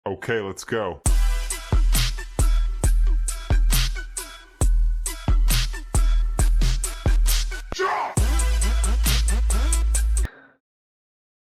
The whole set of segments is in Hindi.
Okay, let's go.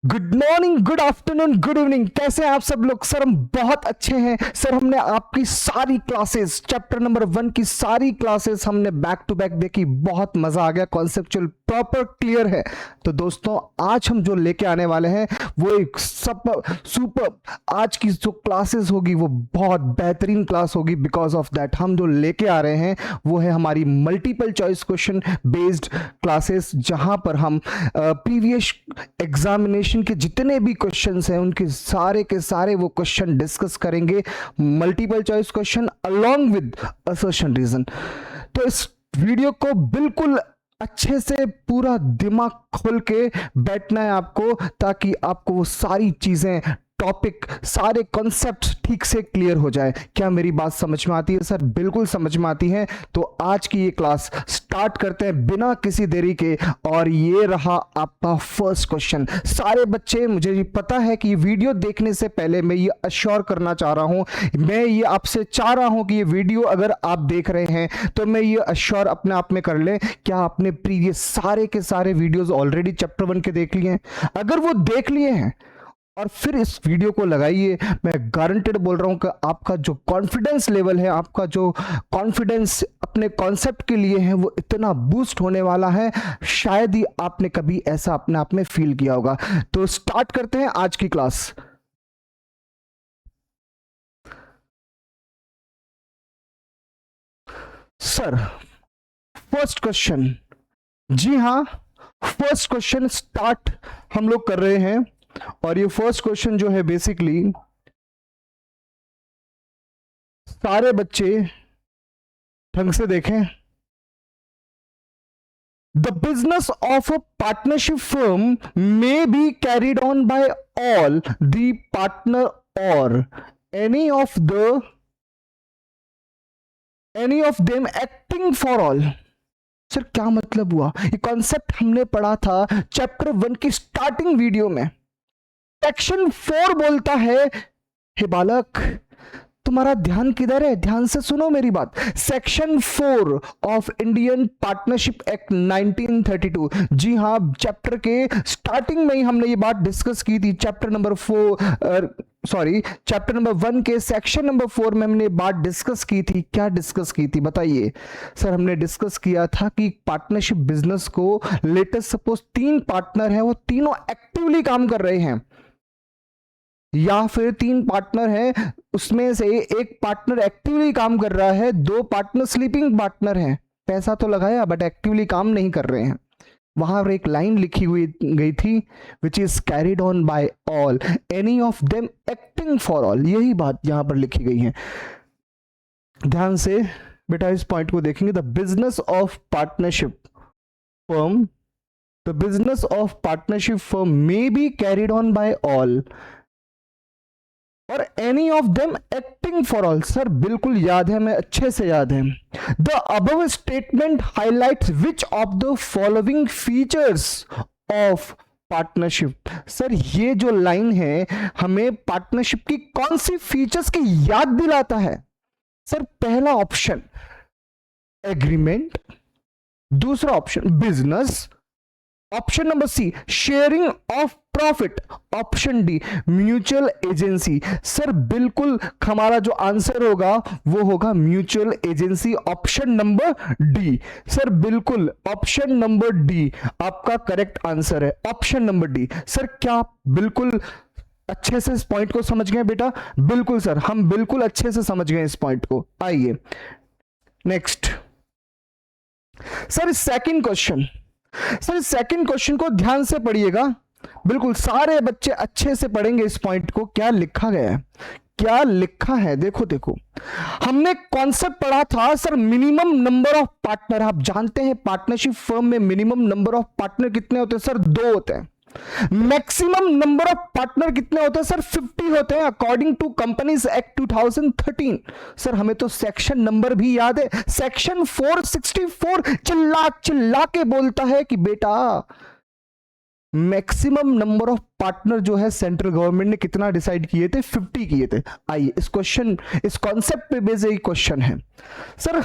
Good morning, good afternoon, good evening. कैसे हैं आप सब लोग? सर हम बहुत अच्छे हैं सर। हमने आपकी सारी क्लासेस, चैप्टर नंबर 1 की सारी क्लासेस हमने बैक टू बैक देखी। बहुत मजा आ गया, कॉन्सेप्चुअल प्रॉपर क्लियर है। तो दोस्तों आज हम जो लेके आने वाले हैं वो एक सुपर आज की जो क्लासेस होगी वो बहुत बेहतरीन क्लास होगी। बिकॉज ऑफ दैट हम जो लेके आ रहे हैं वो है हमारी multiple choice question based classes, जहां पर हम प्रीवियस एग्जामिनेशन के जितने भी क्वेश्चंस हैं उनके सारे के सारे वो क्वेश्चन डिस्कस करेंगे, multiple choice question along with assertion reason. तो इस वीडियो को बिल्कुल अच्छे से पूरा दिमाग खोल के बैठना है आपको, ताकि आपको वो सारी चीजें, टॉपिक, सारे कॉन्सेप्ट ठीक से क्लियर हो जाए। क्या मेरी बात समझ में आती है सर? बिल्कुल समझ में आती है। तो आज की ये क्लास स्टार्ट करते हैं बिना किसी देरी के। और ये रहा आपका फर्स्ट क्वेश्चन। सारे बच्चे, मुझे ये पता है कि ये वीडियो देखने से पहले मैं ये अश्योर करना चाह रहा हूं, मैं ये आपसे चाह रहा हूं कि ये वीडियो अगर आप देख रहे हैं तो मैं ये अश्योर अपने आप में कर ले, क्या आपने प्रीवियस सारे के सारे वीडियोस ऑलरेडी चैप्टर 1 के देख लिए हैं? अगर वो देख लिए हैं और फिर इस वीडियो को लगाइए, मैं गारंटेड बोल रहा हूं कि आपका जो कॉन्फिडेंस लेवल है, आपका जो कॉन्फिडेंस अपने कॉन्सेप्ट के लिए है, वो इतना बूस्ट होने वाला है, शायद ही आपने कभी ऐसा अपने आप में फील किया होगा। तो स्टार्ट करते हैं आज की क्लास। सर फर्स्ट क्वेश्चन, जी हां फर्स्ट क्वेश्चन स्टार्ट हम लोग कर रहे हैं। और ये फर्स्ट क्वेश्चन जो है बेसिकली सारे बच्चे ढंग से देखें। The business of a partnership firm may be carried on by all the partner or any of them acting for all. Sir क्या मतलब हुआ? ये कॉन्सेप्ट हमने पढ़ा था चैप्टर 1 की स्टार्टिंग वीडियो में। सेक्शन 4 बोलता है, हे बालक तुम्हारा ध्यान किधर है? ध्यान से सुनो मेरी बात। Section 4 of Indian partnership act 1932। जी हां, चैप्टर के स्टार्टिंग में ही हमने ये बात डिस्कस की थी। चैप्टर नंबर 1 के सेक्शन नंबर 4 में हमने बात डिस्कस की थी। क्या डिस्कस की थी बताइए? सर हमने डिस्कस किया था कि पार्टनरशिप बिजनेस को, लेटेस्ट सपोज 3 पार्टनर है, वो तीनों एक्टिवली काम कर रहे हैं, या फिर 3 पार्टनर हैं, उसमें से एक पार्टनर एक्टिवली काम कर रहा है, 2 पार्टनर स्लीपिंग पार्टनर हैं, पैसा तो लगाया बट एक्टिवली काम नहीं कर रहे हैं। वहां पर एक लाइन लिखी हुई गई थी, which is carried on by all any of them acting for all. यही बात यहां पर लिखी गई है। ध्यान से बेटा इस पॉइंट को देखेंगे। The business of partnership firm, the business of partnership firm may be carried on by all or any of them acting for all. Sir बिल्कुल याद है, मैं अच्छे से याद है। The above statement highlights which of the following features of partnership. Sir ये जो लाइन है हमें पार्टनरशिप की कौन सी फीचर्स की याद दिलाता है? सर पहला ऑप्शन एग्रीमेंट, दूसरा option business, option number C sharing of profit, option D mutual agency. Sir बिल्कुल हमारा जो आंसर होगा वो होगा mutual agency, option number D. Sir बिल्कुल ऑप्शन नंबर डी आपका करेक्ट आंसर है, ऑप्शन नंबर डी। सर क्या आप बिल्कुल अच्छे से इस पॉइंट को समझ गए बेटा? बिल्कुल सर, हम बिल्कुल अच्छे से समझ गए इस पॉइंट को। आइए next. Sir second question, sir second question को ध्यान से पढ़िएगा, बिल्कुल सारे बच्चे अच्छे से पढ़ेंगे इस पॉइंट को। क्या लिखा गया है, क्या लिखा है देखो हमने कॉन्सेप्ट पढ़ा था sir minimum number of partner. आप जानते हैं पार्टनरशिप फर्म में मिनिमम नंबर ऑफ पार्टनर कितने होते हैं? सर 2 होते हैं। मैक्सिमम नंबर ऑफ पार्टनर कितने होते हैं? सर 50 होते हैं according to companies act 2013। Sir हमें तो सेक्शन नंबर भी याद है, सेक्शन 464 चिल्ला चिल्ला के बोलता है कि बेटा मैक्सिमम नंबर ऑफ पार्टनर जो है सेंट्रल गवर्नमेंट ने कितना डिसाइड किए थे, 50 किए थे। आइए इस कॉन्सेप्ट पे बेस्ड एक क्वेश्चन है सर,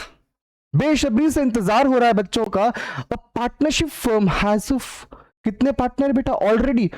बेसब्री से इंतजार हो रहा है बच्चों का। पार्टनरशिप फर्म हैज कितने पार्टनर बेटा, ऑलरेडी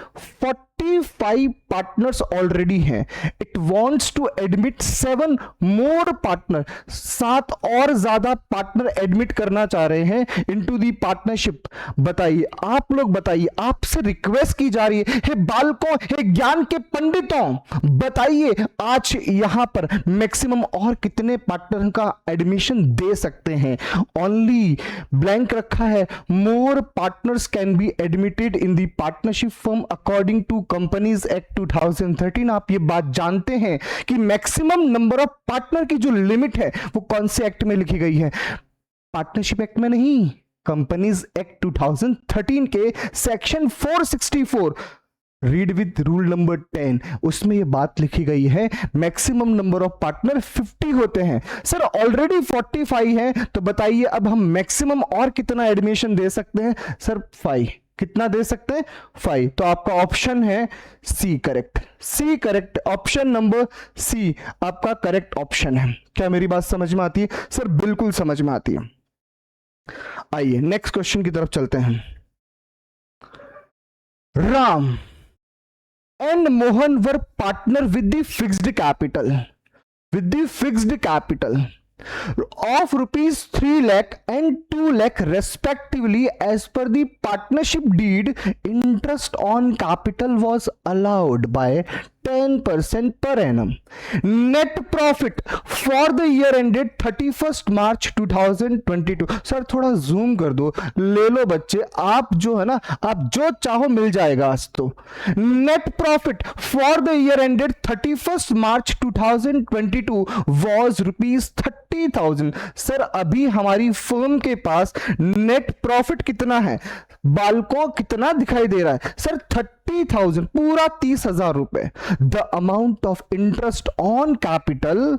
45 पार्टनर्स ऑलरेडी हैं। It wants to admit 7 more partner, 7 और ज्यादा पार्टनर एडमिट करना चाह रहे हैं इनटू दी पार्टनरशिप। बताइए आप लोग, बताइए, आपसे रिक्वेस्ट की जा रही है, हे बालकों, हे ज्ञान के पंडितों, बताइए आज यहां पर मैक्सिमम और कितने पार्टनर का एडमिशन दे सकते हैं। ओनली ब्लैंक रखा है, more partners can be admitted in the partnership firm according to companies act 2013। आप ये बात जानते हैं कि मैक्सिमम नंबर ऑफ पार्टनर की जो लिमिट है वो कौन से एक्ट में लिखी गई है, पार्टनरशिप एक्ट में नहीं, कंपनीज एक्ट 2013 के section 464, read with rule number 10, उसमें ये बात लिखी गई है मैक्सिमम नंबर ऑफ पार्टनर 50 होते हैं। सर ऑलरेडी 45 है, तो बताइए अब हम मैक्सिमम और कितना एडमिशन दे सकते हैं, सर 5। कितना दे सकते हैं, 5। तो आपका ऑप्शन है C correct, C correct, option number C आपका करेक्ट ऑप्शन है। क्या मेरी बात समझ में आती है सर? बिल्कुल समझ में आती है। आइए नेक्स्ट क्वेश्चन की तरफ चलते हैं। Ram and Mohan were partner with the fixed capital of rupees 3 lakh and 2 lakh respectively. As per the partnership deed, interest on capital was allowed by 10% per annum. Net profit for the year ended 31st March 2022. Sir थोड़ा जूम कर दो, ले लो बच्चे, आप जो है ना, आप जो चाहो मिल जाएगा आज तो। Net profit for the year ended 31st March 2022 was rupees 30,000. Sir अभी हमारी फर्म के पास नेट प्रॉफिट कितना है बालकों, कितना दिखाई दे रहा है सर? 30,000, पूरा 30,000 रुपए। The amount of interest on capital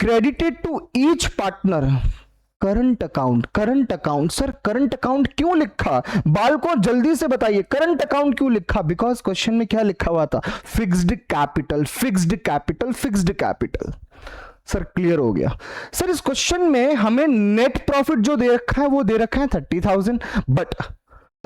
credited to each partner. Current account sir, current account क्यों लिखा बालकों, जल्दी से बताइए, करंट अकाउंट क्यों लिखा? बिकॉज क्वेश्चन में क्या लिखा हुआ था, फिक्स्ड कैपिटल। सर क्लियर हो गया। सर इस क्वेश्चन में हमें नेट प्रॉफिट जो दे रखा है वो दे रखा है 30,000, बट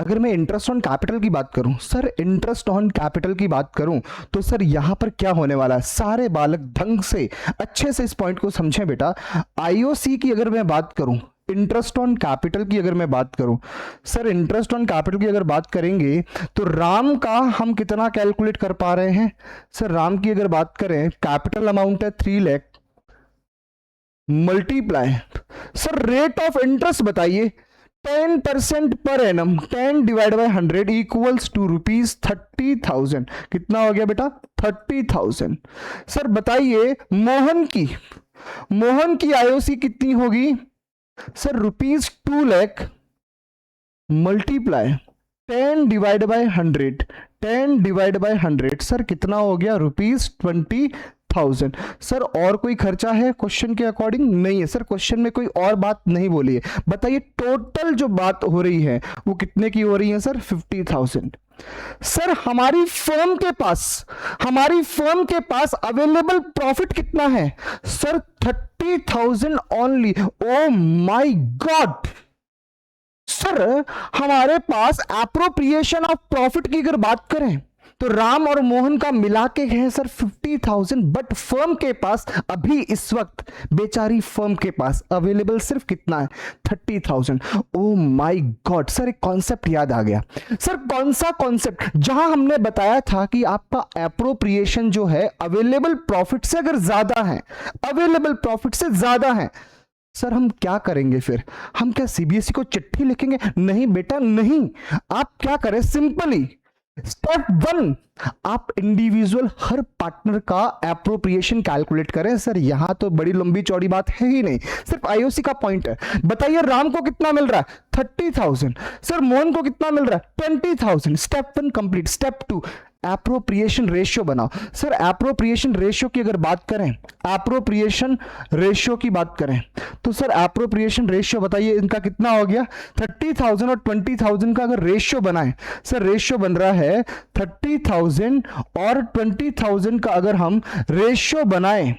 अगर मैं इंटरेस्ट ऑन कैपिटल की बात करूं, सर इंटरेस्ट ऑन कैपिटल की बात करूं तो सर यहां पर क्या होने वाला है, सारे बालक ढंग से अच्छे से इस पॉइंट को समझें बेटा। आईओसी की अगर मैं बात करूं, इंटरेस्ट ऑन कैपिटल की अगर मैं बात करूं, सर इंटरेस्ट ऑन कैपिटल की अगर बात करेंगे तो राम का हम कितना कैलकुलेट कर पा रहे हैं? सर राम की अगर बात करें, कैपिटल अमाउंट है 3 lakh, multiply sir rate of interest बताइए, 10% per annum, 10 divide by 100 equals to rupees 30,000। कितना हो गया बेटा? 30,000। सर बताइए मोहन की आईओसी कितनी होगी? Sir rupees 2 lakh multiply 10 divide by 100, sir कितना हो गया? रुपीज 20,000। सर और कोई खर्चा है क्वेश्चन के अकॉर्डिंग? नहीं है सर, क्वेश्चन में कोई और बात नहीं बोली है। बताइए टोटल जो बात हो रही है वो कितने की हो रही है सर? 50,000। सर हमारी फर्म के पास अवेलेबल प्रॉफिट कितना है? Sir 30,000 only. O my God sir, हमारे पास एप्रोप्रिएशन ऑफ प्रॉफिट की अगर बात करें तो राम और मोहन का मिला के है सर 50,000, बट फर्म के पास अभी इस वक्त, बेचारी फर्म के पास अवेलेबल सिर्फ कितना है? 30,000। ओ माय गॉड सर, एक कॉन्सेप्ट याद आ गया। सर कौन सा कॉन्सेप्ट? जहां हमने बताया था कि आपका एप्रोप्रिएशन जो है अवेलेबल प्रॉफिट से अगर ज्यादा है, सर हम क्या करेंगे फिर? हम क्या सीबीएसई को चिट्ठी लिखेंगे? नहीं बेटा नहीं, आप क्या करें, सिंपली स्टेप 1 आप इंडिविजुअल हर पार्टनर का एप्रोप्रिएशन कैलकुलेट करें। सर यहां तो बड़ी लंबी चौड़ी बात है ही नहीं, सिर्फ आईओसी का पॉइंट है। बताइए राम को कितना मिल रहा है? 30,000। सर मोहन को कितना मिल रहा है? 20,000। Step 1 complete. Step 2 appropriation ratio बनाओ। सर एप्रोप्रिएशन रेशियो की अगर बात करें, एप्रोप्रिएशन रेशियो की बात करें तो सर एप्रोप्रिएशन रेशियो बताइए इनका कितना हो गया, 30,000 और 20,000 का अगर रेशियो बनाए, सर रेशियो बन रहा है 30,000 और 20,000 का अगर हम रेशियो बनाए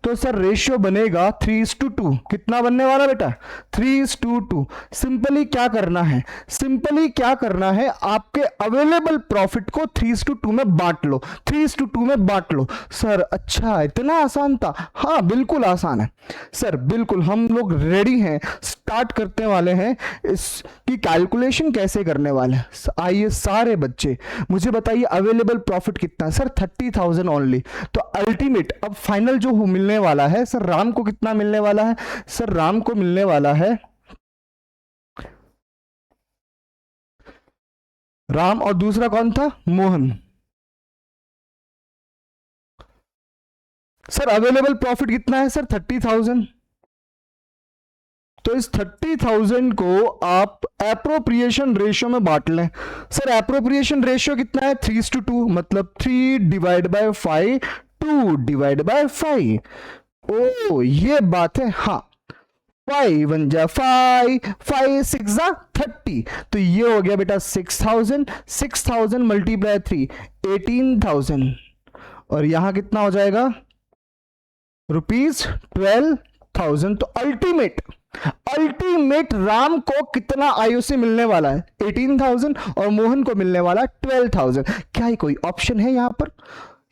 तो सर रेशियो बनेगा 3:2। कितना बनने वाला बेटा, 3:2। सिंपली क्या करना है, सिंपली क्या करना है, आपके अवेलेबल प्रॉफिट को 3:2 में बांट लो, 3:2 में बांट लो। सर अच्छा इतना आसान था, हाँ बिल्कुल आसान है सर, बिल्कुल हम लोग रेडी हैं, स्टार्ट करने वाले हैं, इसकी कैलकुलेशन कैसे करने वाले हैं। आइए सारे बच्चे मुझे बताइए अवेलेबल प्रॉफिट कितना है, सर 30,000 ओनली। तो अल्टीमेट अब फाइनल जो मिलने वाला है, सर राम को कितना मिलने वाला है, सर राम को मिलने वाला है, राम और दूसरा कौन था, मोहन। सर अवेलेबल प्रॉफिट कितना है, सर 30,000। तो इस 30,000 को आप एप्रोप्रिएशन रेशियो में बांट लें। सर एप्रोप्रिएशन रेशियो कितना है, 3:2, मतलब 3/5, 2/5। ओ ये बात है, हाँ 5 1 जा 5, 5 6 जा 30। तो ये हो गया बेटा 6,000, 6,000 मल्टीप्लाई 3, 18,000। और यहां कितना हो जाएगा, ₹12,000। तो अल्टीमेट राम को कितना आईओसी मिलने वाला है, 18,000, और मोहन को मिलने वाला 12,000। क्या ही कोई ऑप्शन है यहां पर,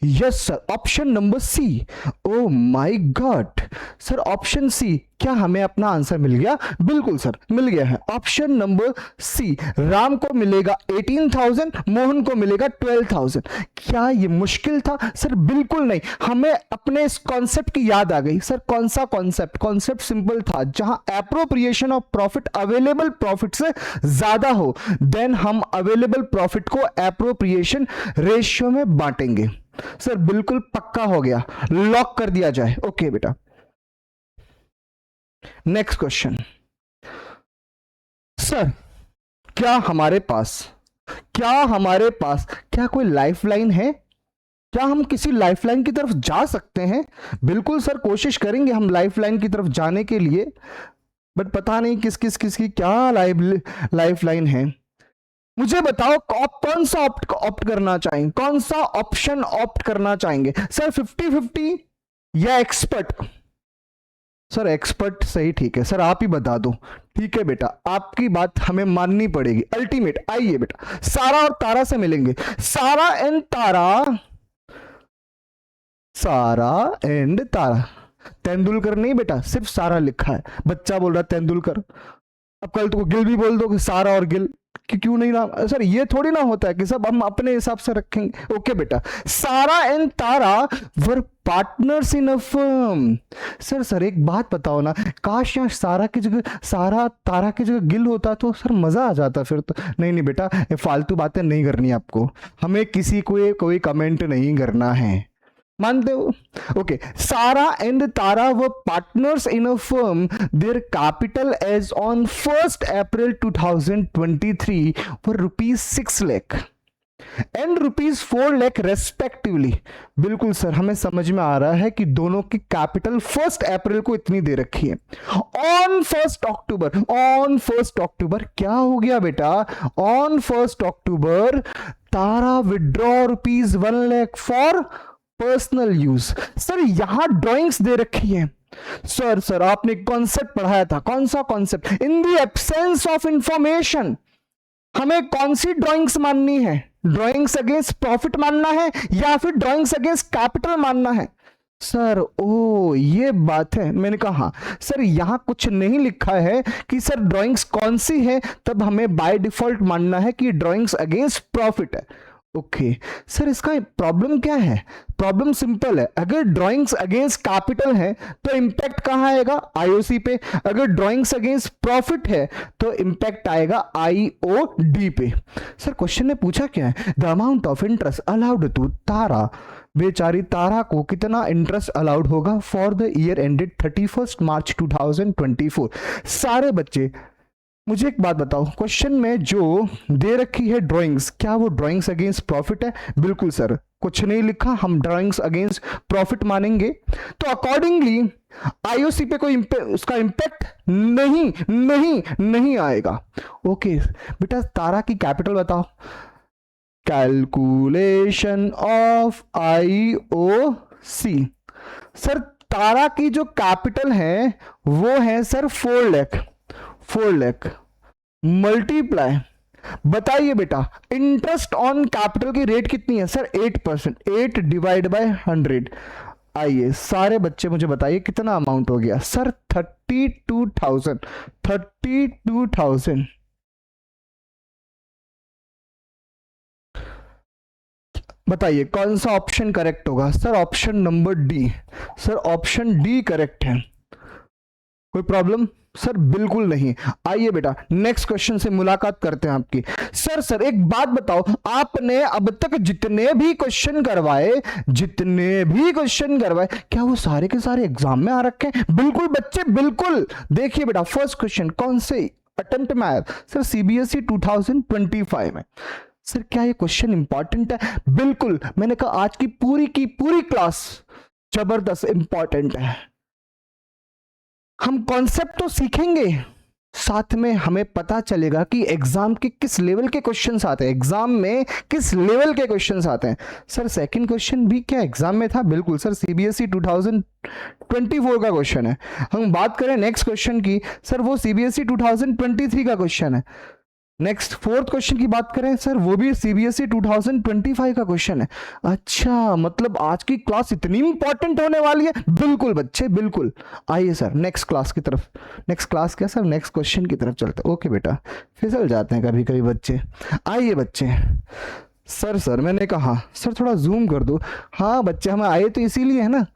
yes sir, option number C. Oh my God sir, option C, क्या हमें अपना आंसर मिल गया, बिल्कुल सर मिल गया है, ऑप्शन नंबर सी। राम को मिलेगा 18,000, मोहन को मिलेगा 12,000। क्या ये मुश्किल था, सर बिल्कुल नहीं, हमें अपने इस कॉन्सेप्ट की याद आ गई। सर कौन सा कॉन्सेप्ट, कॉन्सेप्ट सिंपल था, जहां appropriation of profit available profit से ज्यादा हो देन हम अवेलेबल प्रॉफिट को एप्रोप्रिएशन रेशियो में बांटेंगे। सर बिल्कुल पक्का हो गया, लॉक कर दिया जाए। ओके बेटा, नेक्स्ट क्वेश्चन। सर क्या हमारे पास क्या कोई लाइफलाइन है, क्या हम किसी लाइफलाइन की तरफ जा सकते हैं? बिल्कुल सर, कोशिश करेंगे हम लाइफलाइन की तरफ जाने के लिए, बट पता नहीं किसकी क्या लाइफलाइन है। मुझे बताओ आप कौन सा ऑप्ट करना चाहेंगे, कौन सा ऑप्शन ऑप्ट करना चाहेंगे? सर 50-50 या एक्सपर्ट? सर एक्सपर्ट सही, ठीक है सर आप ही बता दो। ठीक है बेटा, आपकी बात हमें माननी पड़ेगी। अल्टीमेट आइए बेटा, सारा और तारा से मिलेंगे। सारा एंड तारा, तेंदुलकर नहीं बेटा, सिर्फ सारा लिखा है, बच्चा बोल रहा तेंदुलकर। अब कल तो गिल भी बोल दो कि सारा और गिल, क्यों नहीं नाम? सर ये थोड़ी ना होता है कि सब हम अपने हिसाब से रखेंगे। ओके बेटा, सारा and Tara were partners in a firm. Sir एक बात बताओ ना, काश यहाँ सारा की जगह तारा की जगह गिल होता तो सर मजा आ जाता फिर तो। नहीं बेटा, ये फालतू बातें नहीं करनी आपको, हमें किसी को कोई कमेंट नहीं करना है, मानते हो? Okay, Sara and Tara were partners in a firm, their capital as on 1st April 2023 were ₹6 lakh and ₹4 lakh respectively. बिल्कुल सर, हमें समझ में आ रहा है कि दोनों की कैपिटल 1st अप्रैल को इतनी दे रखी है। ऑन 1st अक्टूबर क्या हो गया बेटा? On 1st October Tara withdraw ₹1 lakh for personal use. Sir यहां ड्राइंग्स दे रखी है। सर आपने कॉन्सेप्ट पढ़ाया था, कौन सा concept? In the absence of information हमें कौन सी ड्राइंग्स माननी है? ड्राइंग्स अगेंस्ट प्रॉफिट मानना है या फिर ड्राइंग्स अगेंस्ट कैपिटल मानना है? सर ओ ये बात है, मैंने कहा हाँ। सर यहां कुछ नहीं लिखा है कि सर ड्राइंग्स कौन सी है, तब हमें बाय डिफॉल्ट मानना है कि ड्राइंग्स अगेंस्ट प्रॉफिट है। ओके सर, इसका प्रॉब्लम क्या है? प्रॉब्लम सिंपल है, अगर ड्राइंग्स अगेंस्ट कैपिटल है तो इंपैक्ट कहां आएगा? आईओसी पे। अगर ड्राइंग्स अगेंस्ट प्रॉफिट है तो इंपैक्ट आएगा आईओडी पे। सर क्वेश्चन ने पूछा क्या है? The amount of interest allowed to Tara, बेचारी तारा को कितना इंटरेस्ट अलाउड होगा for the year ended 31st March 2024। सारे बच्चे मुझे एक बात बताओ, क्वेश्चन में जो दे रखी है ड्राइंग्स, क्या वो ड्राइंग्स अगेंस्ट प्रॉफिट है? बिल्कुल सर, कुछ नहीं लिखा, हम ड्राइंग्स अगेंस्ट प्रॉफिट मानेंगे, तो अकॉर्डिंगली आईओसी पे कोई उसका इंपैक्ट नहीं नहीं नहीं आएगा। ओके बेटा, तारा की कैपिटल बताओ। Calculation of IOC. सर तारा की जो कैपिटल है वो है सर 4 लाख, 4 लाख मल्टीप्लाई, बताइए बेटा इंटरेस्ट ऑन कैपिटल की रेट कितनी है सर? 8%, 8 divide by 100। आइए सारे बच्चे मुझे बताइए कितना अमाउंट हो गया सर? 32,000, 32,000। बताइए कौन सा ऑप्शन करेक्ट होगा sir? Option number D. Sir option D correct है, कोई प्रॉब्लम? सर बिल्कुल नहीं। आइए बेटा नेक्स्ट क्वेश्चन से मुलाकात करते हैं आपकी। सर एक बात बताओ, आपने अब तक जितने भी क्वेश्चन करवाए, क्या वो सारे के सारे एग्जाम में आ रखे हैं? बिल्कुल बच्चे बिल्कुल। देखिए बेटा फर्स्ट क्वेश्चन कौन से अटेम्प्ट में आया? सर सीबीएसई 2025 में। सर क्या ये क्वेश्चन इंपॉर्टेंट है? बिल्कुल, मैंने कहा आज की पूरी क्लास जबरदस्त इंपॉर्टेंट है। हम कॉन्सेप्ट तो सीखेंगे, साथ में हमें पता चलेगा कि एग्जाम के किस लेवल के क्वेश्चंस आते हैं, एग्जाम में किस लेवल के क्वेश्चंस आते हैं। सर सेकंड क्वेश्चन भी क्या एग्जाम में था? बिल्कुल सर, सीबीएसई 2024 का क्वेश्चन है। हम बात करें नेक्स्ट क्वेश्चन की, सर वो सीबीएसई 2023 का क्वेश्चन है। नेक्स्ट फोर्थ क्वेश्चन की बात करें सर, वो भी सीबीएसई 2025 का क्वेश्चन है। अच्छा, मतलब आज की क्लास इतनी इंपॉर्टेंट होने वाली है? बिल्कुल बच्चे बिल्कुल। आइए सर नेक्स्ट क्लास की तरफ, नेक्स्ट क्लास क्या सर, नेक्स्ट क्वेश्चन की तरफ चलते हैं। ओके बेटा, फिसल जाते हैं कभी कभी बच्चे। आइए बच्चे। सर मैंने कहा सर थोड़ा जूम कर दो। हाँ बच्चे, हम आए तो इसीलिए है ना,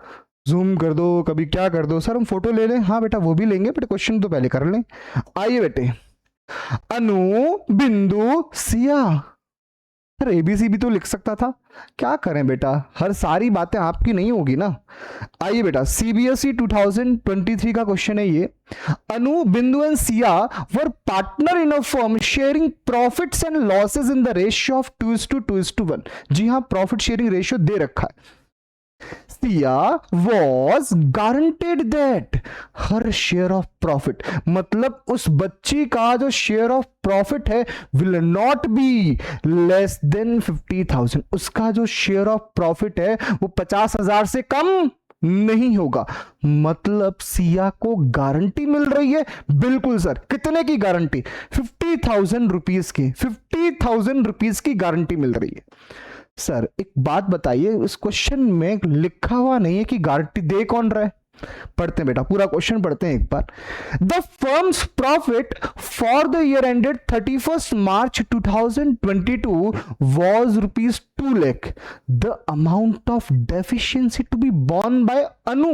जूम कर दो, कभी क्या कर दो। सर हम फोटो ले लें? हाँ बेटा वो भी लेंगे, बट क्वेश्चन तो पहले कर लें। आइए बेटे, अनु, बिंदु, सिया। सर एबीसी भी तो लिख सकता था, क्या करें बेटा, हर सारी बातें आपकी नहीं होगी ना। आइए बेटा, सीबीएसई 2023 का क्वेश्चन है ये। अनु, बिंदु and Siya were partner in a firm sharing profits and losses in the ratio of 2:1। जी हाँ, प्रॉफिट शेयरिंग रेशियो दे रखा है। Siya was guaranteed that her share of profit, मतलब उस बच्ची का जो शेयर ऑफ प्रॉफिट है will not be less than 50,000। उसका जो शेयर ऑफ प्रॉफिट है वो 50,000 से कम नहीं होगा। मतलब सिया को गारंटी मिल रही है। बिल्कुल सर, कितने की गारंटी? 50,000 रुपीज की, 50,000 रुपीज की गारंटी मिल रही है। सर एक बात बताइए, इस क्वेश्चन में लिखा हुआ नहीं है कि गारंटी दे कौन रहा है। पढ़ते हैं बेटा, पूरा क्वेश्चन पढ़ते हैं एक बार। The firm's profit for the year ended 31 March 2022 was ₹2 lakh. The amount of deficiency to be borne by Anu.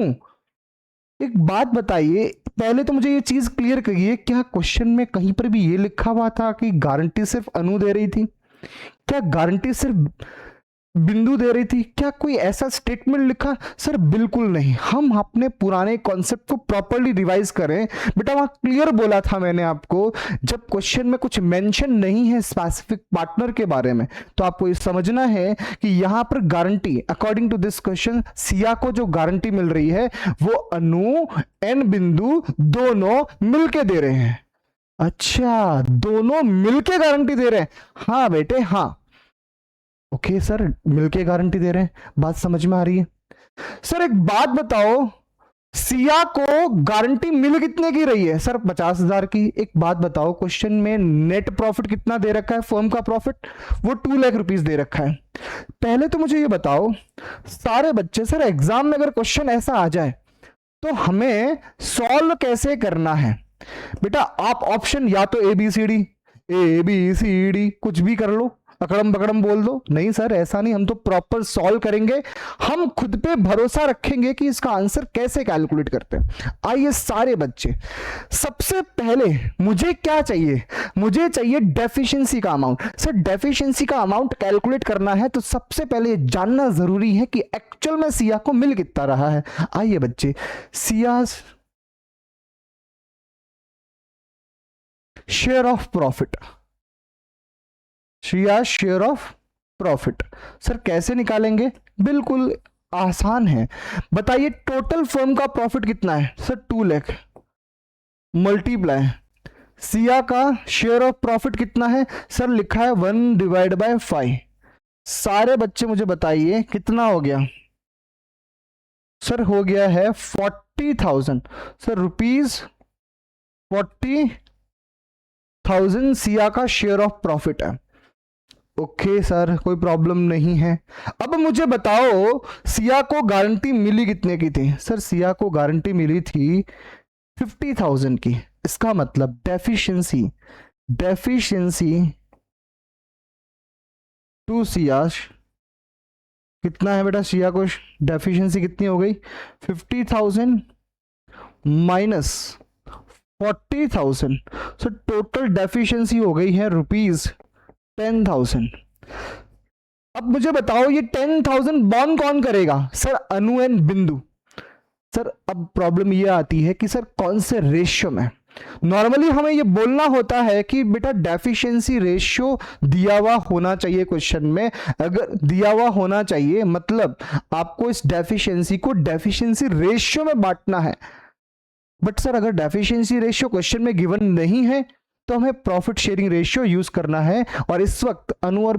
एक बात बताइए, पहले तो मुझे ये चीज क्लियर करिए, क्या क्वेश्चन में कहीं पर भी ये लिखा हुआ था कि गारंटी सिर्फ अनु दे रही थी? क्या गारंटी सिर्फ बिंदु दे रही थी? क्या कोई ऐसा स्टेटमेंट लिखा? सर बिल्कुल नहीं। हम अपने पुराने कॉन्सेप्ट को प्रॉपर्ली रिवाइज करें बेटा, वहां क्लियर बोला था मैंने आपको, जब क्वेश्चन में कुछ मेंशन नहीं है स्पेसिफिक पार्टनर के बारे में, तो आपको ये समझना है कि यहां पर guarantee according to this question, Siya को जो गारंटी मिल रही है वो अनु एंड बिंदु दोनों मिलके दे रहे हैं। अच्छा, दोनों मिलके गारंटी दे रहे हैं? हाँ बेटे हाँ। ओके सर, मिलके गारंटी दे रहे हैं, बात समझ में आ रही है। सर एक बात बताओ, सिया को गारंटी मिल कितने की रही है? सर 50,000 की। एक बात बताओ, क्वेश्चन में नेट प्रॉफिट कितना दे रखा है? फर्म का प्रॉफिट वो 2 लाख रुपीस दे रखा है। पहले तो मुझे ये बताओ सारे बच्चे, सर एग्जाम में अगर क्वेश्चन ऐसा आ जाए तो हमें सॉल्व कैसे करना है? बेटा आप ऑप्शन या तो ए बी सी डी कुछ भी कर लो, अकड़म बकड़म बोल दो। नहीं सर ऐसा नहीं, हम तो प्रॉपर सॉल्व करेंगे, हम खुद पे भरोसा रखेंगे कि इसका आंसर कैसे कैलकुलेट करते हैं। आइए सारे बच्चे, सबसे पहले मुझे क्या चाहिए? मुझे चाहिए डेफिशिएंसी का अमाउंट। सर डेफिशिएंसी का अमाउंट कैलकुलेट करना है तो सबसे पहले जानना जरूरी है कि एक्चुअल में सिया को मिल कितना रहा है। आइए बच्चे, Siya share of profit, Shriya share of profit. Sir कैसे निकालेंगे? बिल्कुल आसान है, बताइए टोटल फर्म का प्रॉफिट कितना है? सर 2 लाख मल्टीप्लाई सिया का शेयर ऑफ प्रॉफिट कितना है? सर लिखा है 1/5। सारे बच्चे मुझे बताइए कितना हो गया? सर हो गया है 40,000। सर ₹40,000 सिया का शेयर ऑफ प्रॉफिट है। ओके सर कोई प्रॉब्लम नहीं है। अब मुझे बताओ सिया को गारंटी मिली कितने की थी? सर सिया को गारंटी मिली थी 50,000 की। इसका मतलब डेफिशिएंसी टू सिया कितना है बेटा? सिया को डेफिशिएंसी कितनी हो गई? 50,000 माइनस 40,000। सो टोटल डेफिशिएंसी हो गई है ₹10,000। अब मुझे बताओ ये 10,000 बॉन्ड कौन करेगा? सर अनु एंड बिंदु। सर अब प्रॉब्लम ये आती है कि सर कौन से रेशियो में। नॉर्मली हमें ये बोलना होता है कि बेटा डेफिशिएंसी रेशियो दिया हुआ होना चाहिए क्वेश्चन में। अगर दिया हुआ होना चाहिए मतलब आपको इस डेफिशिएंसी को डेफिशिएंसी रेशियो में बांटना है। बट सर अगर डेफिशिएंसी रेशियो क्वेश्चन में गिवन नहीं है तो हमें प्रॉफिट शेयरिंग रेशियो यूज करना है। और इस वक्त अनु और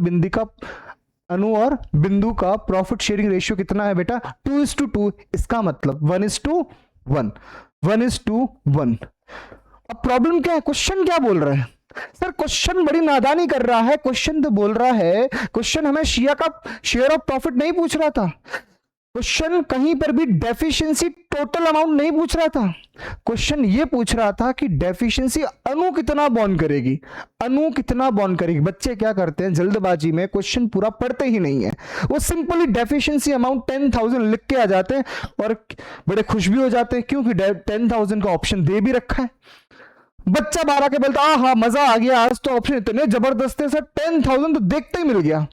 बिंदु का प्रॉफिट शेयरिंग रेशियो कितना है बेटा? 2:2। इसका मतलब 1:1। अब प्रॉब्लम क्या है? क्वेश्चन क्या बोल रहा है? सर क्वेश्चन बड़ी नादानी कर रहा है। क्वेश्चन तो बोल रहा है, क्वेश्चन हमें शिया का शेयर ऑफ प्रॉफिट नहीं पूछ रहा था। क्वेश्चन कहीं पर भी डेफिशिएंसी टोटल अमाउंट नहीं पूछ रहा था। क्वेश्चन ये पूछ रहा था कि डेफिशिएंसी अनु कितना बॉन्ड करेगी। बच्चे क्या करते हैं जल्दबाजी में क्वेश्चन पूरा पढ़ते ही नहीं है, वो सिंपली डेफिशिएंसी अमाउंट 10,000 लिख के आ जाते हैं और बड़े खुश भी हो जाते हैं क्योंकि 10,000 का ऑप्शन दे भी रखा है। बच्चा 12 के बोलता हाँ मजा आ गया, आज तो ऑप्शन इतने जबरदस्त है सर, 10,000 तो देखते ही मिल गया।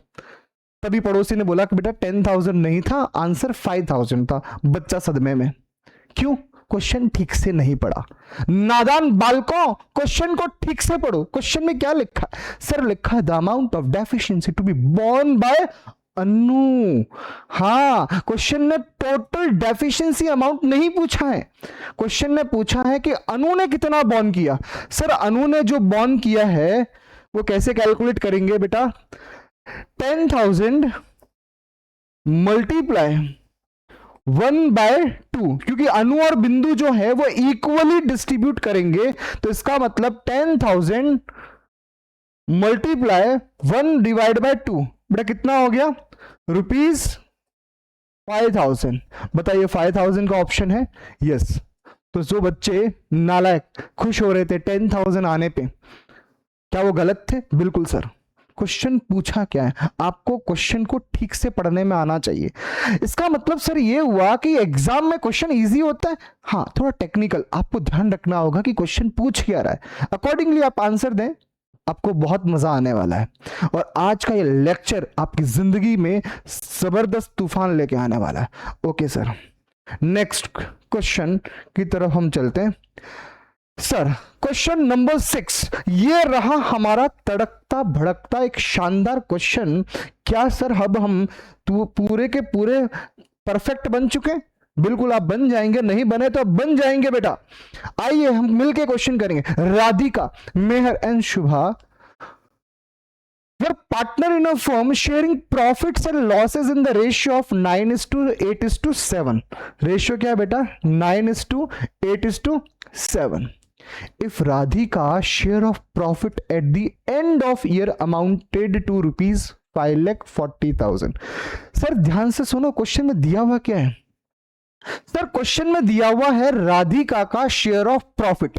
तभी पड़ोसी ने बोला कि बेटा 10,000 नहीं था, आंसर 5,000 था। बच्चा सदमे में, क्यों? क्वेश्चन ठीक से नहीं पढ़ा। नादान बालकों, क्वेश्चन को ठीक से पढ़ो। क्वेश्चन में क्या लिखा है? सर लिखा है the amount of deficiency to be borne by Anu. हाँ, क्वेश्चन ने टोटल डेफिशिएंसी अमाउंट नहीं पूछा है। क्वेश्चन ने पूछा है कि अनु ने कितना बॉन्ड किया। सर अनु ने जो बॉन्ड किया है वो कैसे कैलकुलेट करेंगे बेटा? 10,000 मल्टीप्लाई 1/2, क्योंकि अनु और बिंदु जो है वो इक्वली डिस्ट्रीब्यूट करेंगे। तो इसका मतलब 10,000 मल्टीप्लाई 1/2 बेटा कितना हो गया? ₹5,000। बताइए 5,000 का ऑप्शन है यस। तो जो बच्चे नालायक खुश हो रहे थे 10,000 आने पे, क्या वो गलत थे? बिल्कुल सर। क्वेश्चन पूछा क्या है? आपको क्वेश्चन को ठीक से पढ़ने में आना चाहिए। इसका मतलब सर ये हुआ कि एग्जाम में क्वेश्चन इजी होता है, हाँ थोड़ा टेक्निकल। आपको ध्यान रखना होगा कि क्वेश्चन पूछ क्या रहा है, अकॉर्डिंगली आप आंसर दें, आपको बहुत मजा आने वाला है। और आज का ये लेक्चर आपकी जिंदगी में जबरदस्त तूफान लेके आने वाला है। ओके सर, नेक्स्ट क्वेश्चन की तरफ हम चलते हैं। सर क्वेश्चन नंबर 6, ये रहा हमारा तड़कता भड़कता एक शानदार क्वेश्चन। क्या सर अब हम पूरे के पूरे परफेक्ट बन चुके? बिल्कुल आप बन जाएंगे, नहीं बने तो बन जाएंगे बेटा। आइए हम मिलके क्वेश्चन करेंगे। Radhika, Mehar and Shubha were partner in a firm sharing profits and losses in the ratio of 9:8:7। Ratio क्या है बेटा? 9:8:7। If Radhika share of profit at the end of year amounted to ₹5,40,000। Sir ध्यान से सुनो, क्वेश्चन में दिया हुआ क्या है? सर क्वेश्चन में दिया हुआ है राधिका का share of profit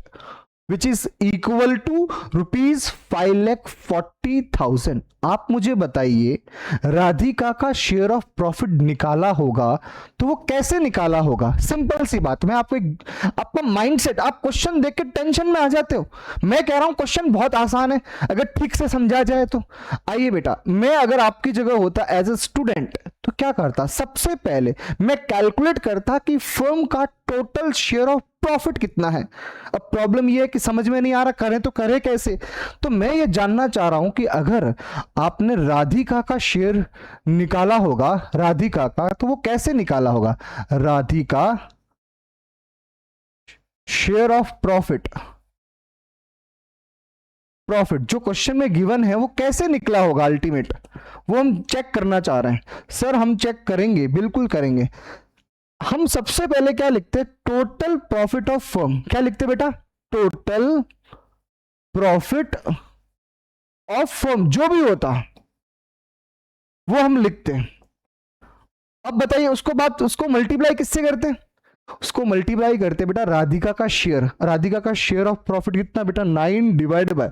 which is equal to ₹5,40,000। आप मुझे बताइए राधिका का शेयर ऑफ प्रॉफिट निकाला होगा तो वो कैसे निकाला होगा? सिंपल सी बात, मैं आपका माइंडसेट, आप क्वेश्चन देख के टेंशन में आ जाते हो। मैं कह रहा हूं क्वेश्चन बहुत आसान है अगर ठीक से समझा जाए तो। आइए बेटा, मैं अगर आपकी जगह होता एज ए स्टूडेंट तो क्या करता, सबसे पहले मैं कैलकुलेट करता कि फर्म का टोटल शेयर ऑफ प्रॉफिट कितना है। अब प्रॉब्लम यह है कि समझ में नहीं आ रहा करें तो करें कैसे। तो मैं ये जानना चाह रहा हूं कि अगर आपने राधिका का शेयर निकाला होगा, राधिका का, तो वो कैसे निकाला होगा, Radhika share of profit, profit जो क्वेश्चन में गिवन है वो कैसे निकला होगा अल्टीमेट, वो हम चेक करना चाह रहे हैं। सर हम चेक करेंगे, बिल्कुल करेंगे। हम सबसे पहले क्या लिखते हैं, टोटल प्रॉफिट ऑफ फर्म। क्या लिखते बेटा, टोटल प्रॉफिट ऑफ फर्म, जो भी होता वो हम लिखते हैं। अब बताइए उसको बात, उसको मल्टीप्लाई किससे करते हैं, उसको मल्टीप्लाई करते बेटा राधिका का शेयर, राधिका का शेयर ऑफ प्रॉफिट कितना बेटा, 9 डिवाइड बाय,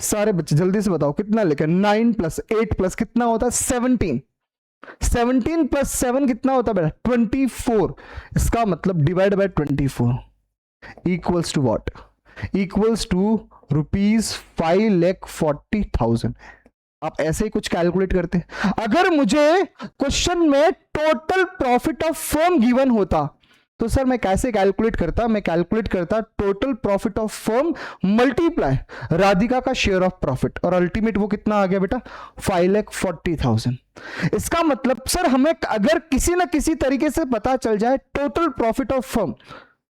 सारे बच्चे जल्दी से बताओ कितना लिखे, 9 प्लस 8 प्लस कितना होता है 17, 17 प्लस 7 कितना होता है बेटा 24, इसका मतलब divide by 24 equals to what, equals to ₹5,40,000। आप ऐसे ही कुछ कैलकुलेट करते। अगर मुझे क्वेश्चन में total profit of firm given होता तो सर मैं कैसे कैलकुलेट करता, मैं कैलकुलेट करता total profit of firm multiply Radhika का शेयर ऑफ प्रॉफिट, और अल्टीमेट वो कितना आ गया बेटा 5,40,000। इसका मतलब सर हमें अगर किसी ना किसी तरीके से पता चल जाए टोटल प्रॉफिट ऑफ फर्म,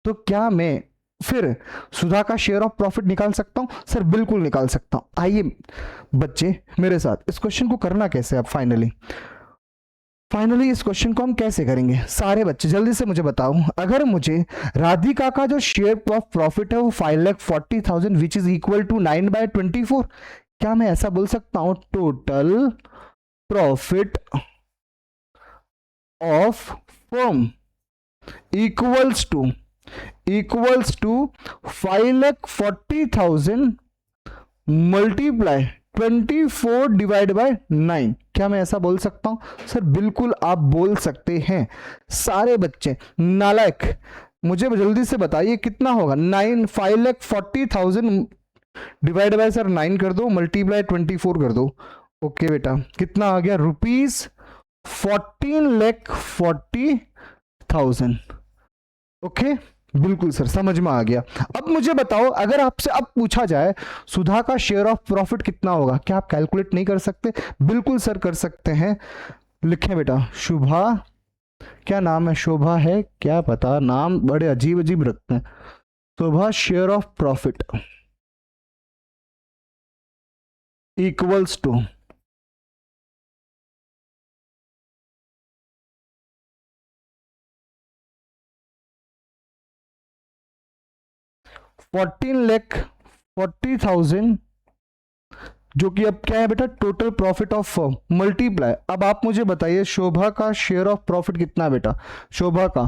तो क्या मैं फिर सुधा का शेयर ऑफ प्रॉफिट निकाल सकता हूं, सर बिल्कुल निकाल सकता हूं। आइए बच्चे मेरे साथ इस क्वेश्चन को करना कैसे, अब फाइनली इस क्वेश्चन को हम कैसे करेंगे, सारे बच्चे जल्दी से मुझे बताओ। अगर मुझे राधिका का जो शेयर ऑफ प्रॉफिट है वो 5,40,000 विच इज इक्वल टू 9/24, क्या मैं ऐसा बोल सकता हूं total profit of firm equals to 5,40,000 multiply 24 divide by 9, क्या मैं ऐसा बोल सकता हूं, सर बिल्कुल आप बोल सकते हैं। सारे बच्चे नालायक मुझे जल्दी से बताइए कितना होगा, 5,40,000 डिवाइड बाय सर 9 कर दो, मल्टीप्लाई 24 कर दो। ओके बेटा कितना आ गया, ₹14,40,000। ओके बिल्कुल सर समझ में आ गया। अब मुझे बताओ अगर आपसे अब पूछा जाए सुधा का शेयर ऑफ प्रॉफिट कितना होगा, क्या आप कैलकुलेट नहीं कर सकते, बिल्कुल सर कर सकते हैं। लिखें बेटा शुभा, क्या नाम है, शोभा है, क्या पता नाम बड़े अजीब अजीब रखते हैं। Shobha share of profit equals to 14,40,000 जो कि अब क्या है बेटा total profit of firm multiply. अब आप मुझे बताइए शोभा का शेयर ऑफ प्रॉफिट कितना है बेटा, शोभा का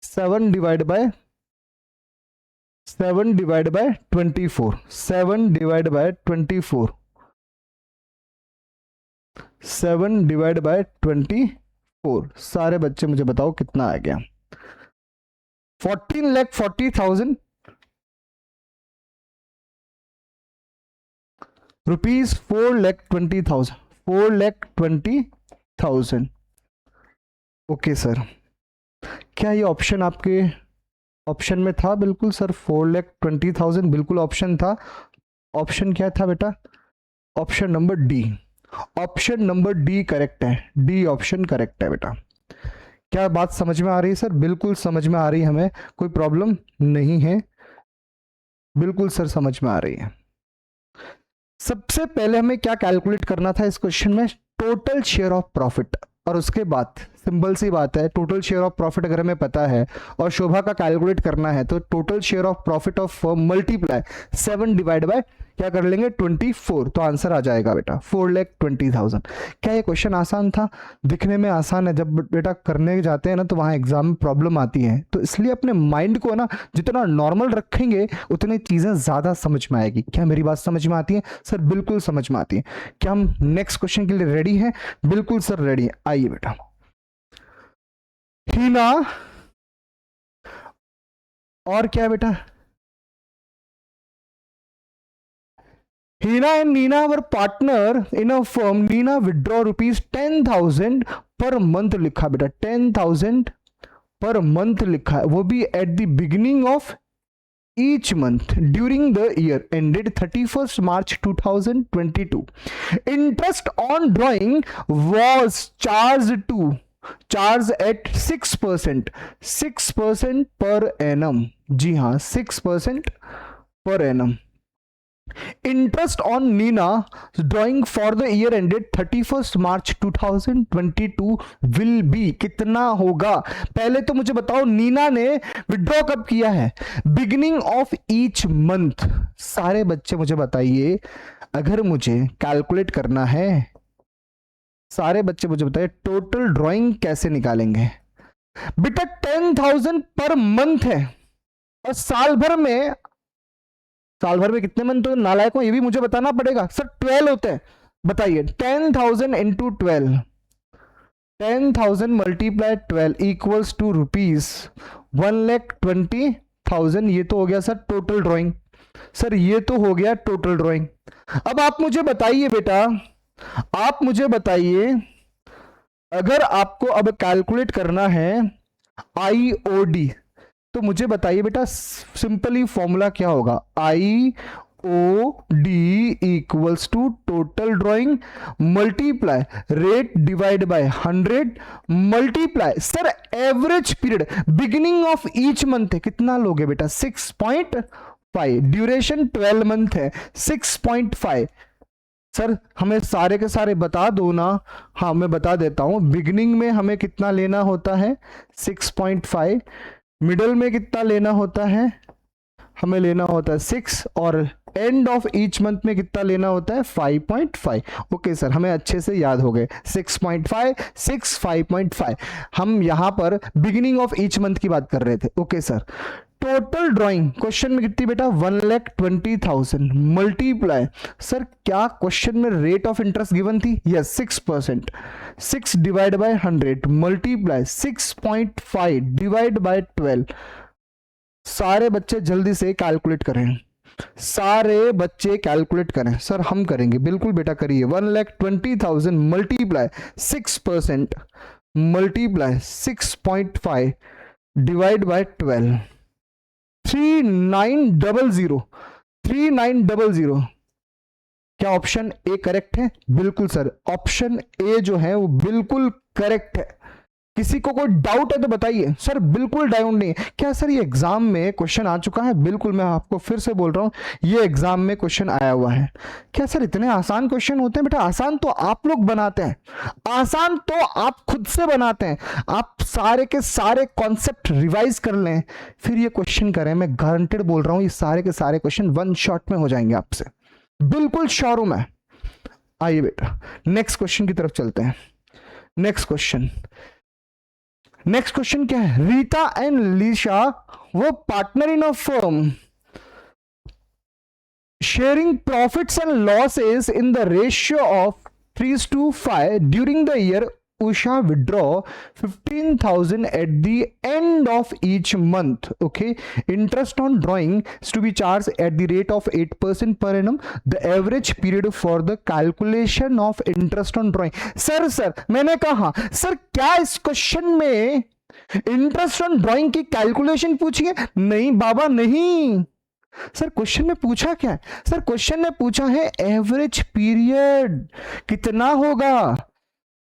7 divide by 24, 7 divide by 24, 7 divide by 24, सारे बच्चे मुझे बताओ कितना आ गया, 14,40,000 रुपीज 4,20,000, 4,20,000। ओके सर, क्या ये ऑप्शन आपके ऑप्शन में था, बिल्कुल सर 4,20,000 बिल्कुल ऑप्शन था। ऑप्शन क्या था बेटा, option number D, option number D correct है, डी ऑप्शन करेक्ट है बेटा। क्या बात समझ में आ रही है सर, बिल्कुल समझ में आ रही है, हमें कोई प्रॉब्लम नहीं है, बिल्कुल सर समझ में आ रही है। सबसे पहले हमें क्या कैलकुलेट करना था इस क्वेश्चन में, टोटल शेयर ऑफ प्रॉफिट, और उसके बाद सिंपल सी बात है टोटल शेयर ऑफ प्रॉफिट अगर हमें पता है और शोभा का कैलकुलेट करना है तो total share of profit of firm multiply 7 divide bye क्या कर लेंगे 24, तो आंसर आ जाएगा बेटा 4,20,000। क्या ये क्वेश्चन आसान था, दिखने में आसान है, जब बेटा करने जाते हैं ना तो वहाँ एग्जाम में प्रॉब्लम आती है, तो इसलिए अपने माइंड को ना जितना नॉर्मल रखेंगे उतनी चीज़ें ज़्यादा समझ में आएगी। क्या मेरी बात समझ में आती है सर, बिल्कुल समझ में आती है। क्या हम नेक्स्ट क्वेश्चन के लिए रेडी हैं, बिल्कुल सर रेडी है, आइए बेटा। हीना और क्या बेटा, Hina and Nina were partner in a firm. Nina withdraw rupees 10,000 per month लिखा बेटा, 10,000 पर मंथ लिखा है, वो भी at the beginning of each month during the year ended 31st March 2022. Interest on drawing was charged at 6%, 6% per annum. जी हाँ, 6% per annum. Interest on Nina drawing for the year ended 31st March 2022 will be, कितना होगा? पहले तो मुझे बताओ नीना ने विड्रॉ कब किया है? Beginning of each month. सारे बच्चे मुझे बताइए, अगर मुझे कैलकुलेट करना है, सारे बच्चे मुझे बताइए टोटल ड्राइंग कैसे निकालेंगे? बेटा 10,000 पर मंथ है और साल भर में कितने मंथ हो नालायकों, ये भी मुझे बताना पड़ेगा। सर 12 होते हैं, बताइए 10,000 into 12, 10,000 multiply 12 equals to rupees 1,20,000। ये तो हो गया सर टोटल ड्राइंग। सर ये तो हो गया टोटल ड्राइंग। अब आप मुझे बताइए बेटा, आप मुझे बताइए, अगर आपको अब कैलकुलेट करना है आईओडी, तो मुझे बताइए बेटा सिंपली फॉर्मूला क्या होगा? IOD equals to total drawing multiply rate divide by 100 multiply sir average period beginning of each month है, कितना लोगे बेटा? 6.5, ड्यूरेशन 12 मंथ है, 6.5। सर हमें सारे के सारे बता दो ना। हाँ मैं बता देता हूं, बिगिनिंग में हमें कितना लेना होता है? 6.5, मिडल में कितना लेना होता है? हमें लेना होता है 6, और एंड ऑफ ईच मंथ में कितना लेना होता है? 5.5। ओके सर, हमें अच्छे से याद हो गए, 6.5, 6, 5.5। हम यहां पर बिगिनिंग ऑफ ईच मंथ की बात कर रहे थे। Okay sir, total drawing question में कितनी बेटा? 1,20,000 मल्टीप्लाई, सर क्या क्वेश्चन में रेट ऑफ इंटरेस्ट गिवन थी? Yes 6%, 6 divide by 100 multiply 6.5 divide by 12। सारे बच्चे जल्दी से कैलकुलेट करें, सारे बच्चे कैलकुलेट करें। सर हम करेंगे, बिल्कुल बेटा करिए। 1,20,000 मल्टीप्लाई 6% मल्टीप्लाई 6.5 डिवाइड बाय 12, 3900, 3900। क्या ऑप्शन ए करेक्ट है? बिल्कुल सर, ऑप्शन ए जो है वो बिल्कुल करेक्ट है। किसी को कोई डाउट है तो बताइए। सर बिल्कुल डाउट नहीं। क्या सर ये एग्जाम में क्वेश्चन आ चुका है? बिल्कुल, मैं आपको फिर से बोल रहा हूं, ये एग्जाम में क्वेश्चन आया हुआ है। क्या सर इतने आसान क्वेश्चन होते हैं? बेटा आसान तो आप लोग बनाते हैं, आसान तो आप खुद से बनाते हैं। आप सारे के सारे कॉन्सेप्ट रिवाइज कर लें, फिर ये क्वेश्चन करें, मैं गारंटेड बोल रहा हूं ये सारे के सारे क्वेश्चन वन शॉट में हो जाएंगे आपसे, बिल्कुल श्योर हूं मैं। आइए बेटा नेक्स्ट क्वेश्चन की तरफ चलते हैं। नेक्स्ट क्वेश्चन क्या है? रीता एंड लीशा वो partner in a firm sharing profits and losses in the ratio of 3:5 during the year Usha withdraw 15,000 at the end of each month. Okay, interest on drawing is to be charged at the rate of 8% per annum. The average period for the calculation of interest on drawing. Sir मैंने कहा सर क्या इस क्वेश्चन में इंटरेस्ट ऑन ड्राइंग की कैलकुलेशन पूछी है? नहीं बाबा नहीं। सर क्वेश्चन में पूछा क्या है? सर क्वेश्चन में पूछा है एवरेज पीरियड कितना होगा।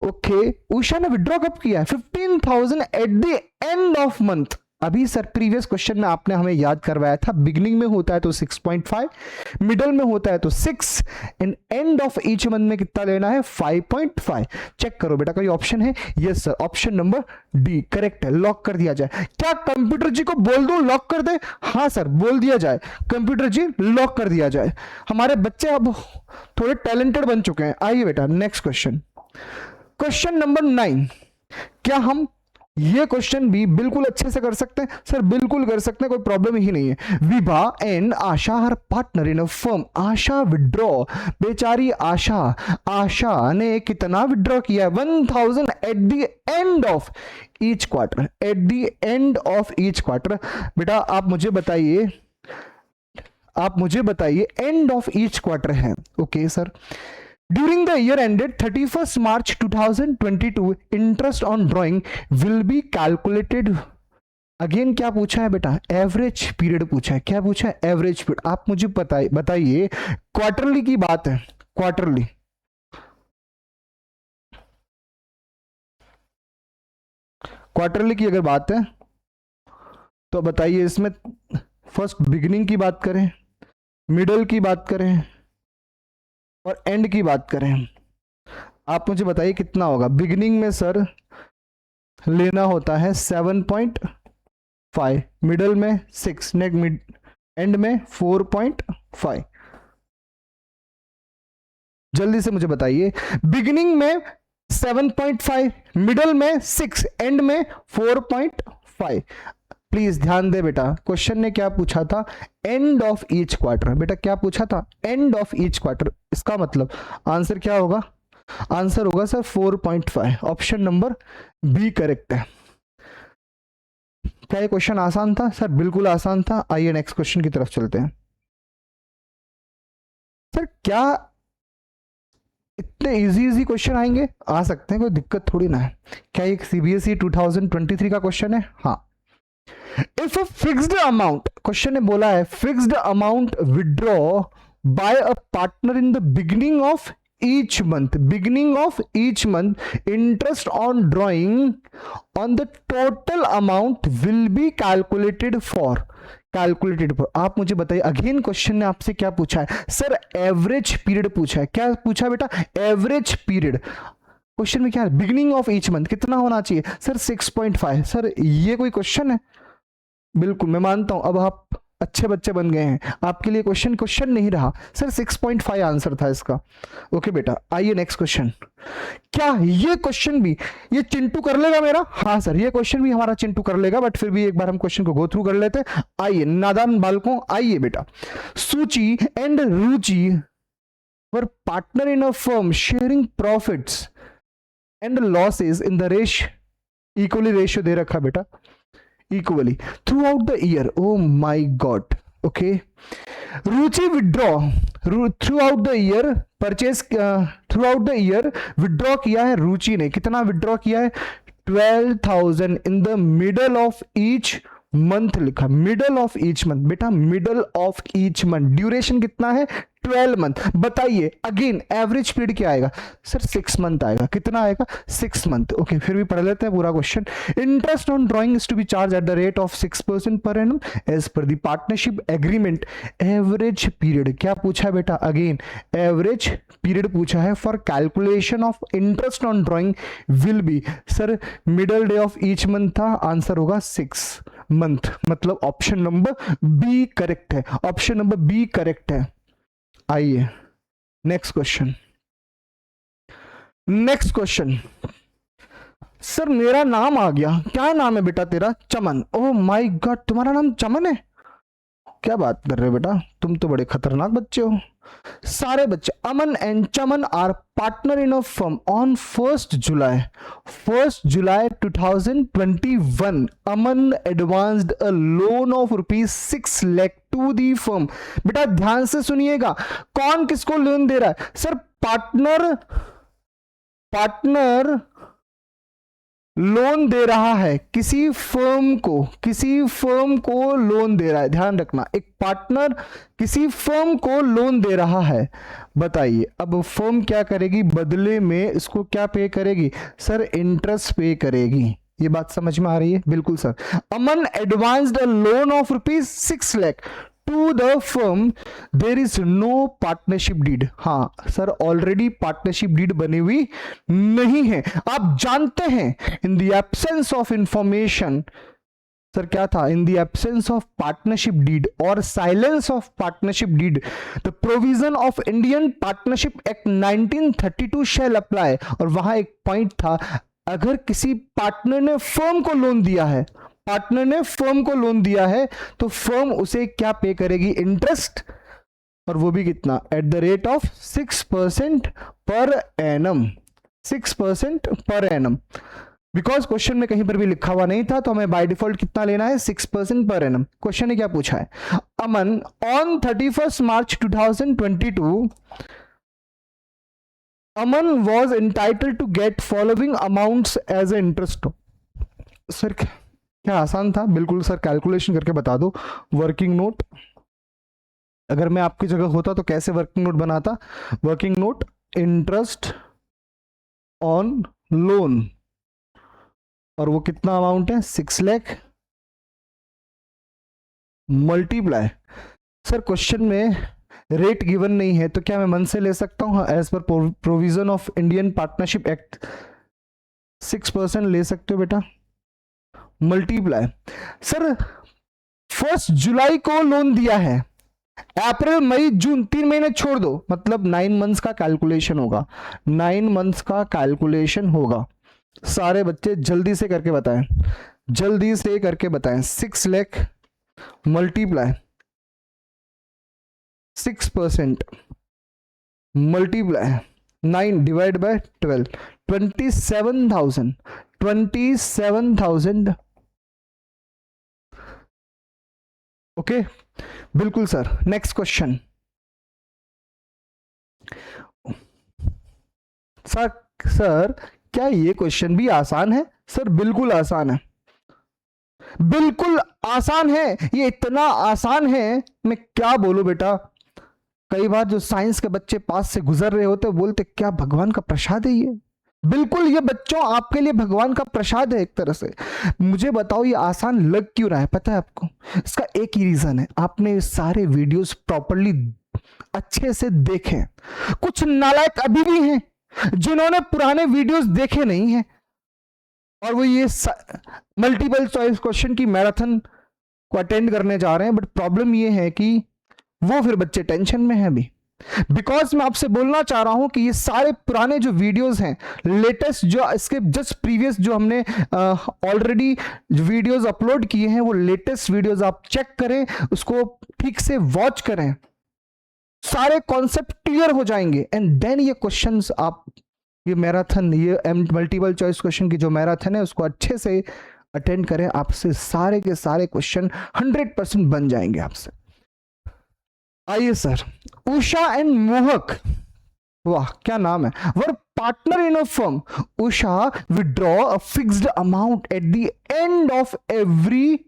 ओके, उषा ने विड्रॉ कब किया? 15,000 eight the end of month. अभी सर प्रीवियस क्वेश्चन में आपने हमें याद करवाया था, बिगिनिंग में होता है तो 6.5, मिडल में होता है तो 6, and end of each month में कितना लेना है? 5.5। चेक करो बेटा, कोई ऑप्शन है? Yes sir, option number D correct है। लॉक कर दिया जाए। क्या कंप्यूटर जी को बोल दूं लॉक कर दे? हाँ सर बोल दिया जाए, कंप्यूटर जी लॉक कर दिया जाए। हमारे बच्चे अब थोड़े टैलेंटेड बन चुके हैं। आइए बेटा नेक्स्ट क्वेश्चन नंबर 9। क्या हम ये क्वेश्चन भी बिल्कुल अच्छे से कर सकते हैं? सर बिल्कुल कर सकते हैं, कोई प्रॉब्लम ही नहीं है। Vibha and Asha her partner in a firm. Asha withdraw, बेचारी आशा ने कितना विड्रॉ किया है? 1,000 eight the end of each quarter, eight the end of each quarter. बेटा आप मुझे बताइए एंड ऑफ ईच क्वार्टर है। Okay sir, during the year ended 31st March 2022 interest on drawing will be calculated. Again क्या पूछा है बेटा, एवरेज पीरियड पूछा है। क्या पूछा है, एवरेज पीरियड। आप मुझे बताइए, क्वार्टरली की बात है, क्वार्टरली क्वार्टरली की अगर बात है तो बताइए, इसमें फर्स्ट बिगिनिंग की बात करें, मिडल की बात करें और एंड की बात करें, आप मुझे बताइए कितना होगा। बिगिनिंग में सर लेना होता है 7.5, मिडल में 6, एंड में 4.5। जल्दी से मुझे बताइए, बिगिनिंग में 7.5, मिडल में 6, एंड में 4.5। प्लीज ध्यान दे बेटा, क्वेश्चन ने क्या पूछा था, एंड ऑफ ईच क्वार्टर। बेटा क्या पूछा था, एंड ऑफ ईच क्वार्टर। इसका मतलब आंसर क्या होगा, आंसर होगा sir 4.5। Option number B correct है। क्या ये क्वेश्चन आसान था सर? बिल्कुल आसान था। आइए नेक्स्ट क्वेश्चन की तरफ चलते हैं। सर क्या इतने इजी क्वेश्चन आएंगे? आ सकते हैं, कोई दिक्कत थोड़ी ना है। क्या ये सीबीएसई 2023 का क्वेश्चन है? हाँ। If a fixed amount, question ने बोला है fixed amount withdraw by a partner in the beginning of each month, interest on drawing on the total amount will be calculated for। आप मुझे बताइए, अगेन क्वेश्चन ने आपसे क्या पूछा है सर, एवरेज पीरियड पूछा है। क्या पूछा बेटा, एवरेज पीरियड। क्वेश्चन में क्या है, बिगिनिंग ऑफ ईच मंथ कितना होना चाहिए सर, 6.5। सर ये कोई क्वेश्चन है? बिल्कुल मैं मानता हूं, अब आप अच्छे बच्चे बन गए हैं, आपके लिए क्वेश्चन नहीं रहा सर, 6.5 आंसर था इसका। ओके बेटा, आइए नेक्स्ट क्वेश्चन। क्या ये क्वेश्चन भी ये चिंटू कर लेगा मेरा? हाँ सर, ये क्वेश्चन भी हमारा चिंटू कर लेगा, बट फिर भी एक बार हम क्वेश्चन को गो थ्रू कर लेते हैं। आइए नादान बालकों, आइए बेटा। Suchi and Ruchi were partner in a firm sharing profits and losses in the equally ratio दे रखा बेटा, equally throughout the year। oh my god, okay। Ruchi withdraw throughout the year purchase throughout the year withdraw किया है रुचि ने। कितना विड्रॉ किया है, 12,000 in the middle of each month लिखा, मिडल ऑफ ईच मंथ। बेटा middle of each month, duration कितना है, 12 मंथ। बताइए अगेन एवरेज पीरियड क्या आएगा सर, 6 मंथ आएगा। कितना आएगा, 6 मंथ। ओके फिर भी पढ़ लेते हैं पूरा question. Interest on drawing is to be charge at the rate of 6% per annum as per the partnership agreement. Average period क्या पूछा है बेटा, अगेन एवरेज पीरियड पूछा है for calculation of interest on drawing will be. Sir middle day of each month था, आंसर होगा 6 मंथ, मतलब ऑप्शन नंबर बी करेक्ट है। ऑप्शन नंबर बी करेक्ट है। आइए next question. Next question, sir मेरा नाम आ गया। क्या नाम है बेटा तेरा, चमन। ओह माय गॉड, तुम्हारा नाम चमन है? क्या बात कर रहे हो बेटा, तुम तो बड़े खतरनाक बच्चे हो। सारे बच्चे, Aman and Chaman are partner in a firm on 1st July 2021। Aman advanced a loan of ₹6 lakh to the firm. बेटा ध्यान से सुनिएगा, कौन किसको लोन दे रहा है सर, पार्टनर लोन दे रहा है किसी फर्म को लोन दे रहा है। ध्यान रखना, एक पार्टनर किसी फर्म को लोन दे रहा है। बताइए अब फर्म क्या करेगी, बदले में इसको क्या पे करेगी सर, इंटरेस्ट पे करेगी। ये बात समझ में आ रही है? बिल्कुल sir. Aman advanced a loan of ₹6 lakh to the firm, there is no partnership deed. हाँ सर, ऑलरेडी पार्टनरशिप डीड बनी हुई नहीं है। आप जानते हैं in the absence of information, sir क्या था, in the absence of partnership deed और silence of partnership deed the provision of Indian partnership act 1932 shall apply. और वहां एक पॉइंट था, अगर किसी पार्टनर ने फर्म को लोन दिया है तो फर्म उसे क्या पे करेगी, इंटरेस्ट, और वो भी कितना, eight the rate of 6% per annum. 6% per annum, because question में कहीं पर भी लिखा हुआ नहीं था, तो हमें बाय डिफॉल्ट कितना लेना है, 6% पर एनम। क्वेश्चन ने क्या पूछा है, Aman on 31st March 2022 Aman was entitle to get following amounts as a interest. Sir क्या आसान था? बिल्कुल सर, कैलकुलेशन करके बता दो। वर्किंग नोट, अगर मैं आपकी जगह होता तो कैसे वर्किंग नोट बनाता? Working note interest on loan, और वो कितना अमाउंट है? 6 लाख मल्टीप्लाई। सर क्वेश्चन में रेट गिवन नहीं है तो क्या मैं मन से ले सकता हूं? एज पर provision of Indian partnership act 6% ले सकते हो बेटा। मल्टीप्लाई। सर 1 जुलाई को लोन दिया है, अप्रैल मई जून 3 महीने छोड़ दो, मतलब 9 मंथ्स का कैलकुलेशन होगा। 9 मंथ्स का कैलकुलेशन होगा। सारे बच्चे जल्दी से करके बताएं, जल्दी से करके बताएं। 6 lakh multiply 6% multiply 9 divide by 12, 27,000। 27,000। Okay बिल्कुल सर। Next question. सर क्या ये क्वेश्चन भी आसान है? सर बिल्कुल आसान है, बिल्कुल आसान है। ये इतना आसान है मैं क्या बोलूं बेटा। कई बार जो साइंस के बच्चे पास से गुजर रहे होते बोलते क्या भगवान का प्रसाद है ये। बिल्कुल ये बच्चों आपके लिए भगवान का प्रसाद है एक तरह से। मुझे बताओ ये आसान लग क्यों रहा है? पता है आपको? इसका एक ही रीजन है, आपने सारे वीडियोस प्रॉपरली अच्छे से देखे। कुछ नालायक अभी भी हैं जिन्होंने पुराने वीडियोस देखे नहीं हैं, और वो ये मल्टीपल चॉइस क्वेश्चन की मैराथन को अटेंड करने जा रहे हैं। बट प्रॉब्लम ये है कि वो फिर बच्चे टेंशन में हैं अभी। बिकॉज मैं आपसे बोलना चाह रहा हूं कि ये सारे पुराने जो वीडियोस हैं, लेटेस्ट जो इसके जस्ट प्रीवियस जो हमने ऑलरेडी वीडियोस अपलोड किए हैं, वो लेटेस्ट वीडियोस आप चेक करें, उसको ठीक से वॉच करें, सारे कॉन्सेप्ट क्लियर हो जाएंगे। एंड देन ये क्वेश्चंस आप, ये मैराथन, ये मल्टीपल चॉइस क्वेश्चन की जो मैराथन है उसको अच्छे से अटेंड करें, आपसे सारे के सारे क्वेश्चन 100% बन जाएंगे आपसे। आइए सर, उषा एंड मोहक, वाह क्या नाम है, were partner in a firm. Usha withdraw a fixed amount at the end of every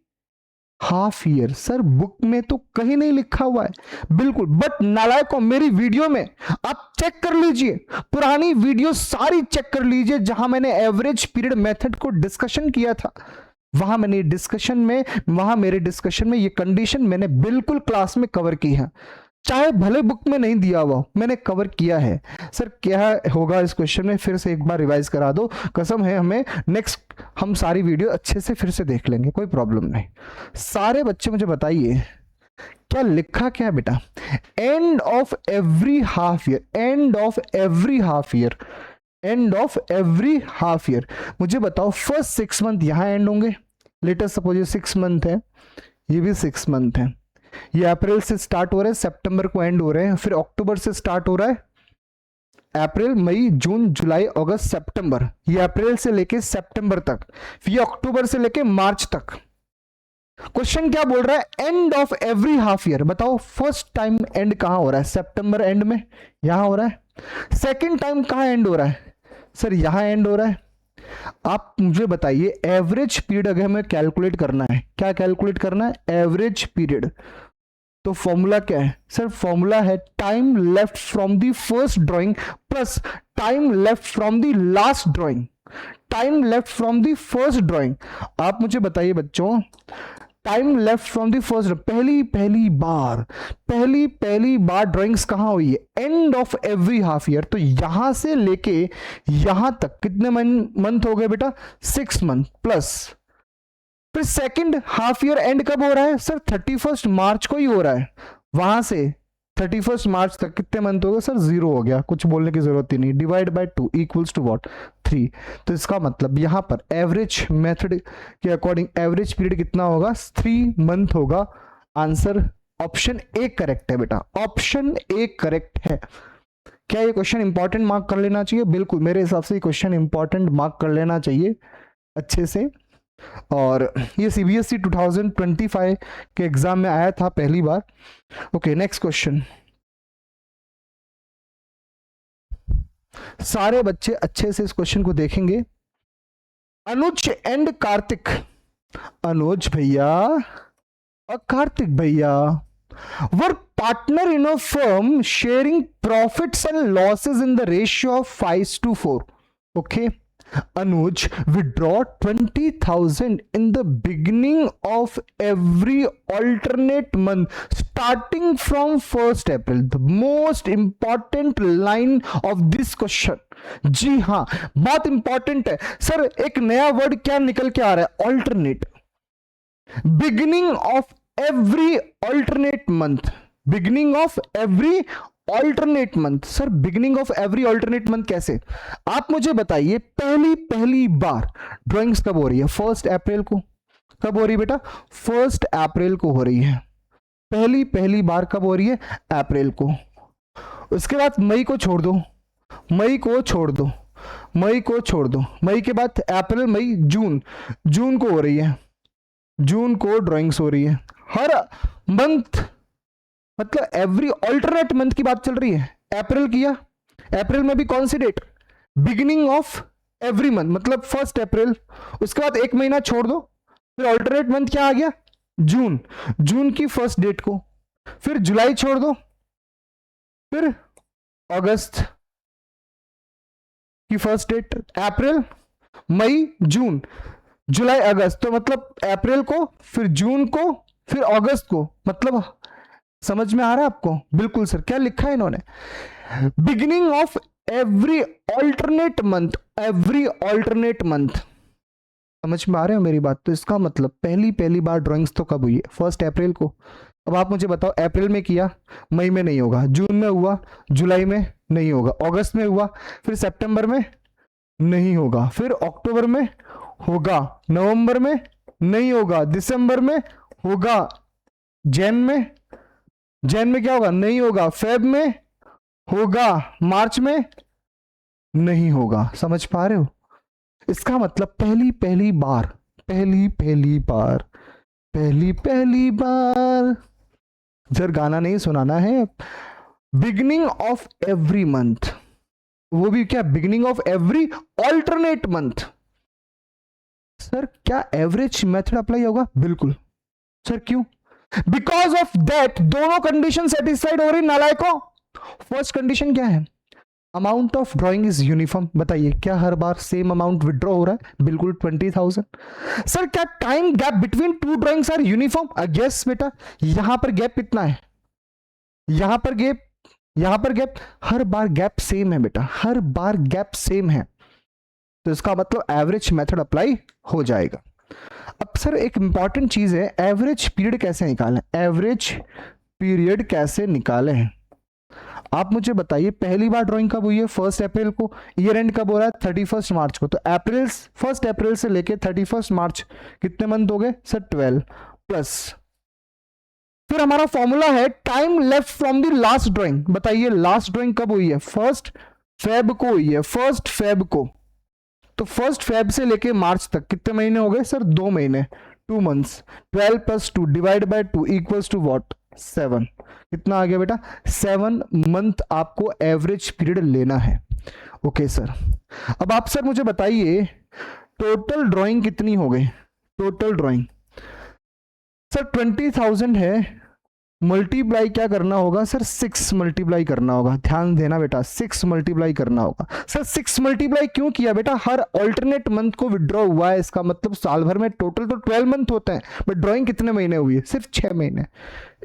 half year. Sir book में तो कहीं नहीं लिखा हुआ है बिल्कुल, बट नालायकों मेरी वीडियो में आप चेक कर लीजिए, पुरानी वीडियो सारी चेक कर लीजिए जहां मैंने एवरेज पीरियड मेथड को डिस्कशन किया था। वहां मेरे डिस्कशन में ये कंडीशन मैंने बिल्कुल क्लास में कवर की है, चाहे भले बुक में नहीं दिया हुआ, मैंने कवर किया है। सर क्या होगा इस क्वेश्चन में? फिर से एक बार रिवाइज करा दो, कसम है हमें। नेक्स्ट हम सारी वीडियो अच्छे से फिर से देख लेंगे, कोई प्रॉब्लम नहीं। सारे बच्चे मुझे बताइए क्या लिखा क्या है बेटा? And of every half year, and of every half year, and of every half year. मुझे बताओ फर्स्ट 6 मंथ यहां एंड होंगे। लेटेस्ट सपोज ये 6 मंथ है, ये भी 6 मंथ है। ये अप्रैल से स्टार्ट हो रहे हैं, सितंबर को एंड हो रहे हैं, फिर अक्टूबर से स्टार्ट हो रहा है, अप्रैल मई जून जुलाई अगस्त सितंबर, ये अप्रैल से लेके सितंबर तक, फिर ये अक्टूबर से लेके मार्च तक। क्वेश्चन क्या बोल रहा है? And of every half year. बताओ फर्स्ट टाइम एंड कहां हो रहा है? सितंबर एंड में यहां हो रहा है। सेकेंड टाइम कहां एंड हो रहा है? सर यहां एंड हो रहा है। आप मुझे बताइए एवरेज पीरियड अगर हमें कैलकुलेट करना है, क्या कैलकुलेट करना है? Average period. तो फॉर्मूला क्या है? सर फॉर्मूला है time left from the first drawing plus time left from the last drawing, time left from the first drawing. आप मुझे बताइए बच्चों, time left from the first, पहली बार ड्राइंग्स कहां हुई है? And of every half year. तो यहां से लेके यहां तक कितने मंथ हो गए बेटा? 6 मंथ प्लस फिर सेकंड हाफ ईयर एंड कब हो रहा है? सर 31 मार्च को ही हो रहा है। वहां से 31 मार्च तक कितने मंथ हो गए? सर 0 हो गया, कुछ बोलने की जरूरत ही नहीं। Divide by 2 equals to what? 3। तो इसका मतलब यहां पर एवरेज मेथड के अकॉर्डिंग एवरेज पीरियड कितना होगा? 3 मंथ होगा। आंसर ऑप्शन ए करेक्ट है बेटा, ऑप्शन ए करेक्ट है। क्या ये क्वेश्चन इंपॉर्टेंट मार्क कर लेना चाहिए? बिल्कुल मेरे हिसाब से क्वेश्चन इंपॉर्टेंट मार्क कर लेना चाहिए अच्छे से। और ये सीबीएसई 2025 के एग्जाम में आया था पहली बार। Okay next question. सारे बच्चे अच्छे से इस क्वेश्चन को देखेंगे। अनुज एंड कार्तिक, अनुज भैया और कार्तिक भैया were partner in a firm sharing profits and losses in the ratio of 5:4. Okay, Anuj withdraw 20,000 in the beginning of every alternate month starting from 1st April. The most important line of this question. जी हाँ, बहुत इंपॉर्टेंट है सर। एक नया वर्ड क्या निकल के आ रहा है? Alternate. Beginning of every alternate month, beginning of every alternate month. Sir beginning of every alternate month कैसे? आप मुझे बताइए, पहली बार ड्राइंग्स कब हो रही है? 1 अप्रैल को। कब हो रही है बेटा? 1 अप्रैल को हो रही है। पहली बार कब हो रही है? अप्रैल को। उसके बाद मई को छोड़ दो, मई को छोड़ दो, मई को छोड़ दो। मई के बाद अप्रैल, मई, जून, जून को हो रही है, जून को ड्राइंग्स हो रही है। हर मंथ, मतलब एवरी ऑल्टरनेट मंथ की बात चल रही है। अप्रैल किया, अप्रैल में भी कौन सी date? Beginning of every month, मतलब 1 अप्रैल। उसके बाद एक महीना छोड़ दो, फिर ऑल्टरनेट मंथ क्या आ गया? जून, जून की 1st डेट को। फिर जुलाई छोड़ दो, फिर अगस्त की 1st डेट, अप्रैल, मई, जून, जुलाई, अगस्त। तो मतलब अप्रैल को, फिर जून को, फिर अगस्त को। मतलब समझ में आ रहा है आपको? बिल्कुल सर। क्या लिखा है इन्होंने? Beginning of every alternate month, every alternate month. समझ में आ रहा है मेरी बात? तो इसका मतलब पहली बार ड्राइंग्स तो कब हुई है? 1 अप्रैल को। अब आप मुझे बताओ, अप्रैल में किया, मई में नहीं होगा, जून में हुआ, जुलाई में नहीं होगा, अगस्त में हुआ, फिर सितंबर में नहीं होगा, फिर अक्टूबर में होगा, नवंबर में नहीं होगा, दिसंबर में होगा, जैन में क्या होगा? नहीं होगा, फेब में होगा, मार्च में नहीं होगा। समझ पा रहे हो? इसका मतलब पहली बार जर गाना नहीं सुनाना है। बिगिनिंग ऑफ एवरी मंथ, वो भी क्या? Beginning of every alternate month. Sir क्या एवरेज मेथड अप्लाई होगा? बिल्कुल सर। क्यों? बिकॉज ऑफ दैट दोनों कंडीशन सेटिस्फाइड हो रही नालायकों। फर्स्ट कंडीशन क्या है? Amount of drawing is uniform. बताइए, क्या हर बार सेम अमाउंट विड्रॉ हो रहा है? बिल्कुल 20,000। सर क्या time gap between two drawings are uniform? Yes बेटा। यहां पर गैप कितना है? यहां पर गैप, हर बार गैप सेम है बेटा, हर बार गैप सेम है। तो इसका मतलब एवरेज मेथड अप्लाई हो जाएगा। अब सर एक इंपॉर्टेंट चीज है, एवरेज पीरियड कैसे निकालें? एवरेज पीरियड कैसे निकालें? आप मुझे बताइए, पहली बार ड्राइंग कब हुई है? 1 अप्रैल को। ईयर एंड कब हो रहा है? 31 मार्च को। तो 1 अप्रैल से लेके 31 मार्च कितने मंथ हो गए सर? 12 प्लस। फिर हमारा फॉर्मूला है time left from the last drawing. बताइए लास्ट ड्राइंग कब हुई है? 1 फेब को हुई है, 1 फेब को। तो 1 फेब से लेके मार्च तक कितने महीने हो गए सर? 2 महीने, 2 months. 12 + 2 divide by 2 equals to what? 7। कितना आ गया बेटा? 7 मंथ आपको एवरेज पीरियड लेना है। Okay sir. अब आप सर मुझे बताइए, टोटल ड्राइंग कितनी हो गई? टोटल ड्राइंग सर 20,000 है, मल्टीप्लाई क्या करना होगा सर? 6 मल्टीप्लाई करना होगा। ध्यान देना बेटा, 6 मल्टीप्लाई करना होगा। सर 6 मल्टीप्लाई क्यों किया बेटा? हर ऑल्टरनेट मंथ को विड्रॉ हुआ है, इसका मतलब साल भर में टोटल तो 12 मंथ होते हैं, बट ड्राइंग कितने महीने हुई है? सिर्फ 6 महीने।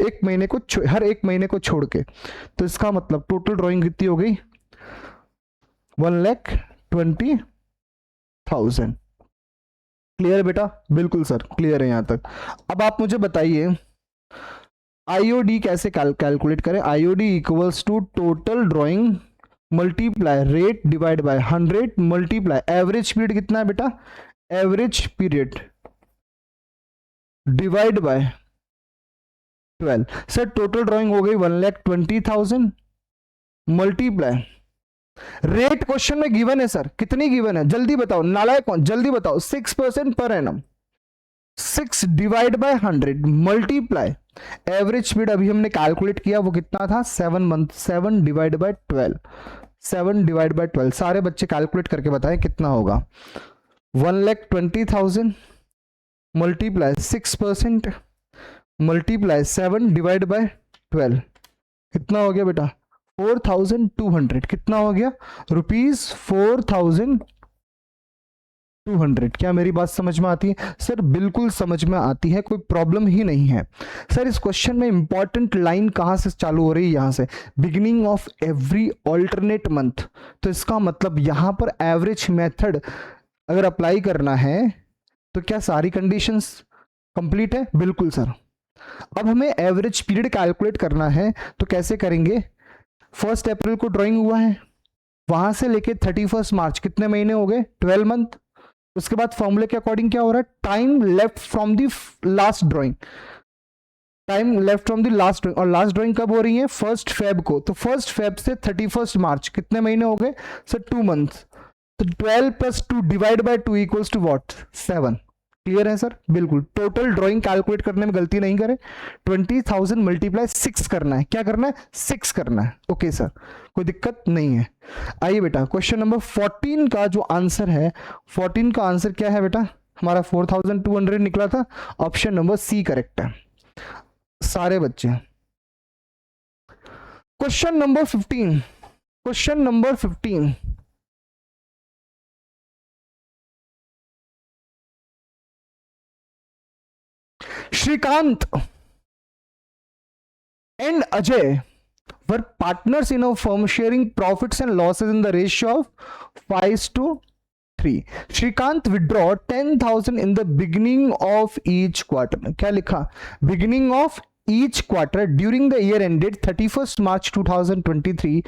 एक महीने को हर एक महीने को छोड़ के। तो इसका मतलब टोटल ड्राइंग कितनी हो गई? 1,20,000। क्लियर बेटा? बिल्कुल सर क्लियर है यहां तक। अब आप मुझे बताइए आईओडी कैसे कैलकुलेट करें? IOD equals to total drawing multiply rate divide by 100 multiply average period. कितना है बेटा? Average period divide by 12। Sir total drawing हो गई 1,20,000 मल्टीप्लाई रेट। क्वेश्चन में गिवन है सर, कितनी गिवन है? जल्दी बताओ नालायक कौन, जल्दी बताओ। 6% per annum. 6 divide by 100 multiply average speed अभी हमने कैलकुलेट किया, वो कितना था? 7 month. 7 divide by 12, 7 divide by 12, सारे बच्चे कैलकुलेट करके बताएं कितना होगा। 1,20,000 मल्टीप्लाई 6% मल्टीप्लाई 7 डिवाइड बाय 12, कितना हो गया बेटा? 4,200। कितना हो गया? रुपीज 4,200। क्या मेरी बात समझ में आती है? सर बिल्कुल समझ में आती है, कोई प्रॉब्लम ही नहीं है। सर इस क्वेश्चन में इंपॉर्टेंट लाइन कहां से चालू हो रही है? यहां से, beginning of every alternate month. तो इसका मतलब यहां पर एवरेज मेथड अगर अप्लाई करना है तो क्या सारी कंडीशंस कंप्लीट है? बिल्कुल सर। अब हमें एवरेज पीरियड कैलकुलेट करना है, तो कैसे करेंगे? 1 अप्रैल को ड्राइंग हुआ है, वहां से लेके 31 मार्च कितने महीने हो गए? 12 मंथ। उसके बाद फॉर्मूले के अकॉर्डिंग क्या हो रहा है? Time left from the last drawing, time left from the last drawing. और लास्ट ड्राइंग कब हो रही है? 1 फेब को। तो 1 फेब से 31 मार्च कितने महीने हो गए? Sir 2 month. तो 12 + 2 divide by 2 equals to what? 7। Clear है सर? बिल्कुल। टोटल ड्राइंग कैलकुलेट करने में गलती नहीं करें। 20,000 मल्टीप्लाई 6 करना है। क्या करना है? 6 करना है। ओके सर, कोई दिक्कत नहीं है। आइए बेटा, क्वेश्चन नंबर 14 का जो आंसर है, 14 का आंसर क्या है बेटा? हमारा 4,200 निकला था। ऑप्शन नंबर सी करेक्ट है सारे बच्चे। Question number 15, question number 15, Shrikant and Ajay were partners in a firm sharing profits and losses in the ratio of 5:3. Shrikant withdraw 10,000 in the beginning of each quarter. क्या लिखा? Beginning of each quarter during the year ended 31st March 2023.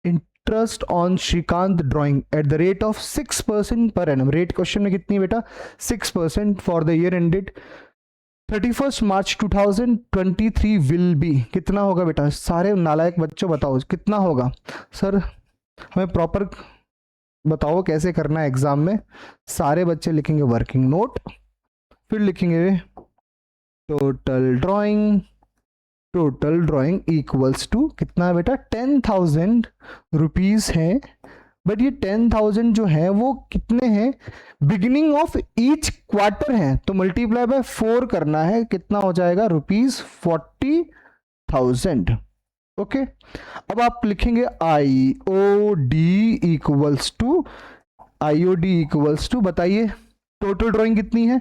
Interest on Shrikant drawing at the rate of 6% per annum. Rate question में कितनी बेटा? 6% for the year ended 31st March 2023 will be. कितना होगा बेटा? सारे नालायक बच्चों बताओ कितना होगा? सर हमें प्रॉपर बताओ कैसे करना है एग्जाम में। सारे बच्चे लिखेंगे वर्किंग नोट, फिर लिखेंगे total drawing, total drawing equals to कितना है बेटा? 10,000 रुपीज है। बट ये 10,000 जो है वो कितने हैं? बिगिनिंग ऑफ ईच क्वार्टर है, तो मल्टीप्लाई बाय 4 करना है। कितना हो जाएगा? ₹40,000। ओके, अब आप लिखेंगे IOD equals to, IOD equals to, बताइए टोटल ड्राइंग कितनी है?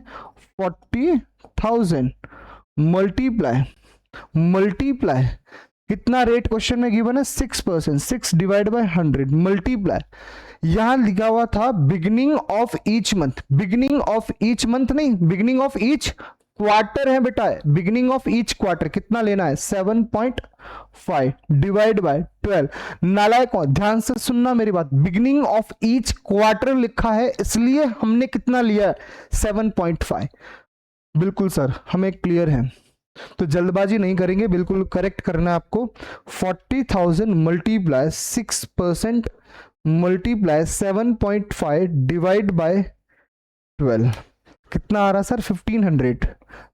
40,000 मल्टीप्लाई मल्टीप्लाई कितना रेट क्वेश्चन में गिवन है? 6%। 6 डिवाइड बाय 100 मल्टीप्लाई, यहां लिखा हुआ था beginning of each month. Beginning of each month नहीं, बिगिनिंग ऑफ ईच क्वार्टर है बेटा। बिगिनिंग ऑफ ईच क्वार्टर कितना लेना है? 7.5 डिवाइड बाय 12। नालायक, ध्यान से सुनना मेरी बात। बिगिनिंग ऑफ ईच क्वार्टर लिखा है, इसलिए हमने कितना लिया है? 7.5। बिल्कुल सर, हमें क्लियर है, तो जल्दबाजी नहीं करेंगे, बिल्कुल करेक्ट करना है आपको। 40,000 मल्टीप्लाई 6% मल्टीप्लाई 7.5 डिवाइड बाय 12, कितना आ रहा सर? 1,500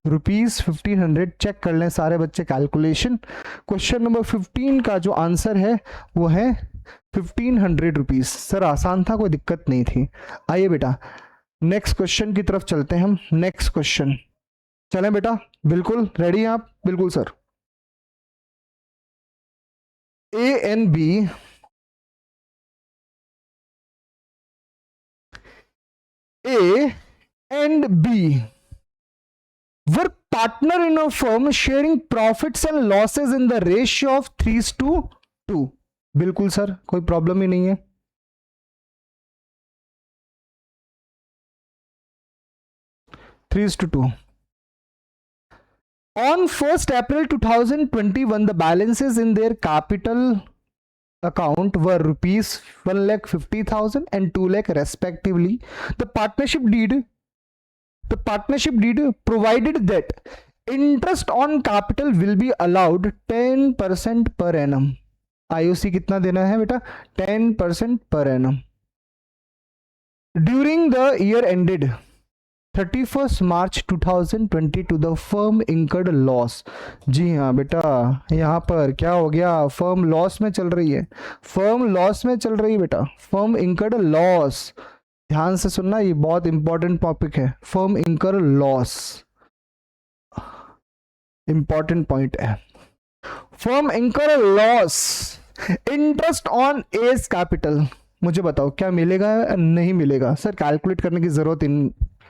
रुपीज। 1,500 चेक कर लें सारे बच्चे कैलकुलेशन। क्वेश्चन नंबर 15 का जो आंसर है वो है 1,500 रुपीज। सर आसान था, कोई दिक्कत नहीं थी। आइए बेटा नेक्स्ट क्वेश्चन की तरफ चलते हैं हम। नेक्स्ट क्वेश्चन चलें बेटा, बिल्कुल रेडी हैं आप? बिल्कुल sir. A and B were partner in a firm sharing profits and losses in the ratio of 3:2। बिल्कुल सर, कोई प्रॉब्लम ही नहीं है। 3:2। On 1st April 2021, the balances in their capital account were rupees 1,50,000 and 2 lakh respectively. The partnership deed provided that interest on capital will be allowed 10% per annum. IOC कितना देना है बेटा? 10% per annum during the year ended 31 March 2022 the firm incurred loss. जी हाँ बेटा, यहाँ पर क्या हो गया, फर्म लॉस में चल रही है, फर्म लॉस में चल रही है बेटा, फर्म इंकर्ड लॉस। ध्यान से सुनना, ये बहुत इंपॉर्टेंट टॉपिक है, firm incur loss, important point है। Firm incur loss, interest on A's capital. मुझे बताओ क्या मिलेगा नहीं मिलेगा? सर कैलकुलेट करने की जरूरत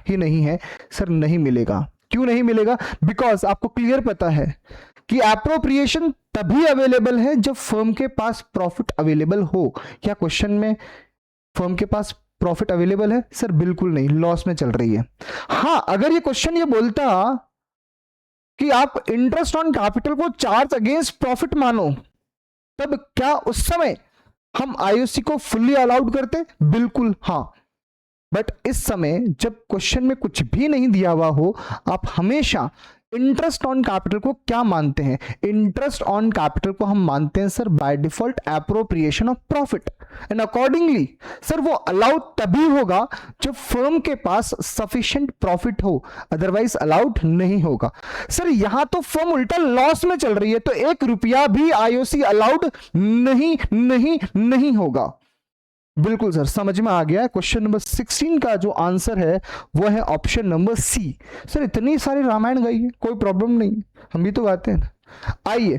ही नहीं है सर, नहीं मिलेगा। क्यों नहीं मिलेगा? बिकॉज आपको क्लियर पता है कि एप्रोप्रिएशन तभी अवेलेबल है जब फर्म के पास प्रॉफिट अवेलेबल हो। क्या क्वेश्चन में फर्म के पास प्रॉफिट अवेलेबल है? सर बिल्कुल नहीं, लॉस में चल रही है। हां, अगर ये क्वेश्चन ये बोलता कि आप इंटरेस्ट ऑन कैपिटल को चार्ज अगेंस्ट प्रॉफिट मानो, तब क्या उस समय हम आईओसी को फुल्ली अलाउड करते? बिल्कुल हाँ। बट इस समय जब क्वेश्चन में कुछ भी नहीं दिया हुआ हो, आप हमेशा इंटरेस्ट ऑन कैपिटल को क्या मानते हैं? इंटरेस्ट ऑन कैपिटल को हम मानते हैं sir by default appropriation of profit, and accordingly sir वो अलाउड तभी होगा जब फर्म के पास सफिशिएंट प्रॉफिट हो, अदरवाइज अलाउड नहीं होगा। सर यहां तो फर्म उल्टा लॉस में चल रही है, तो 1 रुपया भी आईओसी अलाउड नहीं होगा। बिल्कुल सर, समझ में आ गया है। क्वेश्चन नंबर 16 का जो आंसर है वो है ऑप्शन नंबर सी। सर इतनी सारी रामायण गाई है, कोई प्रॉब्लम नहीं, हम भी तो गाते हैं ना। आइए,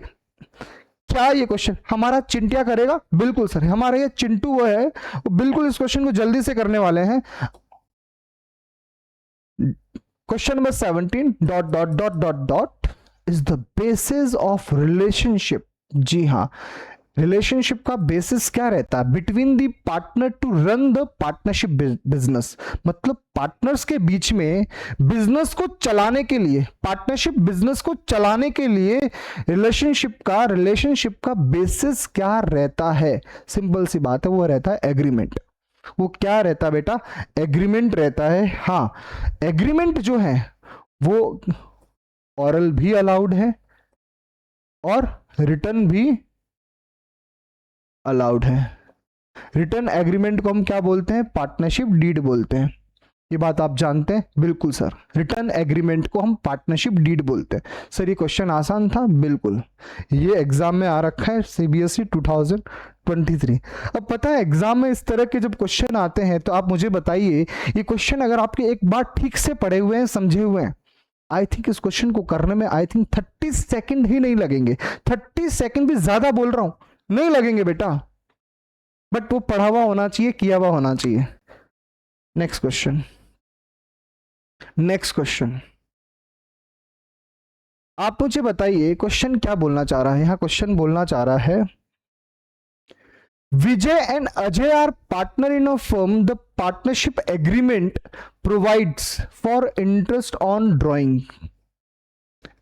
क्या ये क्वेश्चन हमारा चिंटिया करेगा? बिल्कुल सर, हमारा ये चिंटू वो है, वो बिल्कुल इस क्वेश्चन को जल्दी से करने वाले हैं। Question number 17 dot dot dot dot dot is the basis of relationship. जी हाँ, रिलेशनशिप का बेसिस क्या रहता है? Between the partner to run the partnership business. मतलब पार्टनर्स के बीच में बिजनेस को चलाने के लिए, पार्टनरशिप बिजनेस को चलाने के लिए रिलेशनशिप का बेसिस क्या रहता है? सिंपल सी बात है, वो रहता है एग्रीमेंट। वो क्या रहता है बेटा? एग्रीमेंट रहता है। हाँ, एग्रीमेंट जो है वो ऑरल भी अलाउड है और रिटर्न भी अलाउड है। रिटर्न एग्रीमेंट को हम क्या बोलते हैं? पार्टनरशिप डीड बोलते हैं। ये बात आप जानते हैं? बिल्कुल सर, रिटर्न एग्रीमेंट को हम पार्टनरशिप डीड बोलते हैं। सर ये क्वेश्चन आसान था? बिल्कुल, ये एग्जाम में आ रखा है सीबीएसई 2023। अब पता है एग्जाम में इस तरह के जब क्वेश्चन आते हैं तो आप मुझे बताइए, ये क्वेश्चन अगर आपके एक बार ठीक से पढ़े हुए हैं, समझे हुए हैं, आई थिंक इस क्वेश्चन को करने में आई थिंक 30 सेकेंड ही नहीं लगेंगे। 30 सेकेंड भी ज्यादा बोल रहा हूं, नहीं लगेंगे बेटा, बट वो पढ़ा हुआ होना चाहिए, किया हुआ होना चाहिए। नेक्स्ट क्वेश्चन, नेक्स्ट क्वेश्चन, आप मुझे बताइए क्वेश्चन क्या बोलना चाह रहा है? यहां क्वेश्चन बोलना चाह रहा है, Vijay and Ajay are partner in a firm, the partnership agreement provides for interest on drawing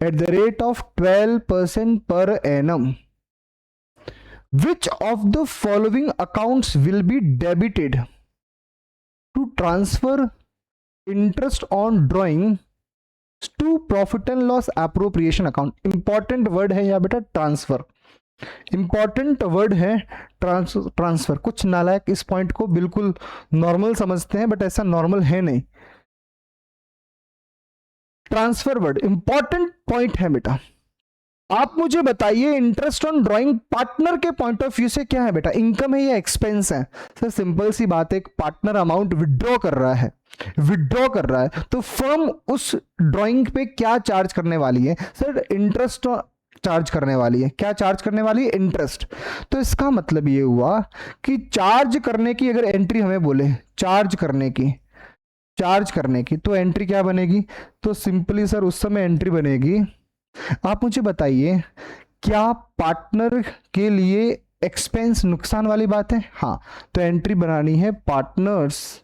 at the rate of 12% per annum. Which of the following accounts will be debited to transfer interest on drawing to profit and loss appropriation account? Important word है यहाँ बेटा ट्रांसफर, इंपॉर्टेंट वर्ड है ट्रांसफर। कुछ नालायक इस पॉइंट को बिल्कुल नॉर्मल समझते हैं, बट ऐसा नॉर्मल है नहीं। ट्रांसफर वर्ड इंपॉर्टेंट पॉइंट है बेटा। आप मुझे बताइए इंटरेस्ट ऑन ड्राइंग पार्टनर के पॉइंट ऑफ व्यू से क्या है बेटा? इनकम है या एक्सपेंस है? सर सिंपल सी बात है, एक पार्टनर अमाउंट विड्रॉ कर रहा है, विड्रॉ कर रहा है, तो फर्म उस ड्राइंग पे क्या चार्ज करने वाली है? सर इंटरेस्ट चार्ज करने वाली है। क्या चार्ज करने वाली है? इंटरेस्ट। तो इसका मतलब ये हुआ कि चार्ज करने की अगर एंट्री हमें बोले, चार्ज करने की तो एंट्री क्या बनेगी? तो सिंपली सर उस समय एंट्री बनेगी, आप मुझे बताइए क्या पार्टनर के लिए एक्सपेंस नुकसान वाली बात है? हाँ, तो एंट्री बनानी है partners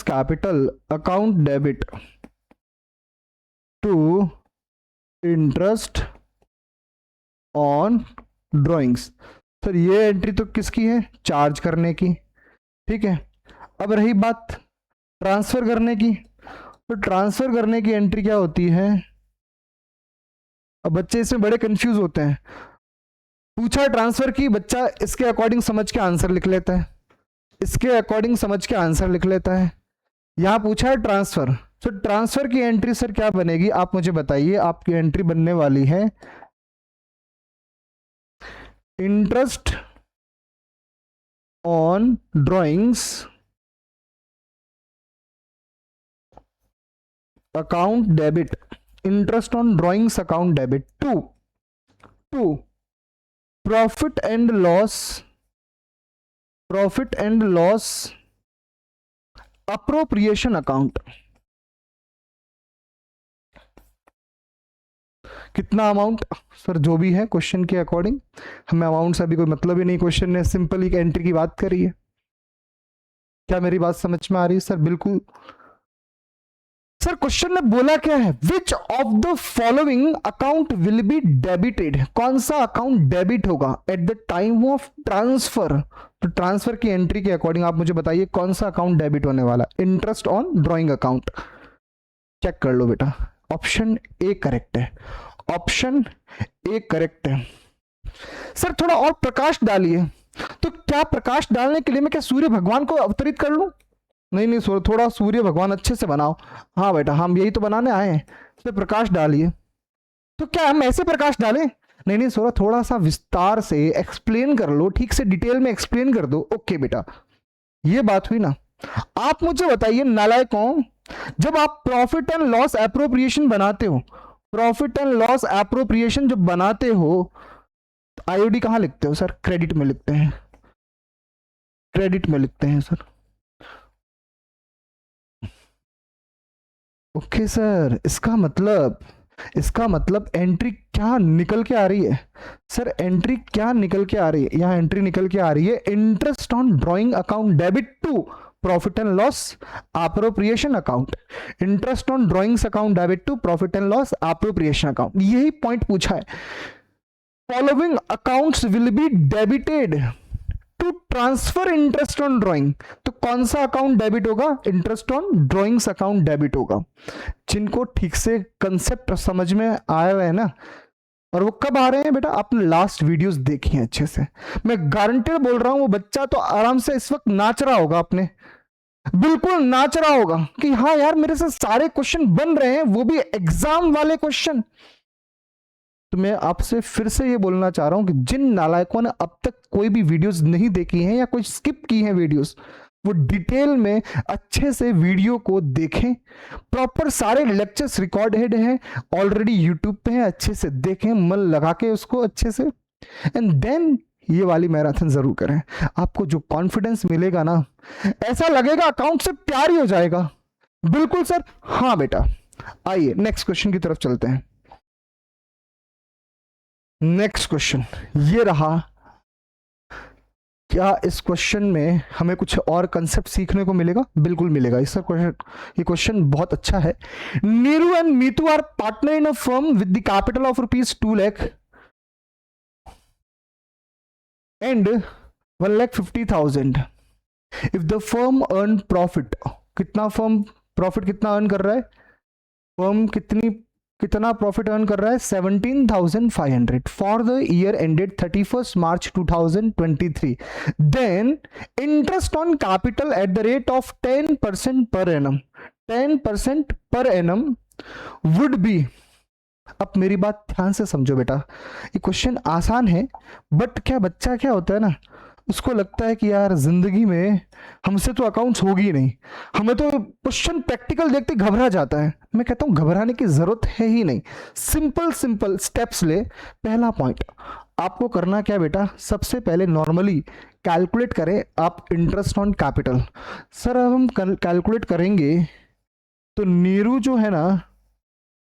capital account debit to interest on drawings. Sir ये एंट्री तो किसकी है? चार्ज करने की, ठीक है। अब रही बात ट्रांसफर करने की, तो ट्रांसफर करने की एंट्री क्या होती है? अब बच्चे इसमें बड़े कंफ्यूज होते हैं। पूछा ट्रांसफर की, बच्चा इसके अकॉर्डिंग समझ के आंसर लिख लेता है, इसके अकॉर्डिंग समझ के आंसर लिख लेता है। यहां पूछा है ट्रांसफर, तो ट्रांसफर की एंट्री सर क्या बनेगी आप मुझे बताइए। आपकी एंट्री बनने वाली है interest on drawings account debit, interest on drawings account debit to profit and loss appropriation account. कितना अमाउंट सर, जो भी है क्वेश्चन के अकॉर्डिंग, हमें अमाउंट से अभी कोई मतलब ही नहीं, क्वेश्चन ने सिंपल एक एंट्री की बात करी है। क्या मेरी बात समझ में आ रही है सर? बिल्कुल सर। क्वेश्चन ने बोला क्या है, which of the following account will be debited, कौन सा अकाउंट डेबिट होगा at the time of transfer. तो ट्रांसफर की एंट्री के अकॉर्डिंग आप मुझे बताइए कौन सा अकाउंट डेबिट होने वाला। Interest on drawing account, check कर लो बेटा, ऑप्शन ए करेक्ट है, ऑप्शन ए करेक्ट है। सर थोड़ा और प्रकाश डालिए, तो क्या प्रकाश डालने के लिए मैं क्या सूर्य भगवान को अवतरित कर लूं? नहीं, थोड़ा सूर्य भगवान अच्छे से बनाओ। हाँ बेटा, हम यही तो बनाने आए हैं, तो प्रकाश डालिए। तो क्या हम ऐसे प्रकाश डालें? नहीं, थोड़ा सा विस्तार से एक्सप्लेन कर लो, ठीक से डिटेल में एक्सप्लेन कर दो। ओके बेटा, ये बात हुई ना। आप मुझे बताइए नालायकों, जब आप प्रॉफिट एंड लॉस एप्रोप्रिएशन बनाते हो, प्रॉफिट एंड लॉस एप्रोप्रिएशन जब बनाते हो, आईओडी कहां लिखते हो सर? क्रेडिट में लिखते हैं, क्रेडिट में लिखते हैं सर। ओके सर, इसका मतलब एंट्री क्या निकल के आ रही है सर? एंट्री क्या निकल के आ रही है? यहां एंट्री निकल के आ रही है interest on drawing account debit to profit and loss appropriation account. Interest on drawings account debit to profit and loss appropriation account, यही पॉइंट पूछा है। Following accounts will be debited to transfer interest on drawing. तो कौन सा अकाउंट डेबिट होगा? Interest on drawings account debit होगा। जिनको ठीक से कंसेप्ट समझ में आया हुआ है ना, और वो कब आ रहे हैं बेटा? आपने लास्ट वीडियोस देखी हैं अच्छे से, मैं गारंटेड बोल रहा हूं, वो बच्चा तो आराम से इस वक्त नाच रहा होगा, अपने बिल्कुल नाच रहा होगा कि हाँ यार मेरे से सारे क्वेश्चन बन रहे हैं, वो भी एग्जाम वाले क्वेश्चन। तो मैं आपसे फिर से ये बोलना चाह रहा हूं कि जिन नालायकों ने अब तक कोई भी वीडियोस नहीं देखी हैं या कोई स्किप की हैं वीडियोस, वो डिटेल में अच्छे से वीडियो को देखें। प्रॉपर सारे लेक्चर्स रिकॉर्डेड हैं ऑलरेडी, यूट्यूब पे हैं, अच्छे से देखें, मन लगा के उसको अच्छे से, एंड देन ये वाली मैराथन जरूर करें। आपको जो कॉन्फिडेंस मिलेगा ना, ऐसा लगेगा अकाउंट से प्यार ही हो जाएगा। बिल्कुल सर, हाँ बेटा। आइए नेक्स्ट क्वेश्चन की तरफ चलते हैं। नेक्स्ट क्वेश्चन ये रहा। क्या इस क्वेश्चन में हमें कुछ और कंसेप्ट सीखने को मिलेगा? बिल्कुल मिलेगा। इसका क्वेश्चन, ये क्वेश्चन बहुत अच्छा है। Neeru and Meetu are partner in a firm with the capital of ₹2 lakh and 1,50,000। If the firm earn profit, कितना फर्म प्रॉफिट कितना अर्न कर रहा है? फर्म कितना प्रॉफिट अर्न कर रहा है? 17,500 for the year ended 31 March 2023। Then interest on capital at the rate of 10% per annum, 10% per annum would be. अब मेरी बात ध्यान से समझो बेटा, ये क्वेश्चन आसान है, बट क्या बच्चा क्या होता है ना, उसको लगता है कि यार जिंदगी में हमसे तो अकाउंट्स होगी ही नहीं, हमें तो क्वेश्चन प्रैक्टिकल देखते घबरा जाता है। मैं कहता हूं घबराने की जरूरत है ही नहीं, सिंपल स्टेप्स ले। पहला पॉइंट आपको करना क्या बेटा, सबसे पहले नॉर्मली कैलकुलेट करें आप इंटरेस्ट ऑन कैपिटल। सर अब हम कैलकुलेट करेंगे तो नीरू जो है ना,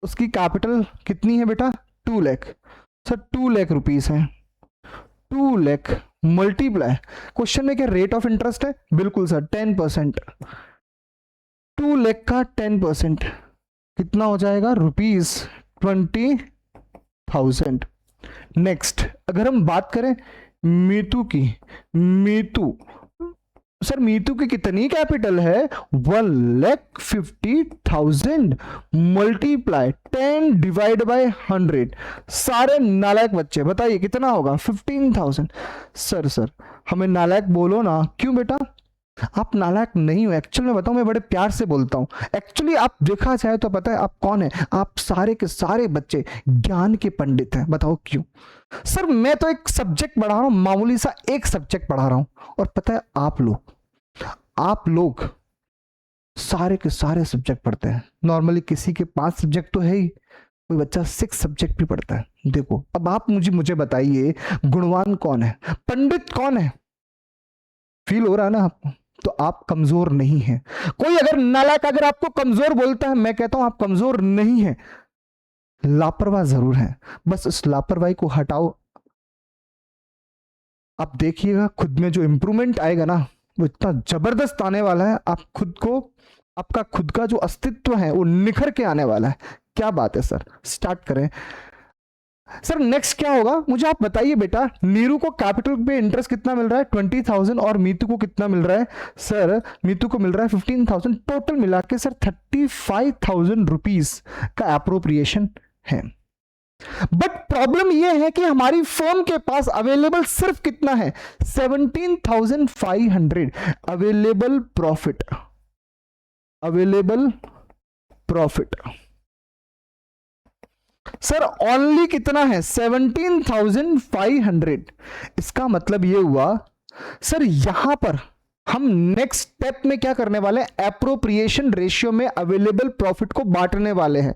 उसकी कैपिटल कितनी है बेटा? 2 लाख। सर 2 लाख रुपीस है, 2 लाख मल्टीप्लाई, क्वेश्चन में क्या रेट ऑफ इंटरेस्ट है? बिल्कुल सर 10%। 2 लाख का 10% कितना हो जाएगा? ₹20,000। नेक्स्ट अगर हम बात करें मीतू की, मीतू सर मीतू की कितनी कैपिटल है? 1,50,000 मल्टीप्लाई 10 डिवाइड बाय 100। सारे नालायक बच्चे बताइए कितना होगा? 15,000। सर हमें नालायक बोलो ना। क्यों बेटा? आप नालायक नहीं हो। एक्चुअली मैं बताऊं, मैं बड़े प्यार से बोलता हूं। एक्चुअली आप देखा जाए तो पता है आप कौन है? आप सारे के सारे बच्चे ज्ञान के पंडित हैं। बताओ क्यों? सर मैं तो एक सब्जेक्ट पढ़ा रहा हूं, मामूली सा एक सब्जेक्ट पढ़ा रहा हूं, और पता है आप लोग सारे के सारे सब्जेक्ट पढ़ते हैं। नॉर्मली किसी के 5 सब्जेक्ट तो है ही, कोई बच्चा 6 सब्जेक्ट भी पढ़ता है। देखो अब आप मुझे बताइए, गुणवान कौन है, पंडित कौन है? फील हो रहा है ना आपको? तो आप कमजोर नहीं हैं। कोई अगर नालायक अगर आपको कमजोर बोलता है, मैं कहता हूं आप कमजोर नहीं है, लापरवाह जरूर है। बस इस लापरवाही को हटाओ, आप देखिएगा खुद में जो इंप्रूवमेंट आएगा ना, वो इतना जबरदस्त आने वाला है। आप खुद को, आपका खुद का जो अस्तित्व है वो निखर के आने वाला है। क्या बात है सर, स्टार्ट करें। सर नेक्स्ट क्या होगा मुझे आप बताइए बेटा। नीरू को कैपिटल पे इंटरेस्ट कितना मिल रहा है? 20,000। और मीतू को कितना मिल रहा है? सर मीतू को मिल रहा है 15,000। टोटल मिला के सर 35,000 रुपीज का एप्रोप्रिएशन है। बट प्रॉब्लम यह है कि हमारी फर्म के पास अवेलेबल सिर्फ कितना है? 17,500 अवेलेबल प्रॉफिट। सर ओनली कितना है? 17,500। इसका मतलब यह हुआ सर यहां पर हम नेक्स्ट स्टेप में क्या करने वाले हैं? एप्रोप्रिएशन रेशियो में अवेलेबल प्रॉफिट को बांटने वाले हैं।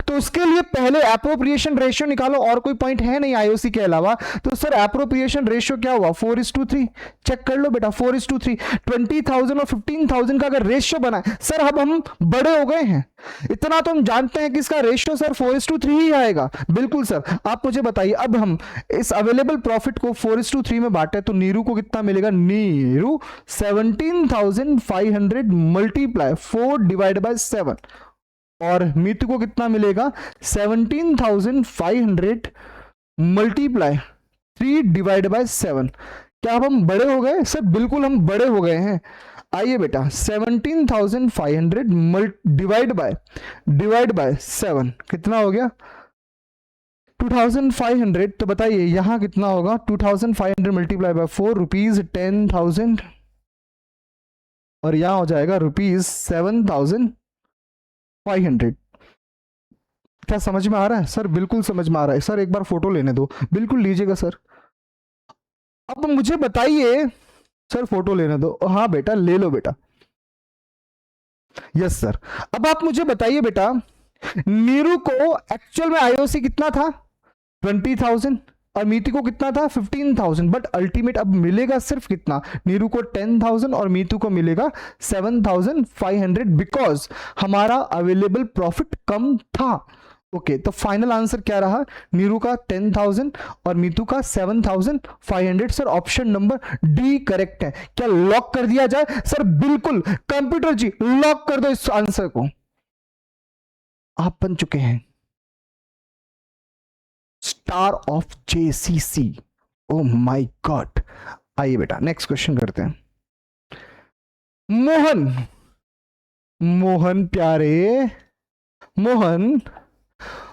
तो उसके लिए पहले एप्रोप्रिएशन रेशियो निकालो। और कोई पॉइंट है नहीं आईओसी के अलावा? तो सर एप्रोप्रिएशन रेशियो क्या हुआ? 4:3। चेक कर लो बेटा, 4:3। 20,000 और 15,000 का अगर रेशियो बना है, सर अब हम बड़े हो गए हैं, इतना तो हम जानते हैं कि इसका रेशियो सर 4:3 ही आएगा। बिल्कुल सर। आप मुझे बताइए, अब हम इस अवेलेबल प्रॉफिट को 4:3 में बांटे तो नीरू को कितना मिलेगा? Neeru 17,500 multiply 4 divide by 7। और मीतू को कितना मिलेगा? 17,500 मल्टीप्लाई 3 डिवाइड बाय 7। क्या अब हम बड़े हो गए? सर बिल्कुल हम बड़े हो गए हैं। आइए बेटा, 17,500 डिवाइड बाय 7 कितना हो गया? 2,500। तो बताइए यहां कितना होगा? 2,500 मल्टीप्लाई बाय 4 रुपीज 10,000, और यहां हो जाएगा रुपीज 7,500। क्या समझ में आ रहा है? सर बिल्कुल समझ में आ रहा है। सर एक बार फोटो लेने दो। बिल्कुल लीजिएगा सर। अब मुझे बताइए सर, फोटो लेने दो। हाँ बेटा ले लो बेटा। Yes sir. अब आप मुझे बताइए बेटा, नीरू को एक्चुअल में आईओसी कितना था? 20,000। और मीतू को कितना था? 15,000। बट अल्टीमेट अब मिलेगा सिर्फ कितना? नीरू को 10,000 और मीतू को मिलेगा 7,500, बिकॉज हमारा अवेलेबल प्रॉफिट कम था। ओके तो फाइनल आंसर क्या रहा? नीरू का 10,000 और मीतू का 7,500। Sir option number D correct है। क्या लॉक कर दिया जाए? सर बिल्कुल, कंप्यूटर जी लॉक कर दो इस आंसर को। आप बन चुके हैं star of JCC. O my God. आइए बेटा नेक्स्ट क्वेश्चन करते हैं। मोहन प्यारे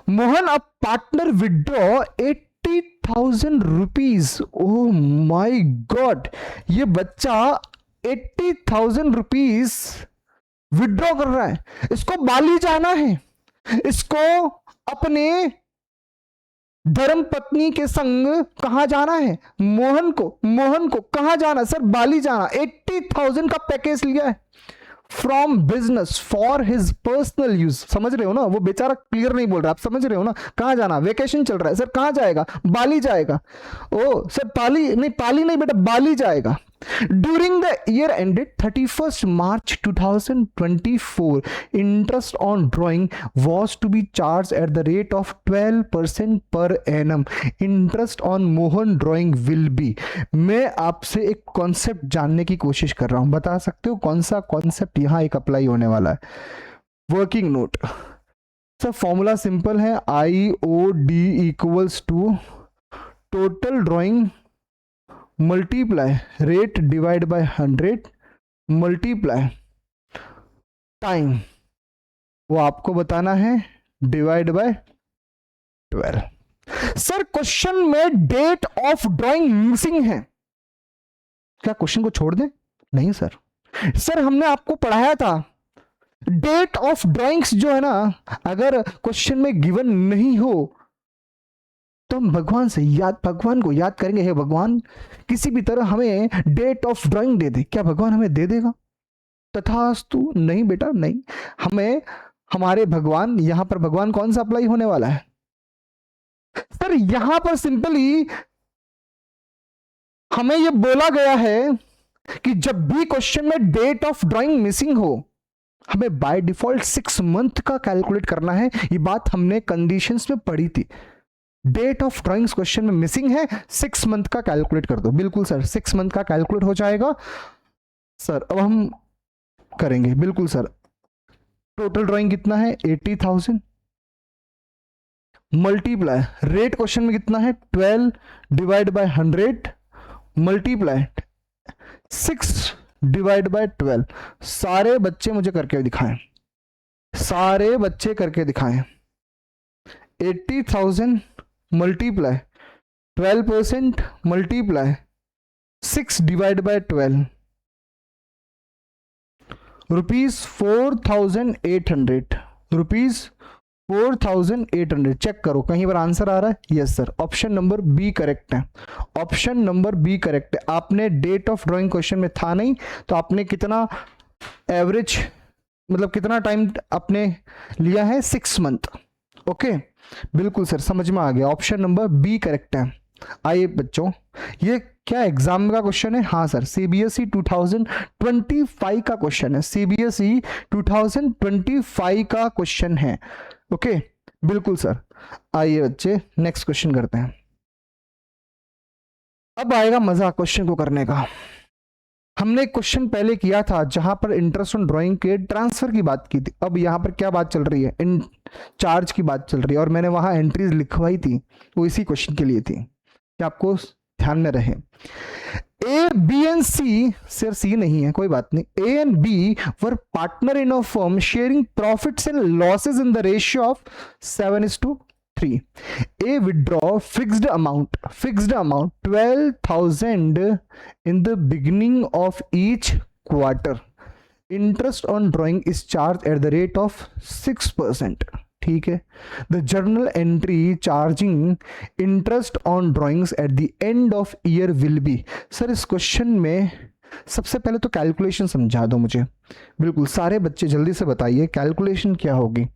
मोहन अब partner withdraw 80,000 rupees. O my God, ये बच्चा 80,000 रुपीज विड्रॉ कर रहा है। इसको बाली जाना है, इसको अपने धर्म पत्नी के संग कहां जाना है? मोहन को कहां जाना? सर बाली जाना। 80,000 का पैकेज लिया है from business for his personal use. समझ रहे हो ना? वो बेचारा क्लियर नहीं बोल रहा, आप समझ रहे हो ना? कहां जाना? वेकेशन चल रहा है। सर कहां जाएगा? बाली जाएगा। ओ सर पाली नहीं बेटा, बाली जाएगा। During the year ended 31st March 2024, interest on drawing was to be charged at the rate of 12% per annum. Interest on Mohan drawing will be। मैं आपसे एक कॉन्सेप्ट जानने की कोशिश कर रहा हूं, बता सकते हो कौन सा कॉन्सेप्ट यहां एक अप्लाई होने वाला है? Working note. Sir formula simple है, IOD equals to total drawing multiply rate divide by 100 multiply time, वो आपको बताना है, डिवाइड बाय 12। सर क्वेश्चन में डेट ऑफ ड्राइंग मिसिंग है, क्या क्वेश्चन को छोड़ दें? नहीं सर, सर हमने आपको पढ़ाया था डेट ऑफ ड्राइंग्स जो है ना, अगर क्वेश्चन में गिवन नहीं हो तो हम भगवान को याद करेंगे, हे भगवान किसी भी तरह हमें डेट ऑफ ड्राइंग दे दे। क्या भगवान हमें दे देगा? तथास्तु। नहीं बेटा नहीं, हमें हमारे भगवान, यहां पर भगवान कौन सा अप्लाई होने वाला है सर? यहां पर सिंपली हमें यह बोला गया है कि जब भी क्वेश्चन में डेट ऑफ ड्राइंग मिसिंग हो, हमें बाय डिफॉल्ट 6 मंथ का कैलकुलेट करना है। ये बात हमने कंडीशंस में पढ़ी थी। डेट ऑफ ड्राइंग्स क्वेश्चन में मिसिंग है, 6 मंथ का कैलकुलेट कर दो। बिल्कुल सर, 6 मंथ का कैलकुलेट हो जाएगा सर। अब हम करेंगे, बिल्कुल सर। टोटल ड्राइंग कितना है? 80,000 मल्टीप्लाई रेट क्वेश्चन में कितना है? 12 divide by 100 multiply 6 divide by 12। सारे बच्चे मुझे करके दिखाएं, सारे बच्चे करके दिखाएं। 80,000 multiply 12% multiply 6 divide by 12, rupees 4,800, rupees 4,800। Check करो कहीं पर आंसर आ रहा है? Yes sir, option number B correct है, ऑप्शन नंबर बी करेक्ट है। आपने डेट ऑफ ड्राइंग क्वेश्चन में था नहीं, तो आपने कितना एवरेज, मतलब कितना टाइम आपने लिया है? 6 मंथ। ओके बिल्कुल सर, समझ में आ गया, ऑप्शन नंबर बी करेक्ट है। आइए बच्चों, ये क्या एग्जाम का क्वेश्चन है? हाँ सर, सीबीएसई 2025 का क्वेश्चन है, सीबीएसई 2025 का क्वेश्चन है। ओके बिल्कुल सर। आइए बच्चे नेक्स्ट क्वेश्चन करते हैं। अब आएगा मजा क्वेश्चन को करने का। हमने क्वेश्चन पहले किया था जहां पर इंटरेस्ट ऑन ड्राइंग के ट्रांसफर की बात की थी। अब यहां पर क्या बात चल रही है? इन चार्ज की बात चल रही है, और मैंने वहां एंट्रीज लिखवाई थी, वो इसी क्वेश्चन के लिए थी कि आपको ध्यान में रहे। A B and C, sir C नहीं है कोई बात नहीं, A and B were partner in a firm sharing profits and losses in the ratio of 7:3। A withdraw fixed amount 12,000 in the beginning of each quarter. Interest on drawing is charged at the rate of 6%. ठीक है। The journal entry charging interest on drawings at the end of year will be। Sir इस क्वेश्चन में सबसे पहले तो कैलकुलेशन समझा दो मुझे। बिल्कुल सारे बच्चे जल्दी से बताइए कैलकुलेशन क्या होगी।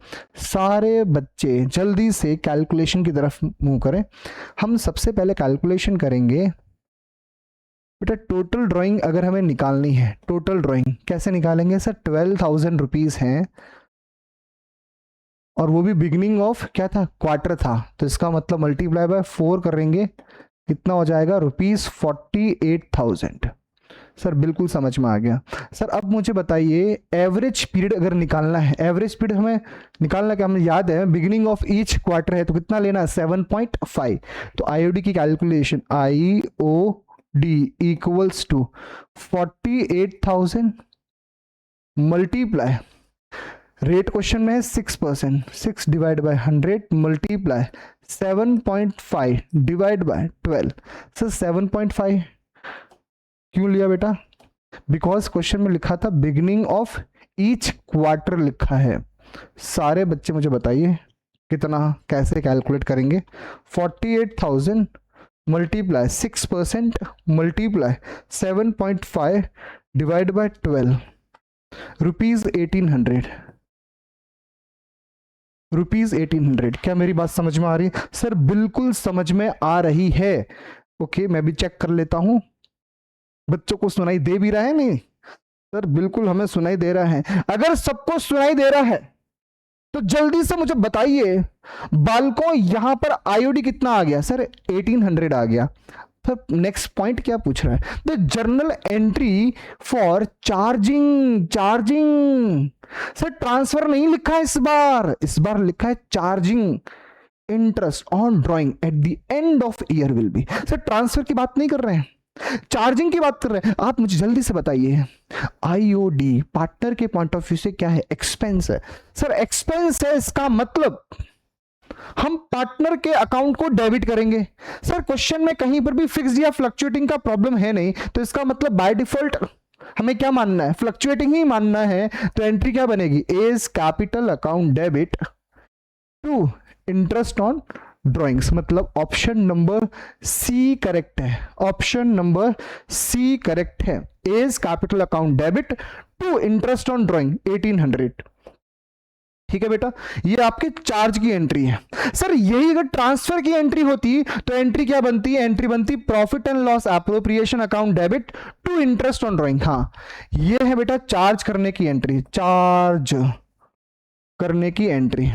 सारे बच्चे जल्दी से कैलकुलेशन की तरफ मूव करें। हम सबसे पहले कैलकुलेशन करेंगे बेटा, टोटल ड्राइंग अगर हमें निकालनी है, टोटल ड्राइंग कैसे निकालेंगे सर? 12,000 रुपीज हैं, और वो भी बिगिनिंग ऑफ क्या था? क्वार्टर था, तो इसका मतलब मल्टीप्लाई बाय 4 करेंगे, कितना हो जाएगा? रुपीज 48,000। सर बिल्कुल समझ में आ गया। सर अब मुझे बताइए एवरेज पीरियड अगर निकालना है, एवरेज पीरियड हमें निकालना, क्या हमें याद है बिगिनिंग ऑफ ईच क्वार्टर है, तो कितना लेना है? 7.5। तो आईओडी की calculation, IOD equals to 48,000 multiply rate question में है 6%, 6 divide by 100 multiply 7.5 divide by 12। Sir 7.5 क्यों लिया बेटा? बिकॉज क्वेश्चन में लिखा था बिगिनिंग ऑफ ईच क्वार्टर लिखा है। सारे बच्चे मुझे बताइए कितना, कैसे कैलकुलेट करेंगे? 48,000 multiply 6% multiply 7.5 divide by 12, rupees 1800, rupees 1800। क्या मेरी बात समझ में आ रही है? सर बिल्कुल समझ में आ रही है। ओके मैं भी चेक कर लेता हूं, बच्चों को सुनाई दे भी रहा है? नहीं सर बिल्कुल हमें सुनाई दे रहा है। अगर सबको सुनाई दे रहा है तो जल्दी से मुझे बताइए बालकों, यहां पर आईओडी कितना आ गया? सर 1800 आ गया। फिर नेक्स्ट पॉइंट क्या पूछ रहा है? The journal entry for charging, sir transfer नहीं लिखा है इस बार लिखा है charging interest on drawing eight the end of year will be. Sir transfer की बात नहीं कर रहे हैं, चार्जिंग की बात कर रहे हैं आप, मुझे जल्दी से बताइए आईओडी पार्टनर के पॉइंट ऑफ व्यू से क्या है? एक्सपेंस है सर, एक्सपेंस है, इसका मतलब हम पार्टनर के अकाउंट को डेबिट करेंगे। सर क्वेश्चन में कहीं पर भी फिक्स्ड या फ्लक्चुएटिंग का प्रॉब्लम है नहीं, तो इसका मतलब बाय डिफॉल्ट हमें क्या मानना है? फ्लक्चुएटिंग ही मानना है। तो एंट्री क्या बनेगी? A's capital account debit to interest on drawings, मतलब ऑप्शन नंबर सी करेक्ट है। ऑप्शन नंबर सी करेक्ट है, A's capital account debit to interest on drawing 1800। ठीक है बेटा, ये आपके चार्ज की एंट्री है। सर यही अगर ट्रांसफर की एंट्री होती तो एंट्री क्या बनती है? एंट्री बनती profit and loss appropriation account debit to interest on drawing. हाँ ये है बेटा चार्ज करने की एंट्री, चार्ज करने की एंट्री।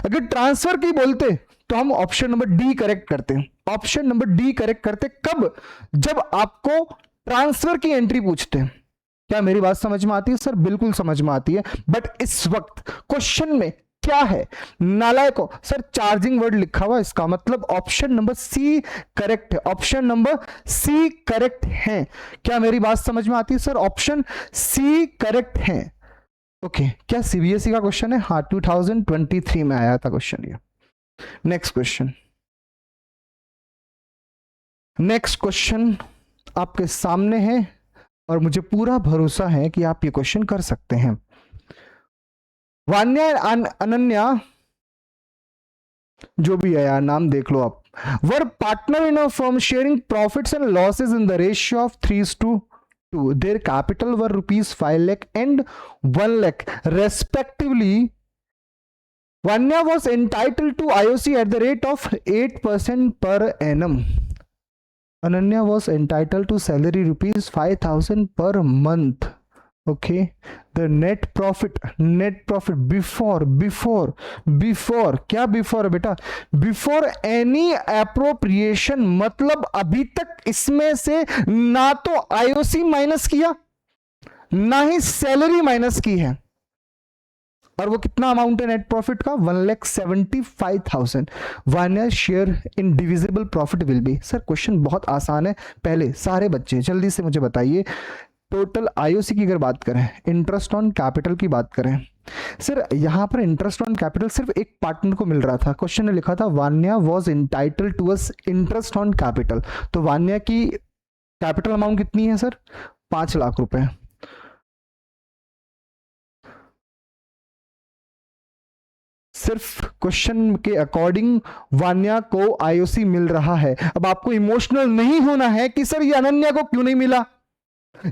अगर ट्रांसफर की बोलते तो हम ऑप्शन नंबर डी करेक्ट करते। ऑप्शन नंबर डी करेक्ट करते कब? जब आपको ट्रांसफर की एंट्री पूछते। क्या मेरी बात समझ में आती है? सर बिल्कुल समझ में आती है, बट इस वक्त क्वेश्चन में क्या है? नालायको सर चार्जिंग वर्ड लिखा हुआ, इसका मतलब ऑप्शन नंबर सी करेक्ट है। ऑप्शन नंबर सी करेक्ट है। क्या मेरी बात समझ में आती है? सर ऑप्शन सी करेक्ट है। ओके क्या सीबीएसई का क्वेश्चन है? हाँ 2023 में आया था क्वेश्चन ये। नेक्स्ट क्वेश्चन, नेक्स्ट क्वेश्चन आपके सामने है और मुझे पूरा भरोसा है कि आप ये क्वेश्चन कर सकते हैं। वान्या अनन्या, जो भी है यार नाम देख लो आप, were partner in a firm sharing profits and losses in the ratio of 3:2। Their capital were rupees 5 lakh and 1 lakh respectively. Vanya was entitled to IOC at the rate of 8% per annum. Ananya was entitled to salary rupees 5,000 per month. Okay, the net profit before क्या before है बेटा? before any appropriation, मतलब अभी तक इसमें से ना तो आईओसी माइनस किया ना ही सैलरी माइनस की है, और वो कितना अमाउंट है नेट प्रॉफिट का? 1,75,000। Vanya share in divisible profit will be. Sir question बहुत आसान है, पहले सारे बच्चे जल्दी से मुझे बताइए टोटल आईओसी की अगर बात करें, इंटरेस्ट ऑन कैपिटल की बात करें। सर यहां पर इंटरेस्ट ऑन कैपिटल सिर्फ एक पार्टनर को मिल रहा था। क्वेश्चन ने लिखा था Vanya was entitle to us interest on capital, तो वान्या की कैपिटल अमाउंट कितनी है सर? 5 लाख रुपए। सिर्फ क्वेश्चन के अकॉर्डिंग वान्या को आईओसी मिल रहा है। अब आपको इमोशनल नहीं होना है कि सर ये अनन्या को क्यों नहीं मिला,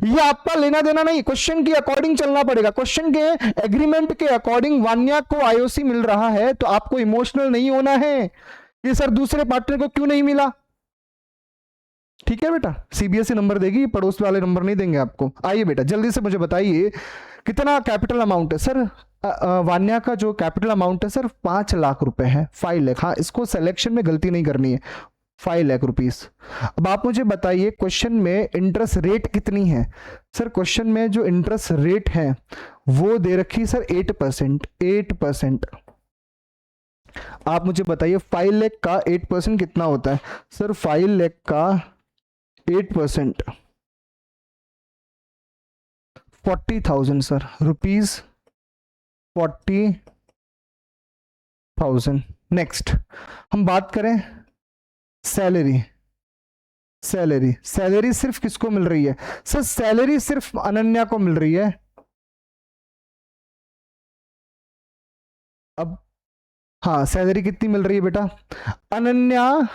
ये आपका लेना देना नहीं, क्वेश्चन के अकॉर्डिंग चलना पड़ेगा। क्वेश्चन के एग्रीमेंट के अकॉर्डिंग वान्या को आईओसी मिल रहा है, तो आपको इमोशनल नहीं होना है कि सर दूसरे पार्टनर को क्यों नहीं मिला। ठीक है बेटा, सीबीएसई नंबर देगी, पड़ोस वाले नंबर नहीं देंगे आपको। आइए बेटा जल्दी से मुझे बताइए कितना कैपिटल अमाउंट है? सर वान्या का जो कैपिटल अमाउंट है सर 5 लाख रुपए है, 5 लाख। हाँ इसको सिलेक्शन में गलती नहीं करनी है, 5 लाख रुपीस। अब आप मुझे बताइए क्वेश्चन में इंटरेस्ट रेट कितनी है? सर क्वेश्चन में जो इंटरेस्ट रेट है वो दे रखी सर 8%। 8%। आप मुझे बताइए 5 लाख का 8% कितना होता है? सर 5 लाख का 8% 40,000 सर, रुपीज 40,000। नेक्स्ट हम बात करें सैलरी। सैलरी सिर्फ किसको मिल रही है? सर सैलरी सिर्फ अनन्या को मिल रही है। अब हाँ सैलरी कितनी मिल रही है बेटा? अनन्या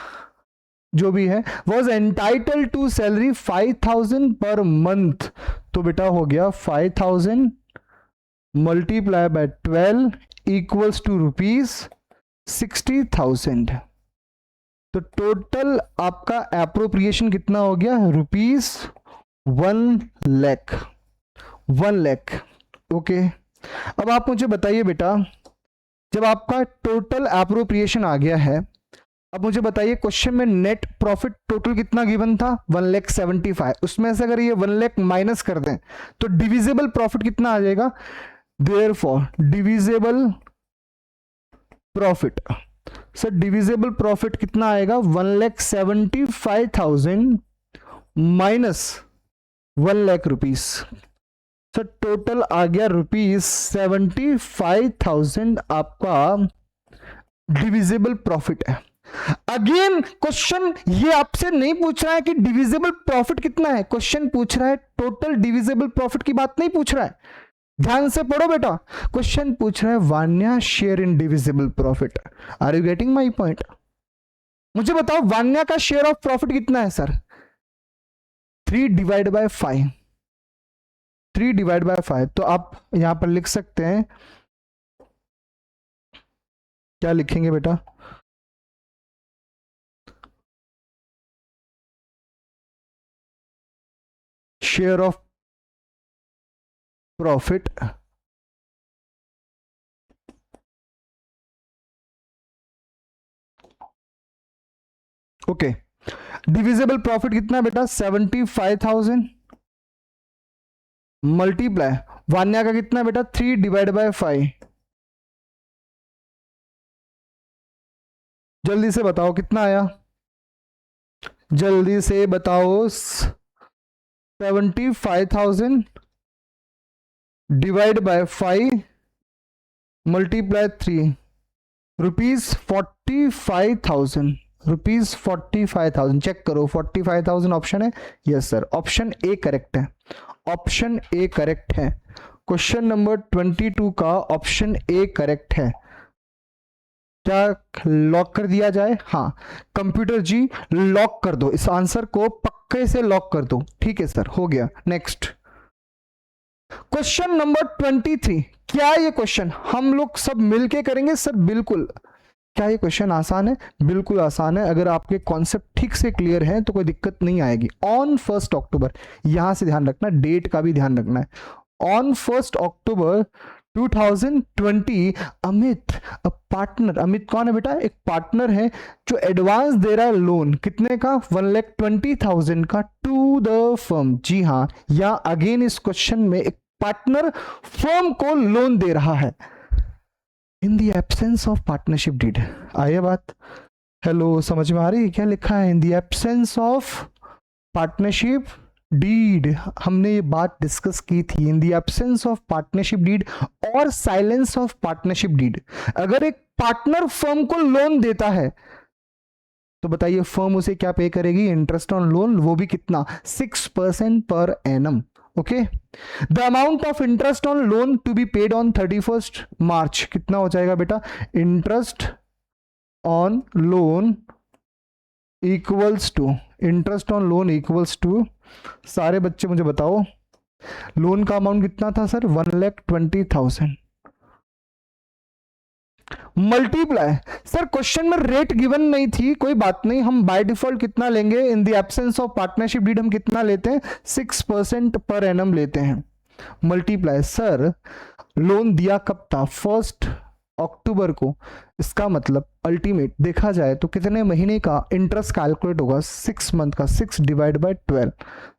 जो भी है was entitle to salary 5,000 per month, तो बेटा हो गया 5,000 multiply by 12 equals to rupees 60,000। तो टोटल आपका एप्रोप्रिएशन कितना हो गया? रुपीज 1 लाख। 1 लाख। ओके अब आप मुझे बताइए बेटा, जब आपका टोटल एप्रोप्रिएशन आ गया है, अब मुझे बताइए क्वेश्चन में नेट प्रॉफिट टोटल कितना गिवन था? 1,75,000। उसमें से अगर ये 1 लाख माइनस कर दें तो डिविजिबल प्रॉफिट कितना आ जाएगा? Therefore divisible profit, sir divisible profit कितना आएगा? 1,75,000 माइनस 1,00,000 रुपीज, तो टोटल आ गया ₹75,000 आपका डिविजिबल प्रॉफिट है। अगेन क्वेश्चन ये आपसे नहीं पूछ रहा है कि डिविजिबल प्रॉफिट कितना है, क्वेश्चन पूछ रहा है टोटल डिविजिबल प्रॉफिट की बात नहीं पूछ रहा है, ध्यान से पढ़ो बेटा। क्वेश्चन पूछ रहा है Vanya share in divisible profit. Are you getting my point? मुझे बताओ वान्या का शेयर ऑफ प्रॉफिट कितना है सर? 3/5, 3/5। तो आप यहां पर लिख सकते हैं, क्या लिखेंगे बेटा? Share of profit okay. Divisible profit कितना है बेटा? 75,000 मल्टीप्लाई वान्या का कितना है बेटा? 3/5। जल्दी से बताओ कितना आया, जल्दी से बताओ। 75,000 डिवाइड बाय 5 मल्टीप्लाई 3 ₹45,000, ₹45,000। चेक करो 45,000 ऑप्शन है? Yes sir, option A correct है, ऑप्शन ए करेक्ट है। क्वेश्चन नंबर 22 का ऑप्शन ए करेक्ट है। क्या लॉक कर दिया जाए? हाँ कंप्यूटर जी लॉक कर दो, इस आंसर को पक्के से लॉक कर दो। ठीक है सर, हो गया। Next question number 23। क्या ये क्वेश्चन हम लोग सब मिलके करेंगे सर? बिल्कुल। क्या ये क्वेश्चन आसान है? बिल्कुल आसान है। अगर आपके कॉन्सेप्ट ठीक से क्लियर है तो कोई दिक्कत नहीं आएगी। ऑन 1 अक्टूबर, यहां से ध्यान रखना, डेट का भी ध्यान रखना है। On 1 October 2020 Amit partner, Amit कौन है बेटा? एक पार्टनर है जो एडवांस दे रहा है लोन, कितने का? 1,20,000 का टू द फर्म। जी हाँ, या अगेन इस क्वेश्चन में एक पार्टनर फर्म को लोन दे रहा है in the absence of partnership deed. आइए बात, हेलो समझ में आ रही है? क्या लिखा है? In the absence of partnership deed. हमने ये बात डिस्कस की थी, in the absence of partnership deed और साइलेंस ऑफ पार्टनरशिप डीड। अगर एक पार्टनर फर्म को लोन देता है तो बताइए फर्म उसे क्या पे करेगी? इंटरेस्ट ऑन लोन, वो भी कितना? 6% per annum. Okay, the amount of interest on loan to be paid on 31 March कितना हो जाएगा बेटा? Interest on loan equals to, interest on loan equals to, सारे बच्चे मुझे बताओ लोन का अमाउंट कितना था सर? 1,20,000 मल्टीप्लाई, सर क्वेश्चन में रेट गिवन नहीं थी, कोई बात नहीं, हम बाय डिफॉल्ट कितना लेंगे? In the absence of partnership deed हम कितना लेते हैं? 6% पर एनम लेते हैं। मल्टीप्लाई, सर लोन दिया कब था? 1 अक्टूबर को। इसका मतलब अल्टीमेट देखा जाए तो कितने महीने का इंटरेस्ट कैलकुलेट होगा? 6 मंथ का। 6/12।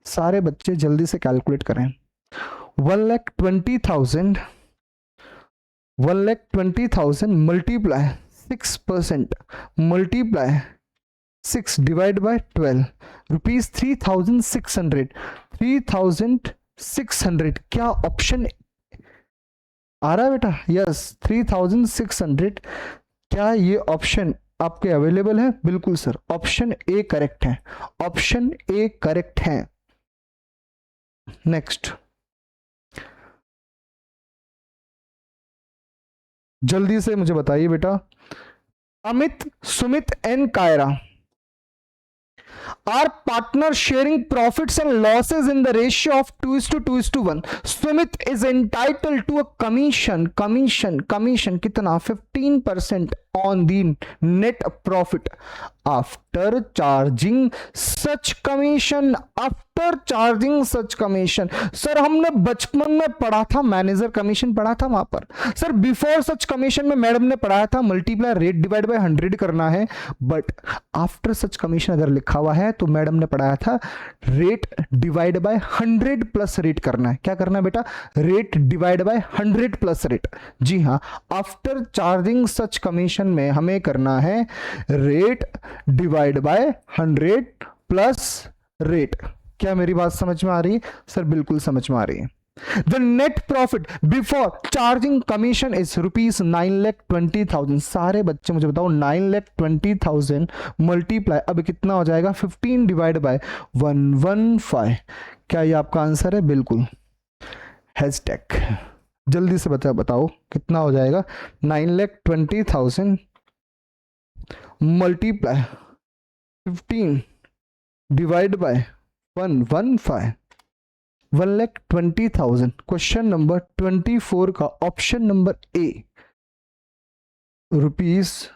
सारे बच्चे जल्दी से कैलकुलेट करें। 1,20,000 मल्टीप्लाई 6% मल्टीप्लाई 6/12 ₹3,600। 3,600 क्या ऑप्शन आ रहा है बेटा? यस, 3,600। क्या ये ऑप्शन आपके अवेलेबल है? बिल्कुल सर, ऑप्शन ए करेक्ट है, ऑप्शन ए करेक्ट है। नेक्स्ट, जल्दी से मुझे बताइए बेटा। Amit, Sumit and Kiara are partners sharing profits and losses in the ratio of 2:1. Sumit is entitled to a commission कितना? 15% on the net profit after charging such commission, sir हमने बचपन में पढ़ा था, मैनेजर कमीशन पढ़ा था वहां पर सर। बिफोर सच कमीशन में मैडम ने पढ़ाया था मल्टीप्लाई रेट डिवाइड बाय 100 करना है, बट आफ्टर सच कमीशन अगर लिखा हुआ है तो मैडम ने पढ़ाया था rate divide by 100 plus rate करना है। क्या करना है बेटा? Rate divide by 100 plus rate. जी हाँ, आफ्टर चार्जिंग सच कमीशन में हमें करना है rate divide by 100 plus rate. क्या मेरी बात समझ में आ रही है सर? बिल्कुल समझ में आ रही है। The net profit before charging commission is rupees 9,20,000। सारे बच्चे मुझे बताओ 9,20,000 मल्टीप्लाई, अब कितना हो जाएगा? 15 डिवाइड बाय 115। क्या ये आपका आंसर है? बिल्कुल। हैशटैग जल्दी से बताओ कितना हो जाएगा? 9,20,000 multiply 15 divide by 115, 1,20,000। Question number 24 का option number A, rupees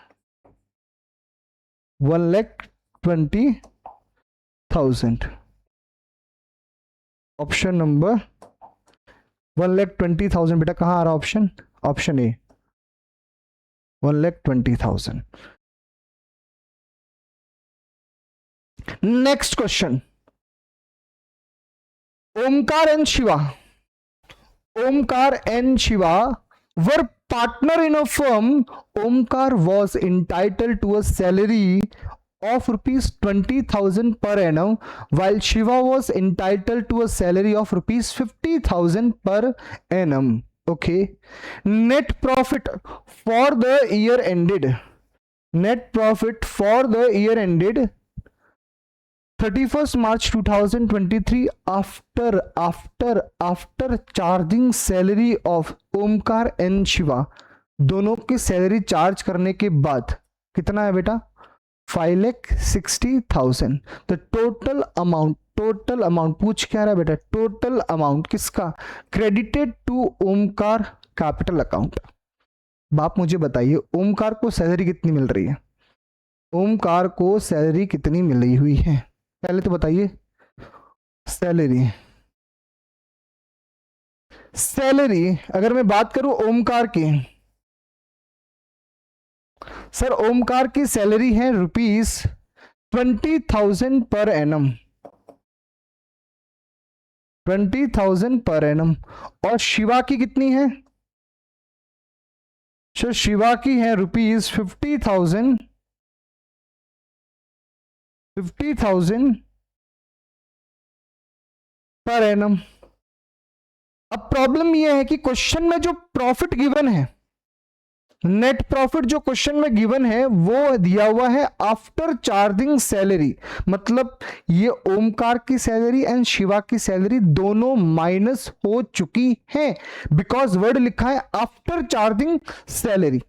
1,20,000। Option number 1,20,000 बेटा कहां आ रहा option? Option A 1,20,000। Next question, Omkar and Shiva were partner in a firm. Omkar was entitled to a salary of rupees 20,000 per annum, while Shiva was entitled to a salary of rupees 50,000 per annum. Okay. Net profit for the year ended. Net profit for the year ended 31st March 2023 after charging salary of Omkar and Shiva। दोनों की सैलरी चार्ज करने के बाद कितना है बेटा? 5,60,000। तो टोटल अमाउंट पूछ क्या रहा है बेटा? टोटल अमाउंट किसका? Credited to Omkar capital account. बाप मुझे बताइए ओमकार को सैलरी कितनी मिल रही है? ओमकार को सैलरी कितनी मिल रही हुई है? पहले तो बताइए सैलरी अगर मैं बात करूं ओमकार की, सर ओमकार की सैलरी है rupees 20,000 per annum, 20,000 per annum. और शिवा की कितनी है? सर शिवा की है रुपीज 50,000 पर एनम। अब प्रॉब्लम यह है कि क्वेश्चन में जो प्रॉफिट गिवन है, नेट प्रॉफिट जो क्वेश्चन में गिवन है वो दिया हुआ है आफ्टर चार्जिंग सैलरी। मतलब ये ओमकार की सैलरी एंड शिवा की सैलरी दोनों माइनस हो चुकी है, बिकॉज वर्ड लिखा है after charging salary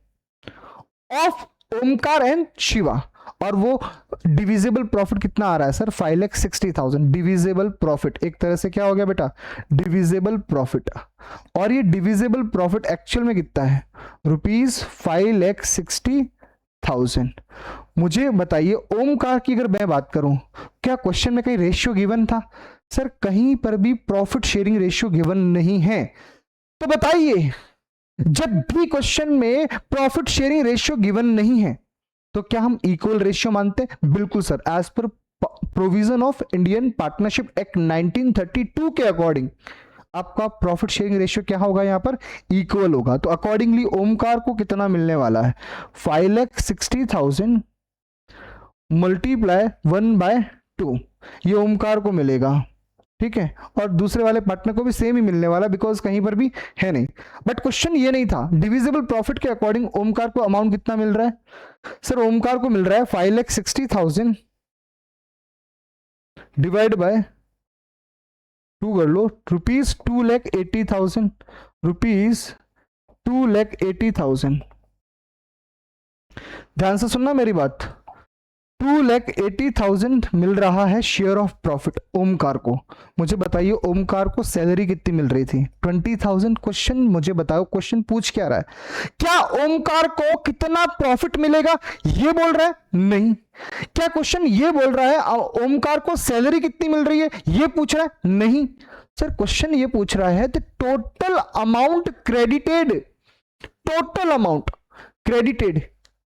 of Omkar and Shiva. और वो डिविजिबल प्रॉफिट कितना आ रहा है सर? 5,60,000। डिविजिबल प्रॉफिट एक तरह से क्या हो गया बेटा? Divisible profit. और ये डिविजिबल प्रॉफिट एक्चुअल में कितना है? रुपीज 5,60,000। मुझे बताइए ओमकार की अगर मैं बात करूं, क्या क्वेश्चन में कहीं रेशियो गिवन था? सर कहीं पर भी प्रॉफिट शेयरिंग रेशियो गिवन नहीं है। तो बताइए जब भी क्वेश्चन में प्रॉफिट शेयरिंग रेशियो गिवन नहीं है तो क्या हम इक्वल रेशियो मानते हैं? बिल्कुल सर, एज पर provision of Indian partnership act 1932 के अकॉर्डिंग आपका प्रॉफिट शेयरिंग रेशियो क्या होगा? यहां पर इक्वल होगा। तो अकॉर्डिंगली ओमकार को कितना मिलने वाला है? 5,60,000 मल्टीप्लाई 1/2 ये ओमकार को मिलेगा। ठीक है, और दूसरे वाले पार्टनर को भी सेम ही मिलने वाला, बिकॉज कहीं पर भी है नहीं। बट क्वेश्चन ये नहीं था। डिविजिबल प्रॉफिट के अकॉर्डिंग ओमकार को अमाउंट कितना मिल रहा है? सर ओमकार को मिल रहा है 5,60,000 डिवाइड बाय 2 कर लो, रुपीज 2,80,000, रुपीज 2,80,000। ध्यान से सुनना मेरी बात। 2,80,000 मिल रहा है शेयर ऑफ प्रॉफिट ओमकार को। मुझे बताइए ओमकार को सैलरी कितनी मिल रही थी? 20,000। क्वेश्चन मुझे बताओ, क्वेश्चन पूछ क्या रहा है? क्या ओमकार को कितना प्रॉफिट मिलेगा ये बोल रहा है? नहीं। क्या क्वेश्चन ये बोल रहा है ओमकार को सैलरी कितनी मिल रही है ये पूछ रहा है? नहीं सर, क्वेश्चन ये पूछ रहा है total amount credited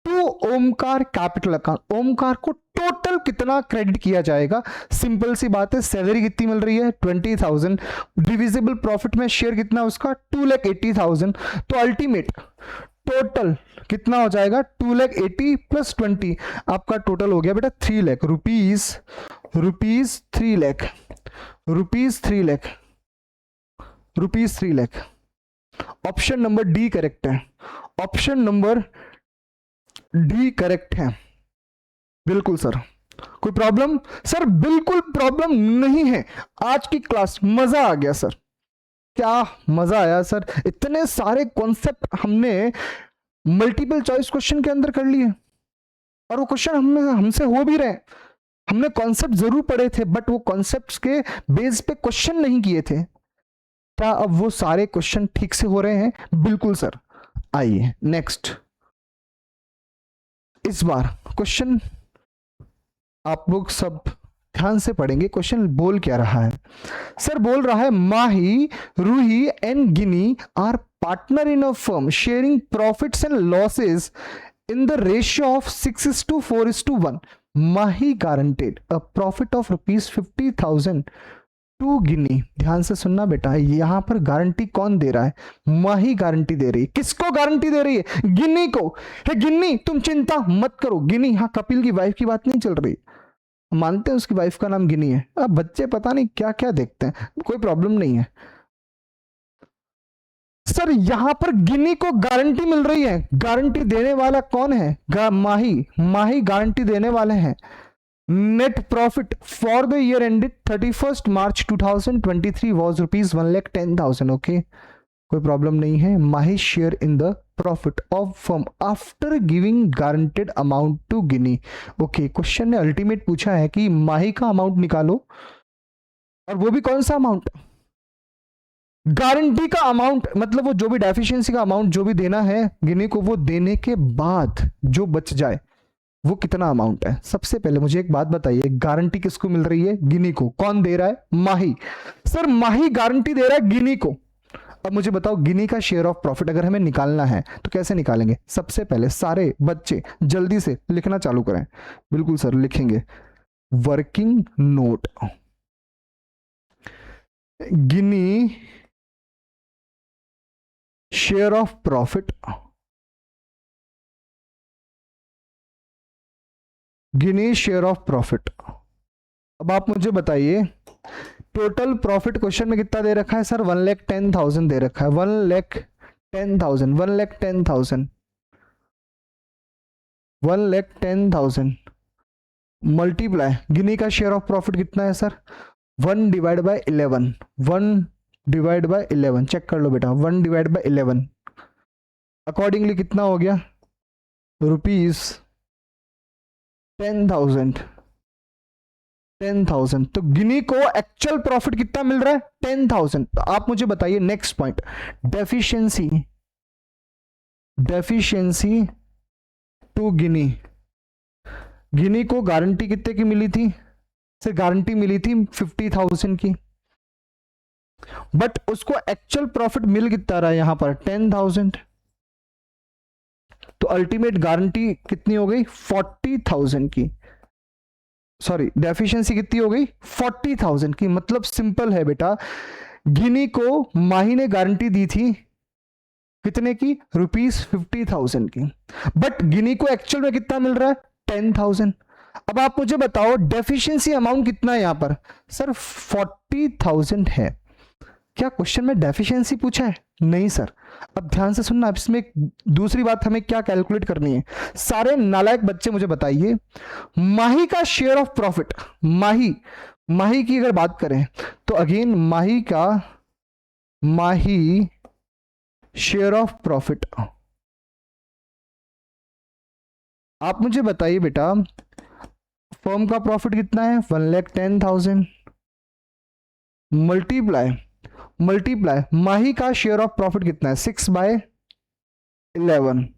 to Omkar capital account. Omkar को टोटल कितना क्रेडिट किया जाएगा? सिंपल सी बात है, सैलरी कितनी मिल रही है? 20,000। डिविजिबल प्रॉफिट में शेयर कितना उसका? 2,80,000। तो अल्टीमेट टोटल कितना हो जाएगा? 2,80,000 प्लस 20 आपका टोटल हो गया बेटा 3 lakh rupees 3 lakh. ₹3 lakh, ₹3 lakh. Option number D correct है, ऑप्शन नंबर डी करेक्ट है। बिल्कुल सर, कोई प्रॉब्लम? सर बिल्कुल प्रॉब्लम नहीं है। आज की क्लास मजा आ गया सर, क्या मजा आया सर। इतने सारे कॉन्सेप्ट हमने मल्टीपल चॉइस क्वेश्चन के अंदर कर लिए, और वो क्वेश्चन हमसे हो भी रहे। हमने कॉन्सेप्ट जरूर पढ़े थे, बट वो कॉन्सेप्ट्स के बेस पे क्वेश्चन नहीं किए थे। क्या अब वो सारे क्वेश्चन ठीक से हो रहे हैं? बिल्कुल सर। आइए नेक्स्ट, इस बार क्वेश्चन आप लोग सब ध्यान से पढ़ेंगे। क्वेश्चन बोल क्या रहा है? सर बोल रहा है Mahi, Ruhi and Gini are partner in a firm sharing profits and losses in the ratio of 6:4:1. Mahi guaranteed a profit of ₹50,000 to गिनी। ध्यान से सुनना बेटा, यहां पर गारंटी कौन दे रहा है? माही गारंटी दे रही है। किसको गारंटी दे रही है? गिनी को। हे गिनी तुम चिंता मत करो। गिनी, हाँ कपिल की वाइफ की बात नहीं चल रही, मानते हैं उसकी वाइफ का नाम गिनी है। अब बच्चे पता नहीं क्या क्या देखते हैं, कोई प्रॉब्लम नहीं है। सर यहां पर गिनी को गारंटी मिल रही है। गारंटी देने वाला कौन है? माही गारंटी देने वाले हैं। Net profit for the year ended 31 March 2023 was ₹1,10,000। Okay, कोई प्रॉब्लम नहीं है। Mahi share in the profit of firm after giving guaranteed amount to Gini. Okay, question ने अल्टीमेट पूछा है कि माही का अमाउंट निकालो, और वो भी कौन सा अमाउंट? गारंटी का अमाउंट, मतलब वो जो भी डेफिशिएंसी का अमाउंट जो भी देना है गिनी को, वो देने के बाद जो बच जाए वो कितना अमाउंट है। सबसे पहले मुझे एक बात बताइए, गारंटी किसको मिल रही है? गिनी को। कौन दे रहा है? माही। सर माही गारंटी दे रहा है गिनी को। अब मुझे बताओ, गिनी का शेयर ऑफ प्रॉफिट अगर हमें निकालना है तो कैसे निकालेंगे? सबसे पहले सारे बच्चे जल्दी से लिखना चालू करें। बिल्कुल सर, लिखेंगे working note, Guinea share of profit, Guinea share of profit. अब आप मुझे बताइए टोटल प्रॉफिट क्वेश्चन में कितना दे रखा है? सर 1,10,000 दे रखा है। 1,10,000, 1,10,000, 1,10,000 मल्टीप्लाई गिनी का शेयर ऑफ प्रॉफिट कितना है सर? 1/11, 1/11। चेक कर लो बेटा, 1/11 अकॉर्डिंगली कितना हो गया? ₹10,000। 10,000। तो गिनी को एक्चुअल प्रॉफिट कितना मिल रहा है? 10,000। तो आप मुझे बताइए next point, deficiency, deficiency to Gini. Gini को गारंटी कितने की मिली थी? सर गारंटी मिली थी 50,000 की, बट उसको एक्चुअल प्रॉफिट मिल कितना रहा है यहां पर? 10,000। तो अल्टीमेट गारंटी कितनी हो गई? 40,000 की। सॉरी, डेफिशिएंसी कितनी हो गई? 40,000 की। मतलब सिंपल है बेटा, गिनी को माही ने गारंटी दी थी कितने की? ₹50,000 की, बट गिनी को एक्चुअल में कितना मिल रहा है? 10,000। अब आप मुझे बताओ डेफिशिएंसी अमाउंट कितना है यहां पर? सर 40,000 है। क्या क्वेश्चन में डेफिशिएंसी पूछा है? नहीं सर। अब ध्यान से सुनना, इसमें दूसरी बात हमें क्या कैलकुलेट करनी है। सारे नालायक बच्चे मुझे बताइए, माही का शेयर ऑफ प्रॉफिट, माही की अगर बात करें तो again Mahi share of profit. आप मुझे बताइए बेटा, फर्म का प्रॉफिट कितना है? 1,10,000 मल्टीप्लाई माही का शेयर ऑफ प्रॉफिट कितना है? 6/11,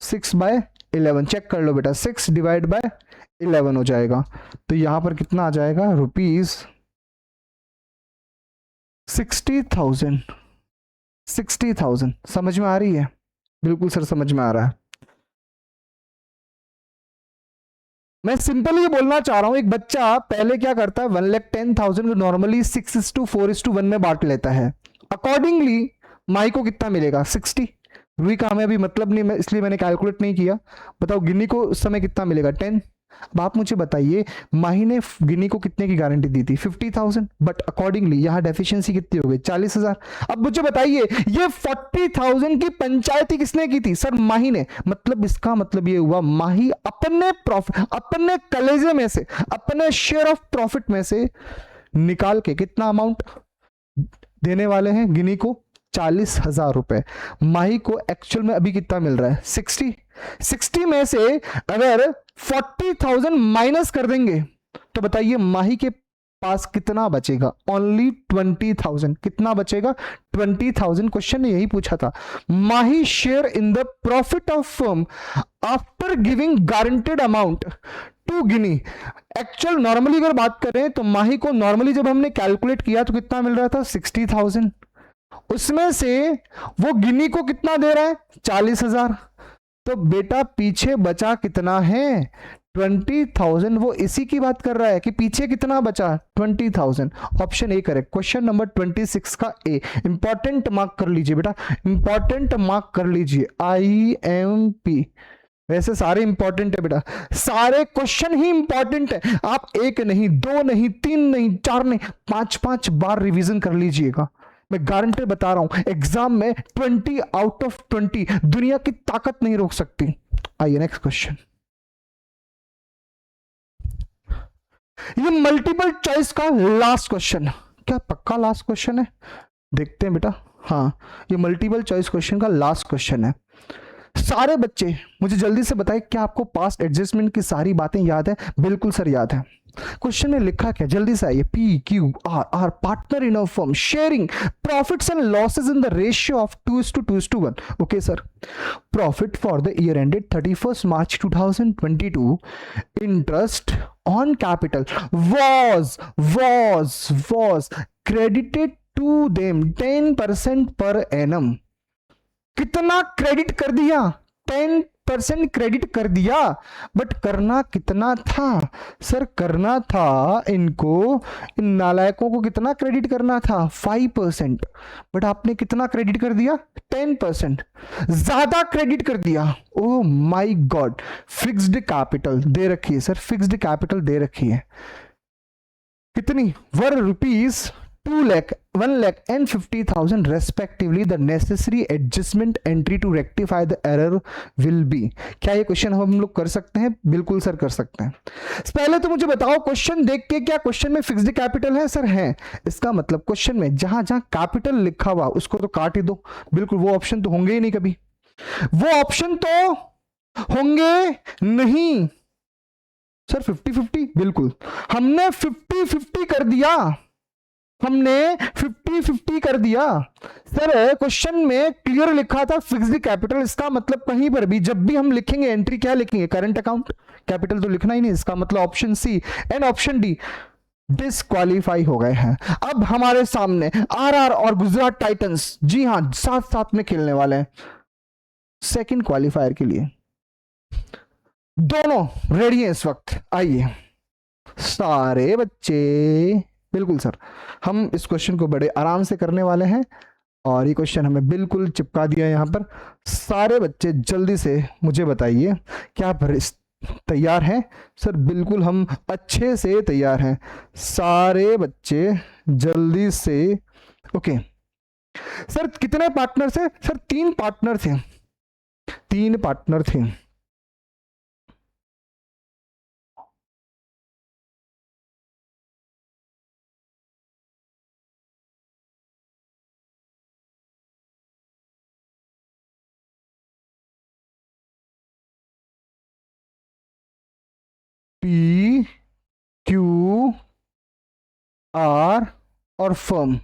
6/11। चेक कर लो बेटा, 6/11 हो जाएगा। तो यहां पर कितना आ जाएगा? ₹60,000। 60,000 समझ में आ रही है? बिल्कुल सर समझ में आ रहा है। मैं सिंपल ये बोलना चाह रहा हूं, एक बच्चा पहले क्या करता है? 1,10,000 को नॉर्मली 6:4:1 में बांट लेता है। अकॉर्डिंगली माई को कितना मिलेगा? 60। रूही का हमें अभी मतलब नहीं, इसलिए मैंने कैलकुलेट नहीं किया। बताओ गिनी को उस समय कितना मिलेगा? 10। अब आप मुझे बताइए, माही ने गिनी को कितने की गारंटी दी थी? 50,000, बट अकॉर्डिंगली यहां डेफिशिएंसी कितनी हो गई? 40,000। अब मुझे बताइए, ये 40,000 की पंचायती किसने की थी? सर माही ने। मतलब इसका मतलब ये हुआ, माही अपने प्रॉफिट, अपने कलेजे में से, अपने शेयर ऑफ प्रॉफिट में से निकाल के कितना अमाउंट देने वाले हैं गिनी को? 40,000 रुपए। माही को एक्चुअल में अभी कितना मिल रहा है? 60 में से अगर 40,000 माइनस कर देंगे तो बताइए माही के पास कितना बचेगा? ओनली 20,000। कितना बचेगा? 20,000। क्वेश्चन ने यही पूछा था, Mahi share in the profit of firm after giving guaranteed amount to Gini. Actual normally अगर बात करें तो माही को नॉर्मली जब हमने कैलकुलेट किया तो कितना मिल रहा था? 60,000। उसमें से वो गिनी को कितना दे रहा है? 40,000। तो बेटा पीछे बचा कितना है? 20,000। वो इसी की बात कर रहा है कि पीछे कितना बचा? 20,000। Option A correct. Question number 26 का ए। इंपॉर्टेंट मार्क कर लीजिए बेटा, इंपॉर्टेंट मार्क कर लीजिए। IMP। वैसे सारे इंपॉर्टेंट है बेटा, सारे क्वेश्चन ही इंपॉर्टेंट है। आप एक नहीं, दो नहीं, तीन नहीं, चार नहीं, 5-5 बार रिवीजन कर लीजिएगा। मैं गारंटी बता रहा हूं, एग्जाम में 20 आउट ऑफ 20 दुनिया की ताकत नहीं रोक सकती। आइए नेक्स्ट क्वेश्चन। ये मल्टीपल चॉइस का लास्ट क्वेश्चन। क्या पक्का लास्ट क्वेश्चन है? देखते हैं बेटा। हाँ, ये मल्टीपल चॉइस क्वेश्चन का लास्ट क्वेश्चन है। सारे बच्चे मुझे जल्दी से बताएं, क्या आपको पास्ट एडजस्टमेंट की सारी बातें याद है? बिल्कुल सर याद है। क्वेश्चन में लिखा क्या? जल्दी से आइए। PQR partner in a firm sharing profits and losses in the ratio of 2:1। Okay sir. Profit for the year ended 31 March 2022, interest on capital was credited to them 10% per annum। कितना क्रेडिट कर दिया? 10% क्रेडिट कर दिया। बट करना कितना था? सर करना था इनको, इन नालायकों को कितना क्रेडिट करना था? 5%। बट आपने कितना क्रेडिट कर दिया? 10%। ज्यादा क्रेडिट कर दिया। Oh my god. Fixed capital दे रखी है सर, फिक्स्ड कैपिटल दे रखी है कितनी? ₹1, 2 lakh, 1 lakh and 50,000 respectively। the necessary adjustment entry to rectify the error will be। क्या ये क्वेश्चन हम लोग कर सकते हैं? बिल्कुल सर कर सकते हैं। पहले तो मुझे बताओ, क्वेश्चन देख के क्या क्वेश्चन में फिक्स्ड कैपिटल है? सर है। इसका मतलब क्वेश्चन में जहां जहां कैपिटल लिखा हुआ उसको तो काट ही दो। बिल्कुल वो ऑप्शन तो होंगे ही नहीं कभी, वो ऑप्शन तो होंगे नहीं। सर 50-50 बिल्कुल, हमने 50-50 कर दिया, हमने 50-50 कर दिया। सर क्वेश्चन में क्लियर लिखा था फिक्स्ड कैपिटल। इसका मतलब कहीं पर भी जब भी हम लिखेंगे एंट्री क्या लिखेंगे? Current account. कैपिटल तो लिखना ही नहीं। इसका मतलब option C and option D disqualify हो गए हैं। अब हमारे सामने RR और गुजरात टाइटंस, जी हां, साथ साथ में खेलने वाले हैं सेकंड क्वालिफायर के लिए। दोनों रेडी हैं इस वक्त। आइए सारे बच्चे, बिल्कुल सर हम इस क्वेश्चन को बड़े आराम से करने वाले हैं और ये क्वेश्चन हमें बिल्कुल चिपका दिया यहां पर। सारे बच्चे जल्दी से मुझे बताइए, क्या आप तैयार हैं? सर बिल्कुल हम अच्छे से तैयार हैं। सारे बच्चे जल्दी से। ओके सर, कितने पार्टनर थे? सर 3 पार्टनर थे, 3 पार्टनर थे। PQR और फर्म।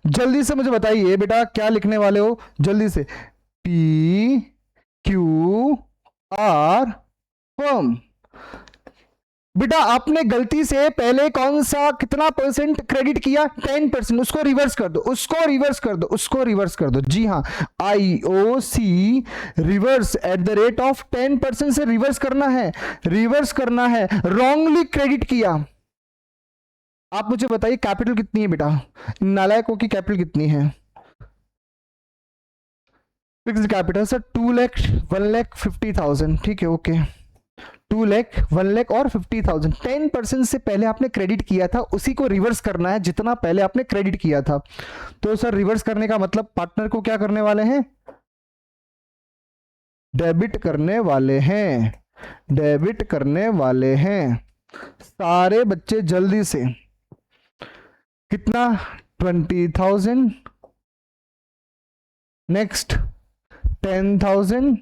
जल्दी से मुझे बताइए बेटा क्या लिखने वाले हो? जल्दी से। PQR firm. बेटा आपने गलती से पहले कौन सा कितना परसेंट क्रेडिट किया, 10%, उसको रिवर्स कर दो, उसको रिवर्स कर दो, उसको रिवर्स कर दो। जी हाँ, IOC reverse eight the rate of 10% से रिवर्स करना है, रिवर्स करना है। रॉन्गली क्रेडिट किया। आप मुझे बताइए कैपिटल कितनी है बेटा, नालायकों की कैपिटल कितनी है? फिक्स्ड कैपिटल सर 2 लाख 1,50,000, ठीक है, ओके। 2 लाख 1 लाख और 50,000, 10% से पहले आपने क्रेडिट किया था, उसी को रिवर्स करना है जितना पहले आपने क्रेडिट किया था। तो सर रिवर्स करने का मतलब पार्टनर को क्या करने वाले हैं, डेबिट करने वाले हैं, डेबिट करने वाले हैं। सारे बच्चे जल्दी से, कितना, 20,000, नेक्स्ट 10,000,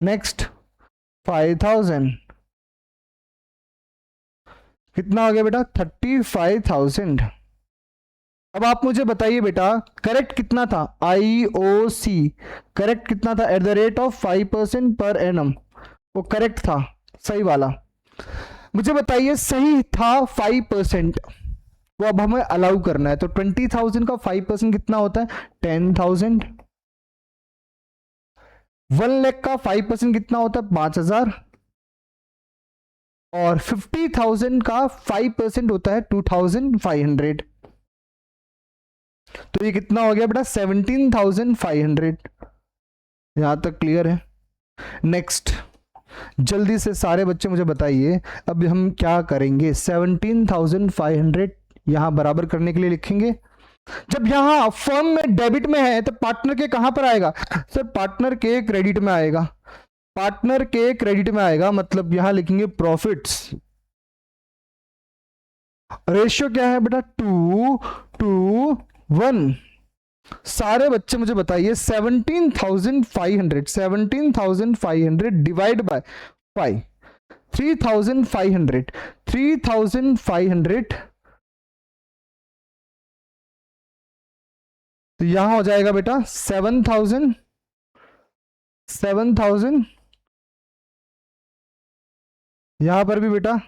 नेक्स्ट 5,000, कितना हो गया बेटा, 35,000। अब आप मुझे बताइए बेटा करेक्ट कितना था, IOC करेक्ट कितना था, eight the rate of 5% per annum, वो करेक्ट था, सही वाला। मुझे बताइए सही था 5%, वो अब हमें अलाउ करना है। तो 20,000 का 5% कितना होता है, 10,000। 1 लाख का 5% कितना होता है, 5,000। और 50,000 का 5% होता है 2,500। तो ये कितना हो गया बेटा, 17,500। यहां तक क्लियर है? नेक्स्ट, जल्दी से सारे बच्चे मुझे बताइए अब हम क्या करेंगे। 17,500 यहां बराबर करने के लिए लिखेंगे। जब यहां फर्म में डेबिट में है तो पार्टनर के कहां पर आएगा सर, पार्टनर के क्रेडिट में आएगा, पार्टनर के क्रेडिट में आएगा, मतलब यहां लिखेंगे प्रॉफिट्स। रेशियो क्या है बेटा, 2:1। सारे बच्चे मुझे बताइए 17,500 डिवाइड बाय 5, 3,500 तो यहां हो जाएगा बेटा 7,000, यहां पर भी बेटा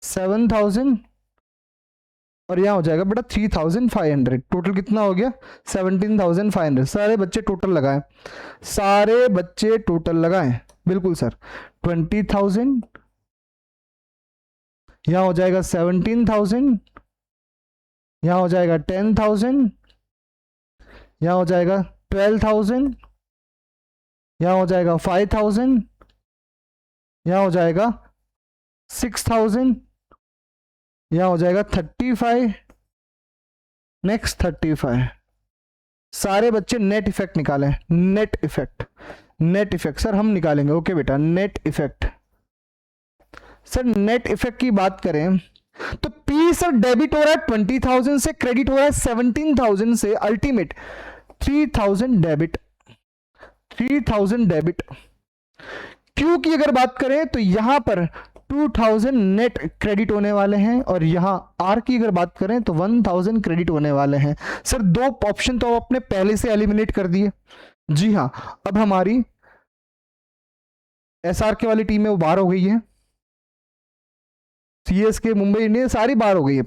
7,000 और यहां हो जाएगा बेटा 3,500। टोटल कितना हो गया, 17,500। सारे बच्चे टोटल लगाएं, सारे बच्चे टोटल लगाएं, बिल्कुल सर। 20,000 यहां हो जाएगा, 17,000 यहां हो जाएगा, 10,000 यहां हो जाएगा, 12,000 यहां हो जाएगा, 5,000 यहां हो जाएगा, 6,000 यहां हो जाएगा, 35, नेक्स्ट 35। सारे बच्चे नेट इफेक्ट निकालें, net effect, net effect sir हम निकालेंगे, ओके बेटा। Net effect sir, net effect की बात करें तो पी सर डेबिट हो रहा है 20,000 से, क्रेडिट हो रहा है 17,000 से, अल्टीमेट 3,000 डेबिट, 3,000 डेबिट। क्यू की अगर बात करें तो यहां पर 2,000 नेट क्रेडिट होने वाले हैं, और यहां आर की अगर बात करें तो 1,000 क्रेडिट होने वाले हैं। सर दो ऑप्शन तो आपने पहले से एलिमिनेट कर दिए। जी हां, अब हमारी एसआर के वाली टीम है वो बाहर हो गई है, सीएसके मुंबई इंडियंस सारी बाहर हो गई है।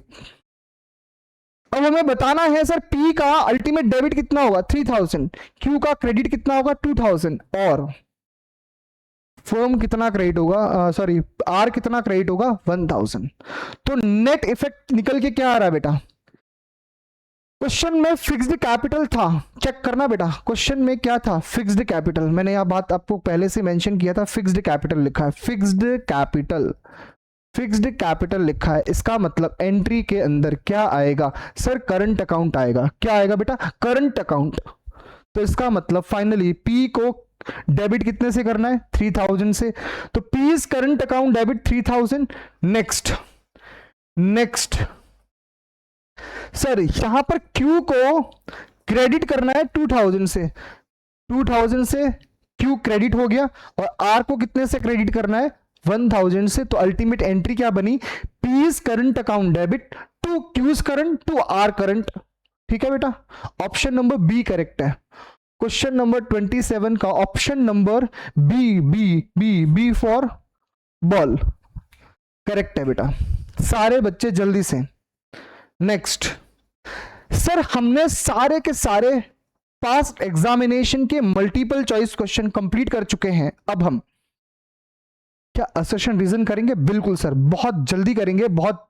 अब हमें बताना है सर पी का अल्टीमेट डेबिट कितना होगा, 3,000, क्यू का क्रेडिट कितना होगा, 2,000, और फर्म कितना क्रेडिट होगा, सॉरी आर कितना क्रेडिट होगा, 1,000। तो नेट इफेक्ट निकल के क्या आ रहा है बेटा, क्वेश्चन में फिक्स्ड कैपिटल था, चेक करना बेटा, क्वेश्चन में क्या था, फिक्स्ड कैपिटल। मैंने यह बात आपको पहले से मेंशन किया था, फिक्स्ड कैपिटल लिखा है, फिक्स्ड कैपिटल, फिक्स्ड कैपिटल लिखा है। इसका मतलब एंट्री के अंदर क्या आएगा सर, करंट अकाउंट आएगा। क्या आएगा बेटा, करंट अकाउंट। तो इसका मतलब फाइनली पी को डेबिट कितने से करना है, 3,000 से। तो P is current account debit 3,000। Next, next sir यहां पर क्यू को क्रेडिट करना है 2,000 से, 2,000 से क्यू क्रेडिट हो गया, और आर को कितने से क्रेडिट करना है, 1,000 से। तो अल्टीमेट एंट्री क्या बनी, P's current account debit to Q's current to R current. ठीक है बेटा, ऑप्शन नंबर बी करेक्ट है। क्वेश्चन नंबर 27 का option number B, B B B for ball correct है बेटा, सारे बच्चे जल्दी से। नेक्स्ट सर, हमने सारे के सारे पास्ट एग्जामिनेशन के मल्टीपल चॉइस क्वेश्चन कंप्लीट कर चुके हैं, अब हम क्या असर्शन रीजन करेंगे? बिल्कुल सर, बहुत जल्दी करेंगे, बहुत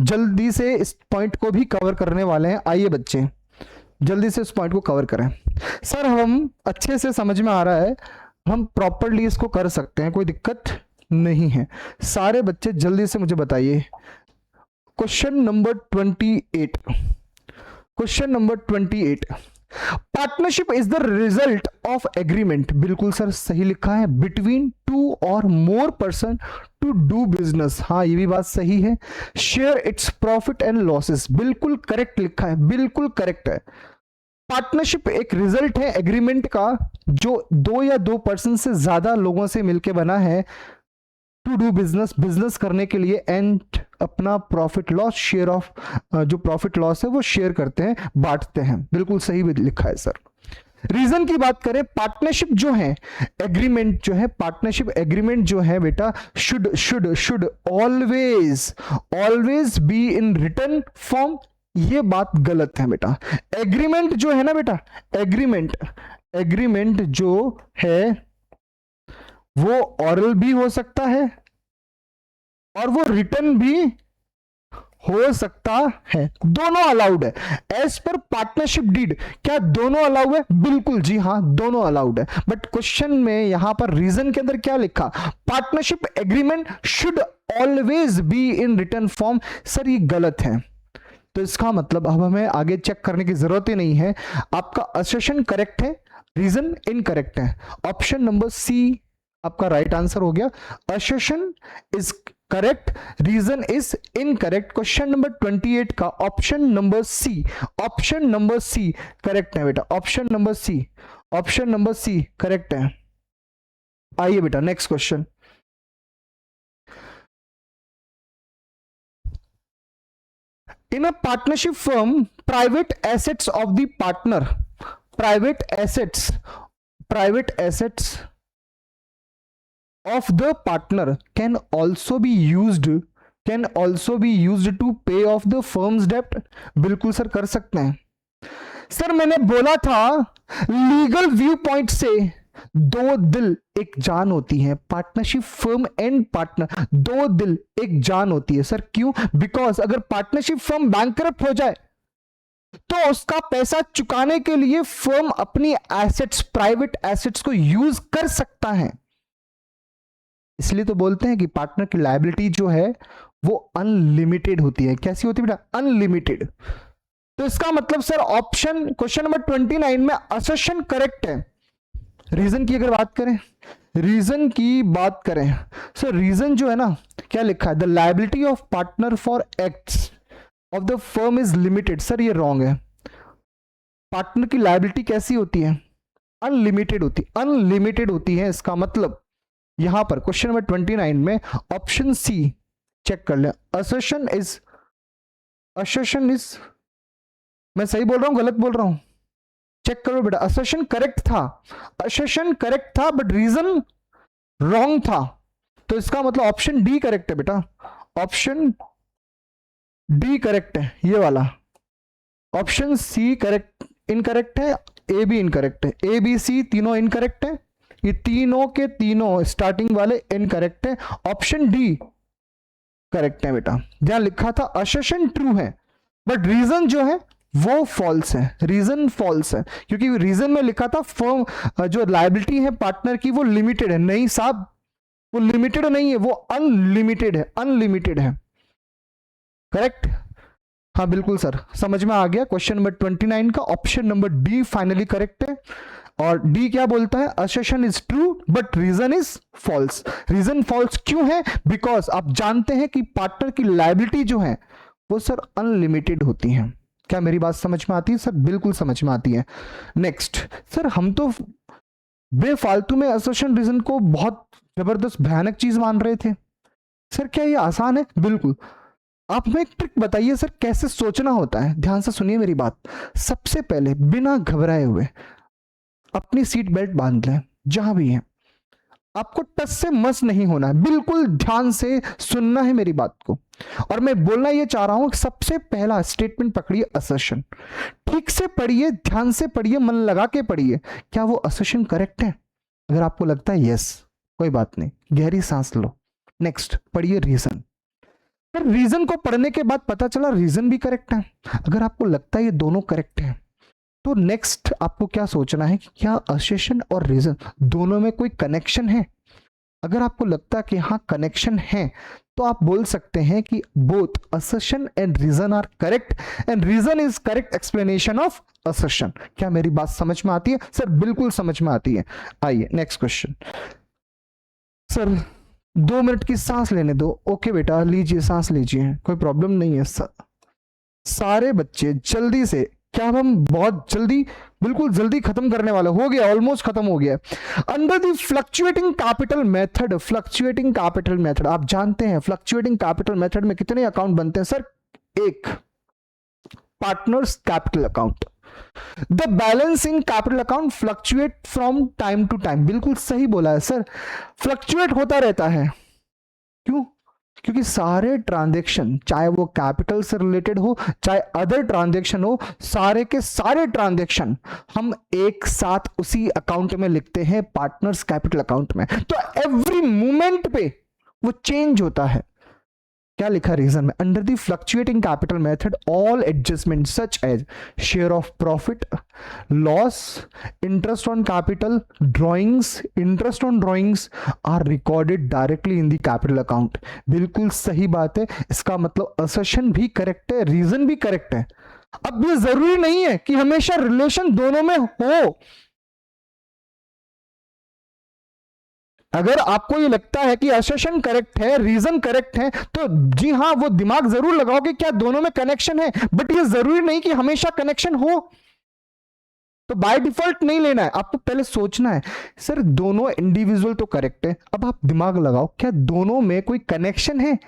जल्दी से इस पॉइंट को भी कवर करने वाले हैं। आइए बच्चे जल्दी से इस पॉइंट को कवर करें। सर हम अच्छे से समझ में आ रहा है, हम प्रॉपरली इसको कर सकते हैं, कोई दिक्कत नहीं है। सारे बच्चे जल्दी से मुझे बताइए question number 28। Question number 28, partnership is the result of agreement, बिल्कुल सर सही लिखा है, बिटवीन टू और more person to do business, हाँ ये भी बात सही है। Share its profit and losses, बिल्कुल करेक्ट लिखा है, बिल्कुल करेक्ट है। पार्टनरशिप एक रिजल्ट है एग्रीमेंट का, जो दो या दो पर्सन से ज्यादा लोगों से मिलकर बना है, टू डू बिजनेस, बिजनेस करने के लिए, एंड अपना प्रॉफिट लॉस, शेयर ऑफ जो प्रॉफिट लॉस है वो शेयर करते हैं, बांटते हैं, बिल्कुल सही भी लिखा है सर। रीजन की बात करें, पार्टनरशिप जो है एग्रीमेंट जो है, पार्टनरशिप एग्रीमेंट जो है बेटा, should always be in written form, ये बात गलत है बेटा। एग्रीमेंट जो है ना बेटा, एग्रीमेंट जो है वो ऑरल भी हो सकता है और वो रिटन भी हो सकता है, दोनों अलाउड है। एज पर पार्टनरशिप डीड, क्या दोनों अलाउड है? बिल्कुल जी हाँ, दोनों अलाउड है। बट क्वेश्चन में यहां पर रीजन के अंदर क्या लिखा? Partnership agreement should always be in written form, sir ये गलत है। तो इसका मतलब अब हमें आगे चेक करने की जरूरत ही नहीं है, आपका असर्शन करेक्ट है, रीजन इनकरेक्ट है। ऑप्शन नंबर सी आपका राइट आंसर हो गया, assertion is correct, reason is incorrect. Question number 28 का ऑप्शन नंबर सी करेक्ट है बेटा, ऑप्शन नंबर सी करेक्ट है। आइए बेटा next question. In a partnership firm, private assets of the partner, private assets of the partner can also be used to pay off the firm's debt, बिल्कुल सर कर सकते हैं। सर मैंने बोला था लीगल व्यू पॉइंट से दो दिल एक जान होती है, पार्टनरशिप फर्म एंड पार्टनर, दो दिल एक जान होती है। सर क्यों? बिकॉज अगर पार्टनरशिप फर्म बैंकरप्ट हो जाए तो उसका पैसा चुकाने के लिए फर्म अपनी एसेट्स, प्राइवेट एसेट्स को यूज कर सकता है। इसलिए तो बोलते हैं कि पार्टनर की लायबिलिटी जो है वो अनलिमिटेड होती है। कैसी होती है बेटा? अनलिमिटेड। तो इसका मतलब सर ऑप्शन क्वेश्चन नंबर 29 में असर्शन करेक्ट है। रीजन की अगर बात करें, सर रीजन जो है ना, क्या लिखा है? The liability of partner for acts of the firm is limited, sir ये रॉन्ग है। पार्टनर की लायबिलिटी कैसी होती है? अनलिमिटेड होती है। इसका मतलब यहां पर क्वेश्चन नंबर 29 में ऑप्शन सी चेक कर ले, असर्शन इज, मैं सही बोल रहा हूं गलत बोल रहा हूं? चेक करो बेटा, असर्शन करेक्ट था बट रीजन रॉन्ग था। तो इसका मतलब ऑप्शन डी करेक्ट है बेटा, ऑप्शन डी करेक्ट है, ये वाला। ऑप्शन सी करेक्ट इनकरेक्ट है, ए बी इनकरेक्ट है, ए बी सी तीनों इनकरेक्ट है, ये तीनों के तीनों स्टार्टिंग वाले इनकरेक्ट है। ऑप्शन डी करेक्ट है बेटा। जहां लिखा था असर्शन ट्रू है बट रीजन जो है वो फॉल्स है, रीजन फॉल्स है, क्योंकि रीजन में लिखा था फर्म जो लायबिलिटी है पार्टनर की वो लिमिटेड है। नहीं साहब, वो लिमिटेड नहीं है, वो अनलिमिटेड है। करेक्ट? हाँ बिल्कुल सर, समझ में आ गया। क्वेश्चन नंबर 29 का option number D finally correct है। और डी क्या बोलता है? Assertion is true but reason is false. Reason false क्यों है? बिकॉज आप जानते हैं कि पार्टनर की लायबिलिटी जो है वो सर अनलिमिटेड होती है। क्या मेरी बात समझ में आती है सर? बिल्कुल समझ में आती है। नेक्स्ट सर, हम तो बेफालतू में असर्शन रीजन को बहुत जबरदस्त भयानक चीज मान रहे थे। सर क्या ये आसान है? बिल्कुल। आप हमें एक ट्रिक बताइए सर, कैसे सोचना होता है। ध्यान से सुनिए मेरी बात। सबसे पहले बिना घबराए हुए अपनी सीट बेल्ट बांध लें जहां भी है। आपको टस से मस नहीं होना है, बिल्कुल ध्यान से सुनना है मेरी बात को। और मैं बोलना ये चाह रहा हूं कि सबसे पहला स्टेटमेंट पकड़िए, असर्शन। ठीक से पढ़िए, ध्यान से पढ़िए, मन लगा के पढ़िए, क्या वो असर्शन करेक्ट है? अगर आपको लगता है यस, कोई बात नहीं, गहरी सांस लो। नेक्स्ट पढ़िए रीजन। रीजन को पढ़ने के बाद पता चला रीजन भी करेक्ट है, अगर आपको लगता है ये दोनों करेक्ट है, तो नेक्स्ट आपको क्या सोचना है कि क्या असर्शन और रीजन दोनों में कोई कनेक्शन है? अगर आपको लगता है कि हाँ कनेक्शन है, तो आप बोल सकते हैं कि both assertion and reason are correct and reason is correct explanation of assertion. क्या मेरी बात समझ में आती है? सर बिल्कुल समझ में आती है। आइए नेक्स्ट क्वेश्चन। सर 2 मिनट की सांस लेने दो। ओके बेटा, लीजिए सांस लीजिए, कोई प्रॉब्लम नहीं है सर। सारे बच्चे जल्दी से, क्या हम बहुत जल्दी, बिल्कुल जल्दी खत्म करने वाले, हो गया, ऑलमोस्ट खत्म हो गया। Under the fluctuating capital method, fluctuating capital method आप जानते हैं, फ्लक्चुएटिंग कैपिटल मेथड में कितने अकाउंट बनते हैं सर? एक, partners capital account. The balance in capital account fluctuate from time to time. बिल्कुल सही बोला है सर, फ्लक्चुएट होता रहता है। क्यों? क्योंकि सारे ट्रांजैक्शन, चाहे वो कैपिटल से रिलेटेड हो चाहे अदर ट्रांजैक्शन हो, सारे के सारे ट्रांजैक्शन हम एक साथ उसी अकाउंट में लिखते हैं, पार्टनर्स कैपिटल अकाउंट में। तो एवरी मोमेंट पे वो चेंज होता है। क्या लिखा रीजन में? Under the fluctuating capital method all adjustment such as share of profit, loss, interest on capital, drawings, interest on drawings are recorded directly in the capital account. बिल्कुल सही बात है, इसका मतलब असर्शन भी करेक्ट है, रीजन भी करेक्ट है। अब ये जरूरी नहीं है कि हमेशा रिलेशन दोनों में हो। अगर आपको ये लगता है कि असर्शन करेक्ट है, रीजन करेक्ट है, तो जी हां, वो दिमाग जरूर लगाओ कि क्या दोनों में कनेक्शन है, बट ये जरूरी नहीं कि हमेशा कनेक्शन हो। तो बाय डिफॉल्ट नहीं लेना है, आपको पहले सोचना है सर दोनों इंडिविजुअल तो करेक्ट है, अब आप दिमाग लगाओ क्या दोनों में कोई कनेक्शन है।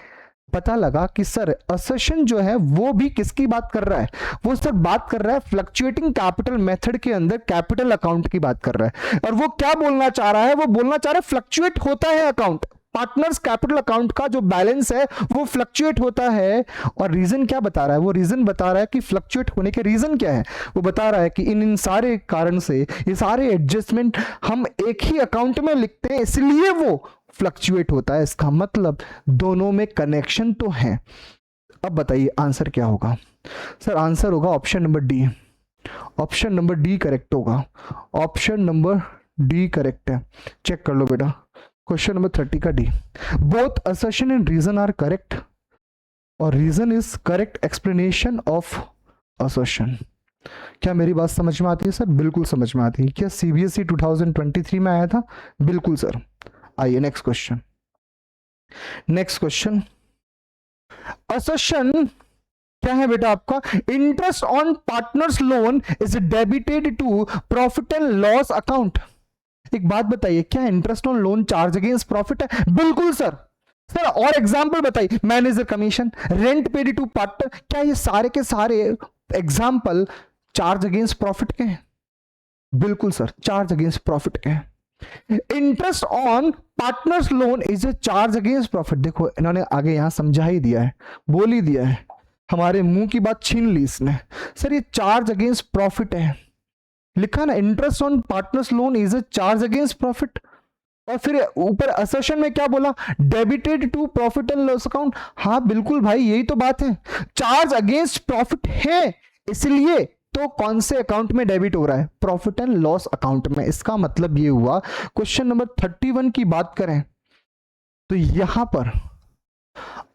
पता लगा कि सर असर्शन जो है वो भी किसकी बात कर रहा है? वो सर बात कर रहा है फ्लक्चुएटिंग कैपिटल मेथड के अंदर कैपिटल अकाउंट की बात कर रहा है। और वो क्या बोलना चाह रहा है? वो बोलना चाह रहा है फ्लक्चुएट होता है अकाउंट, पार्टनर्स कैपिटल अकाउंट का जो बैलेंस है वो फ्लक्चुएट होता है। और रीजन क्या बता रहा है? वो रीजन बता रहा है कि फ्लक्चुएट होने के रीजन क्या है। वो बता रहा है कि इन सारे कारण से, ये सारे एडजस्टमेंट हम एक ही अकाउंट में लिखते हैं, इसलिए वो फ्लक्चुएट होता है। इसका मतलब दोनों में कनेक्शन तो है। अब बताइए आंसर क्या होगा? सर आंसर होगा option number D. Option number D correct होगा, ऑप्शन नंबर डी करेक्ट है। चेक कर लो बेटा, क्वेश्चन नंबर 30 का D. Both assertion and reason are correct और reason is correct explanation of assertion. क्या मेरी बात समझ में आती है सर? बिल्कुल समझ में आती है। क्या सीबीएसई 2023 में आया था? बिल्कुल सर। आइए next question. Next question, assertion क्या है बेटा आपका? Interest on partners loan is debited to profit and loss account. एक बात बताइए, क्या interest on loan charge against profit है? बिल्कुल सर। सर और एग्जांपल बताइए, manager commission, rent paid to partner, क्या ये सारे के सारे एग्जांपल चार्ज अगेंस्ट प्रॉफिट के हैं? बिल्कुल सर, चार्ज अगेंस्ट प्रॉफिट के हैं। Interest on partners loan is a charge against profit. देखो इन्होंने आगे यहां समझा ही दिया है, बोल ही दिया है, हमारे मुंह की बात छीन ली इसने। सर ये चार्ज अगेंस्ट प्रॉफिट है, लिखा ना, interest on partners loan is a charge against profit. और फिर ऊपर असर्शन में क्या बोला? Debited to profit and loss account. हाँ बिल्कुल भाई, यही तो बात है, चार्ज अगेंस्ट प्रॉफिट है, इसलिए तो कौन से अकाउंट में डेबिट हो रहा है? प्रॉफिट एंड लॉस अकाउंट में। इसका मतलब ये हुआ, क्वेश्चन नंबर 31 की बात करें तो यहां पर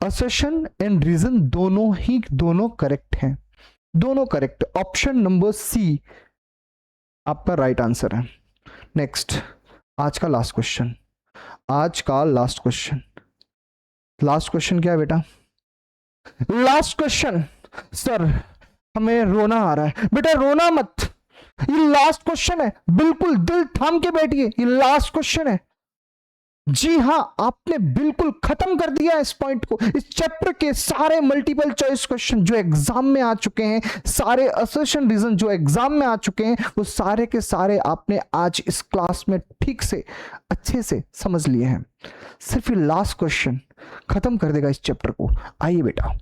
असर्शन एंड रीजन दोनों करेक्ट हैं, दोनों करेक्ट। ऑप्शन नंबर सी आपका राइट आंसर है। नेक्स्ट, आज का लास्ट क्वेश्चन, आज का लास्ट क्वेश्चन। लास्ट क्वेश्चन क्या है बेटा? Last question. सर हमें रोना आ रहा है। बेटा रोना मत, ये लास्ट क्वेश्चन है, बिल्कुल दिल थाम के बैठिए, ये लास्ट क्वेश्चन है। जी हां, आपने बिल्कुल खत्म कर दिया इस पॉइंट को। इस चैप्टर के सारे मल्टीपल चॉइस क्वेश्चन जो एग्जाम में आ चुके हैं, सारे असर्शन रीजन जो एग्जाम में आ चुके हैं, वो सारे के सारे आपने आज इस क्लास में ठीक से अच्छे से समझ लिए हैं। सिर्फ ये लास्ट क्वेश्चन खत्म कर देगा इस चैप्टर को। आइए बेटा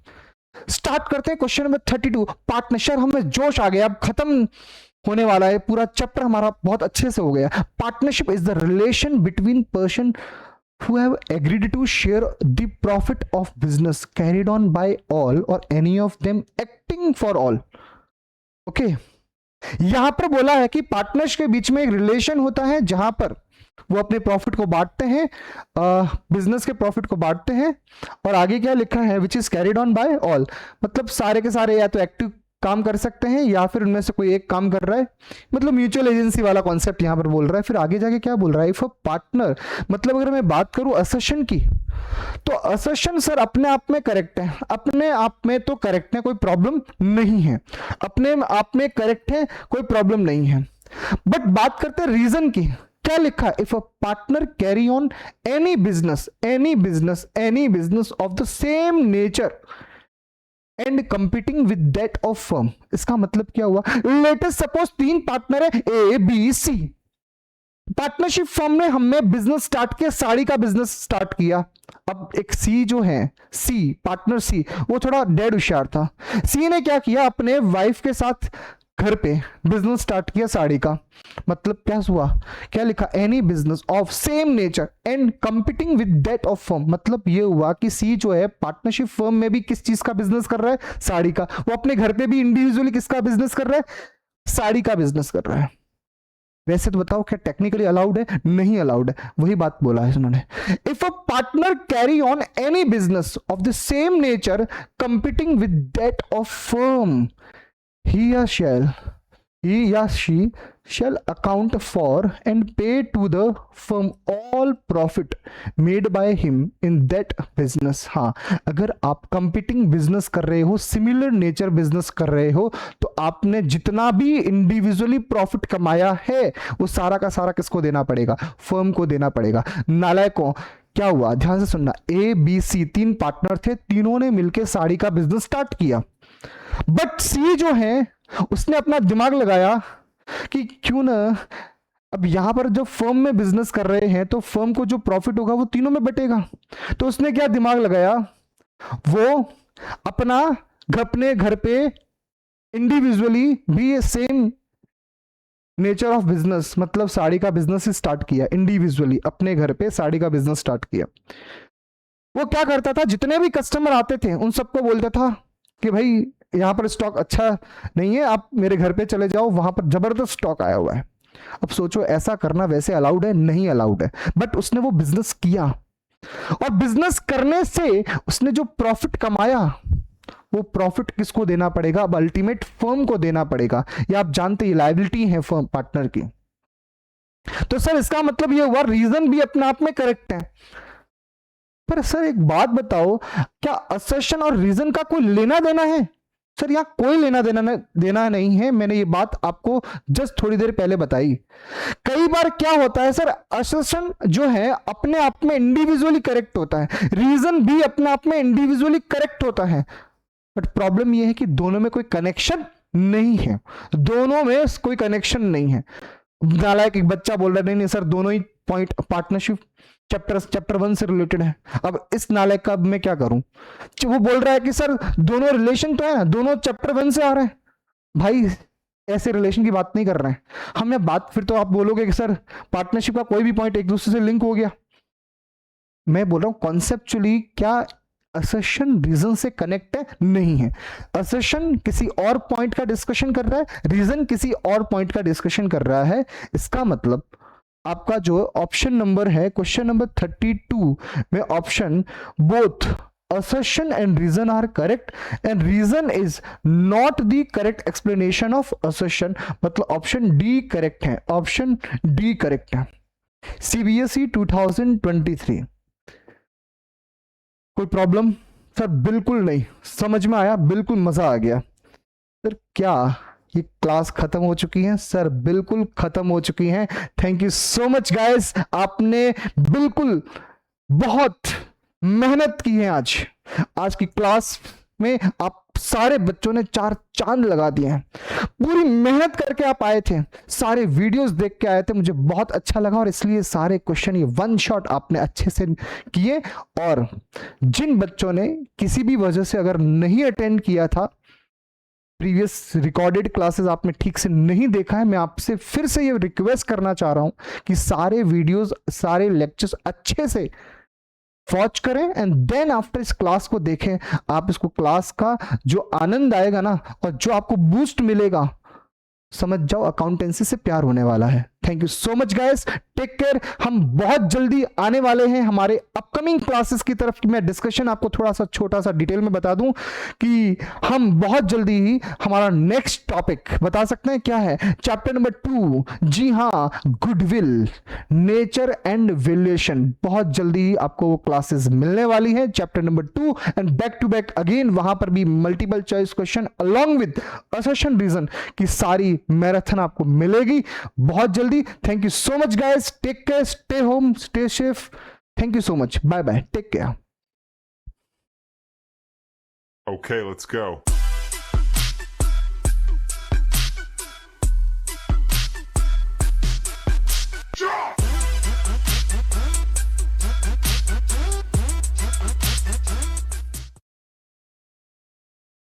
स्टार्ट करते हैं क्वेश्चन नंबर 32। पार्टनरशिप, हमें जोश आ गया, अब खत्म होने वाला है पूरा चैप्टर हमारा, बहुत अच्छे से हो गया। Partnership is the relation between person who have agreed to share the profit of business carried on by all or any of them acting for all। Okay, यहां पर बोला है कि पार्टनर्स के बीच में एक रिलेशन होता है जहां पर वो अपने प्रॉफिट को बांटते हैं, बिजनेस के प्रॉफिट को बांटते हैं। और आगे क्या लिखा है, which is carried on by all, मतलब सारे के सारे या तो एक्टिव काम कर सकते हैं या फिर उनमें से कोई एक काम कर रहा है, मतलब म्यूचुअल एजेंसी वाला कॉन्सेप्ट यहां पर बोल रहा है। फिर आगे जाके क्या बोल रहा है, इफ अ पार्टनर, मतलब अगर मैं बात करूं असर्शन की, तो असर्शन सर अपने आप में करेक्ट है, अपने आप में तो करेक्ट है, कोई प्रॉब्लम नहीं है, अपने आप में करेक्ट है, कोई प्रॉब्लम नहीं है। बट बात करते हैं रीजन की, क्या लिखा है, if a partner carry on any business of the same nature and competing with that of firm. इसका मतलब क्या हुआ, लेटेस्ट सपोज 3 पार्टनर है A B C, partnership firm में हमने बिजनेस स्टार्ट किया, साड़ी का बिजनेस स्टार्ट किया। अब एक सी जो है, सी पार्टनर सी, वो थोड़ा डेड होशियार था। सी ने क्या किया, अपने वाइफ के साथ घर पे बिजनेस स्टार्ट किया साड़ी का। मतलब क्या हुआ, क्या लिखा, any business of same nature and competing with that of firm. मतलब ये हुआ कि सी जो है पार्टनरशिप फर्म में भी किस चीज का बिजनेस कर रहा है, साड़ी का। वो अपने घर पे भी इंडिविजुअली किसका बिजनेस कर रहा है, साड़ी का बिजनेस कर रहा है। वैसे तो बताओ क्या टेक्निकली अलाउड है, नहीं अलाउड है, वही बात बोला है उन्होंने। If a partner carry on any business of the same nature competing with that of firm, he or she shall account for and pay to the firm all profit made by him in that business। हाँ, अगर आप कंपीटिंग बिजनेस कर रहे हो, सिमिलर नेचर बिजनेस कर रहे हो, तो आपने जितना भी इंडिविजुअली प्रॉफिट कमाया है वो सारा का सारा किसको देना पड़ेगा, फर्म को देना पड़ेगा। नालायकों, क्या हुआ, ध्यान से सुनना, ए बी सी 3 पार्टनर थे, तीनों ने मिलकर साड़ी का बिजनेस स्टार्ट किया। बट सी जो है उसने अपना दिमाग लगाया कि क्यों ना, अब यहां पर जो फर्म में बिजनेस कर रहे हैं तो फर्म को जो प्रॉफिट होगा वो तीनों में बटेगा। तो उसने क्या दिमाग लगाया, वो अपने घर पे इंडिविजुअली भी सेम नेचर ऑफ बिजनेस, मतलब साड़ी का बिजनेस स्टार्ट किया, इंडिविजुअली अपने घर पे साड़ी का बिजनेस स्टार्ट किया। वो क्या करता था, जितने भी कस्टमर आते थे उन सबको बोलता था कि भाई यहां पर स्टॉक अच्छा नहीं है, आप मेरे घर पे चले जाओ, वहां पर जबरदस्त स्टॉक आया हुआ है। अब सोचो ऐसा करना वैसे अलाउड है, नहीं अलाउड है, बट उसने वो बिजनेस किया, और बिजनेस करने से उसने जो प्रॉफिट कमाया वो प्रॉफिट किसको देना पड़ेगा, अब अल्टीमेट फर्म को देना पड़ेगा। ये आप जानते ही लायबिलिटी है फर्म पार्टनर की। तो सर इसका मतलब ये हुआ रीजन भी अपने आप में करेक्ट है। पर सर एक बात बताओ, क्या असर्शन और रीजन का कोई लेना देना है? सर यहां कोई लेना देना नहीं है, मैंने ये बात आपको जस्ट थोड़ी देर पहले बताई। कई बार क्या होता है सर, असर्शन जो है अपने आप में इंडिविजुअली करेक्ट होता है, रीजन भी अपने आप में इंडिविजुअली करेक्ट होता है, बट प्रॉब्लम यह है कि दोनों में कोई कनेक्शन नहीं है, दोनों में कोई कनेक्शन नहीं है। नालायक एक बच्चा बोल रहा है नहीं सर दोनों ही पॉइंट पार्टनरशिप चैप्टर 1 से रिलेटेड है। अब इस नालायक का मैं क्या करूं, वो बोल रहा है कि सर दोनों रिलेशन तो है ना, दोनों चैप्टर 1 से आ रहे हैं। भाई ऐसे रिलेशन की बात नहीं कर रहे हैं हम, ये बात फिर तो आप बोलोगे कि सर पार्टनरशिप का कोई भी पॉइंट एक दूसरे से लिंक हो गया। मैं बोल रहा हूं कॉन्सेप्चुअली क्या असर्शन रीजन से कनेक्ट है, नहीं है। असर्शन किसी और पॉइंट का डिस्कशन कर रहा है, रीजन किसी और पॉइंट का डिस्कशन कर रहा है। इसका मतलब आपका जो ऑप्शन नंबर है क्वेश्चन नंबर 32 में option both assertion and reason are correct and reason is not the correct explanation of assertion, मतलब ऑप्शन डी करेक्ट है, ऑप्शन डी करेक्ट है। CBSE 2023। कोई प्रॉब्लम सर? बिल्कुल नहीं, समझ में आया, बिल्कुल मजा आ गया। सर क्या ये क्लास खत्म हो चुकी है सर, बिल्कुल खत्म हो चुकी है। Thank you so much guys, आपने बिल्कुल बहुत मेहनत की है। आज की क्लास में आप सारे बच्चों ने 4 चांद लगा दिए हैं। पूरी मेहनत करके आप आए थे, सारे वीडियोस देख के आए थे, मुझे बहुत अच्छा लगा और इसलिए सारे क्वेश्चन ये वन शॉट आपने अच्छे से किए। और जिन बच्चों ने किसी भी वजह से अगर नहीं अटेंड किया था, प्रीवियस रिकॉर्डेड क्लासेस आपने ठीक से नहीं देखा है, मैं आपसे फिर से ये रिक्वेस्ट करना चाह रहा हूं कि सारे वीडियोस, सारे लेक्चर्स अच्छे से वॉच करें एंड देन आफ्टर इस क्लास को देखें। आप इसको क्लास का जो आनंद आएगा ना और जो आपको बूस्ट मिलेगा, समझ जाओ अकाउंटेंसी से प्यार होने वाला है। Thank you so much guys, take care. हम बहुत जल्दी आने वाले हैं हमारे अपकमिंग क्लासेस की तरफ। मैं डिस्कशन आपको थोड़ा सा छोटा सा डिटेल में बता दूं कि हम बहुत जल्दी ही हमारा नेक्स्ट टॉपिक बता सकते हैं क्या है, चैप्टर नंबर 2। जी हाँ, गुडविल, नेचर एंड वैल्यूएशन। बहुत जल्दी ही आपको वो क्लासेस मिलने वाली है, chapter number 2 and back to back again वहां पर भी multiple choice question along with assertion reason की सारी मैराथन आपको मिलेगी बहुत जल्दी। Thank you so much guys, take care, stay home, stay safe. Thank you so much, bye bye, take care. Okay, let's go.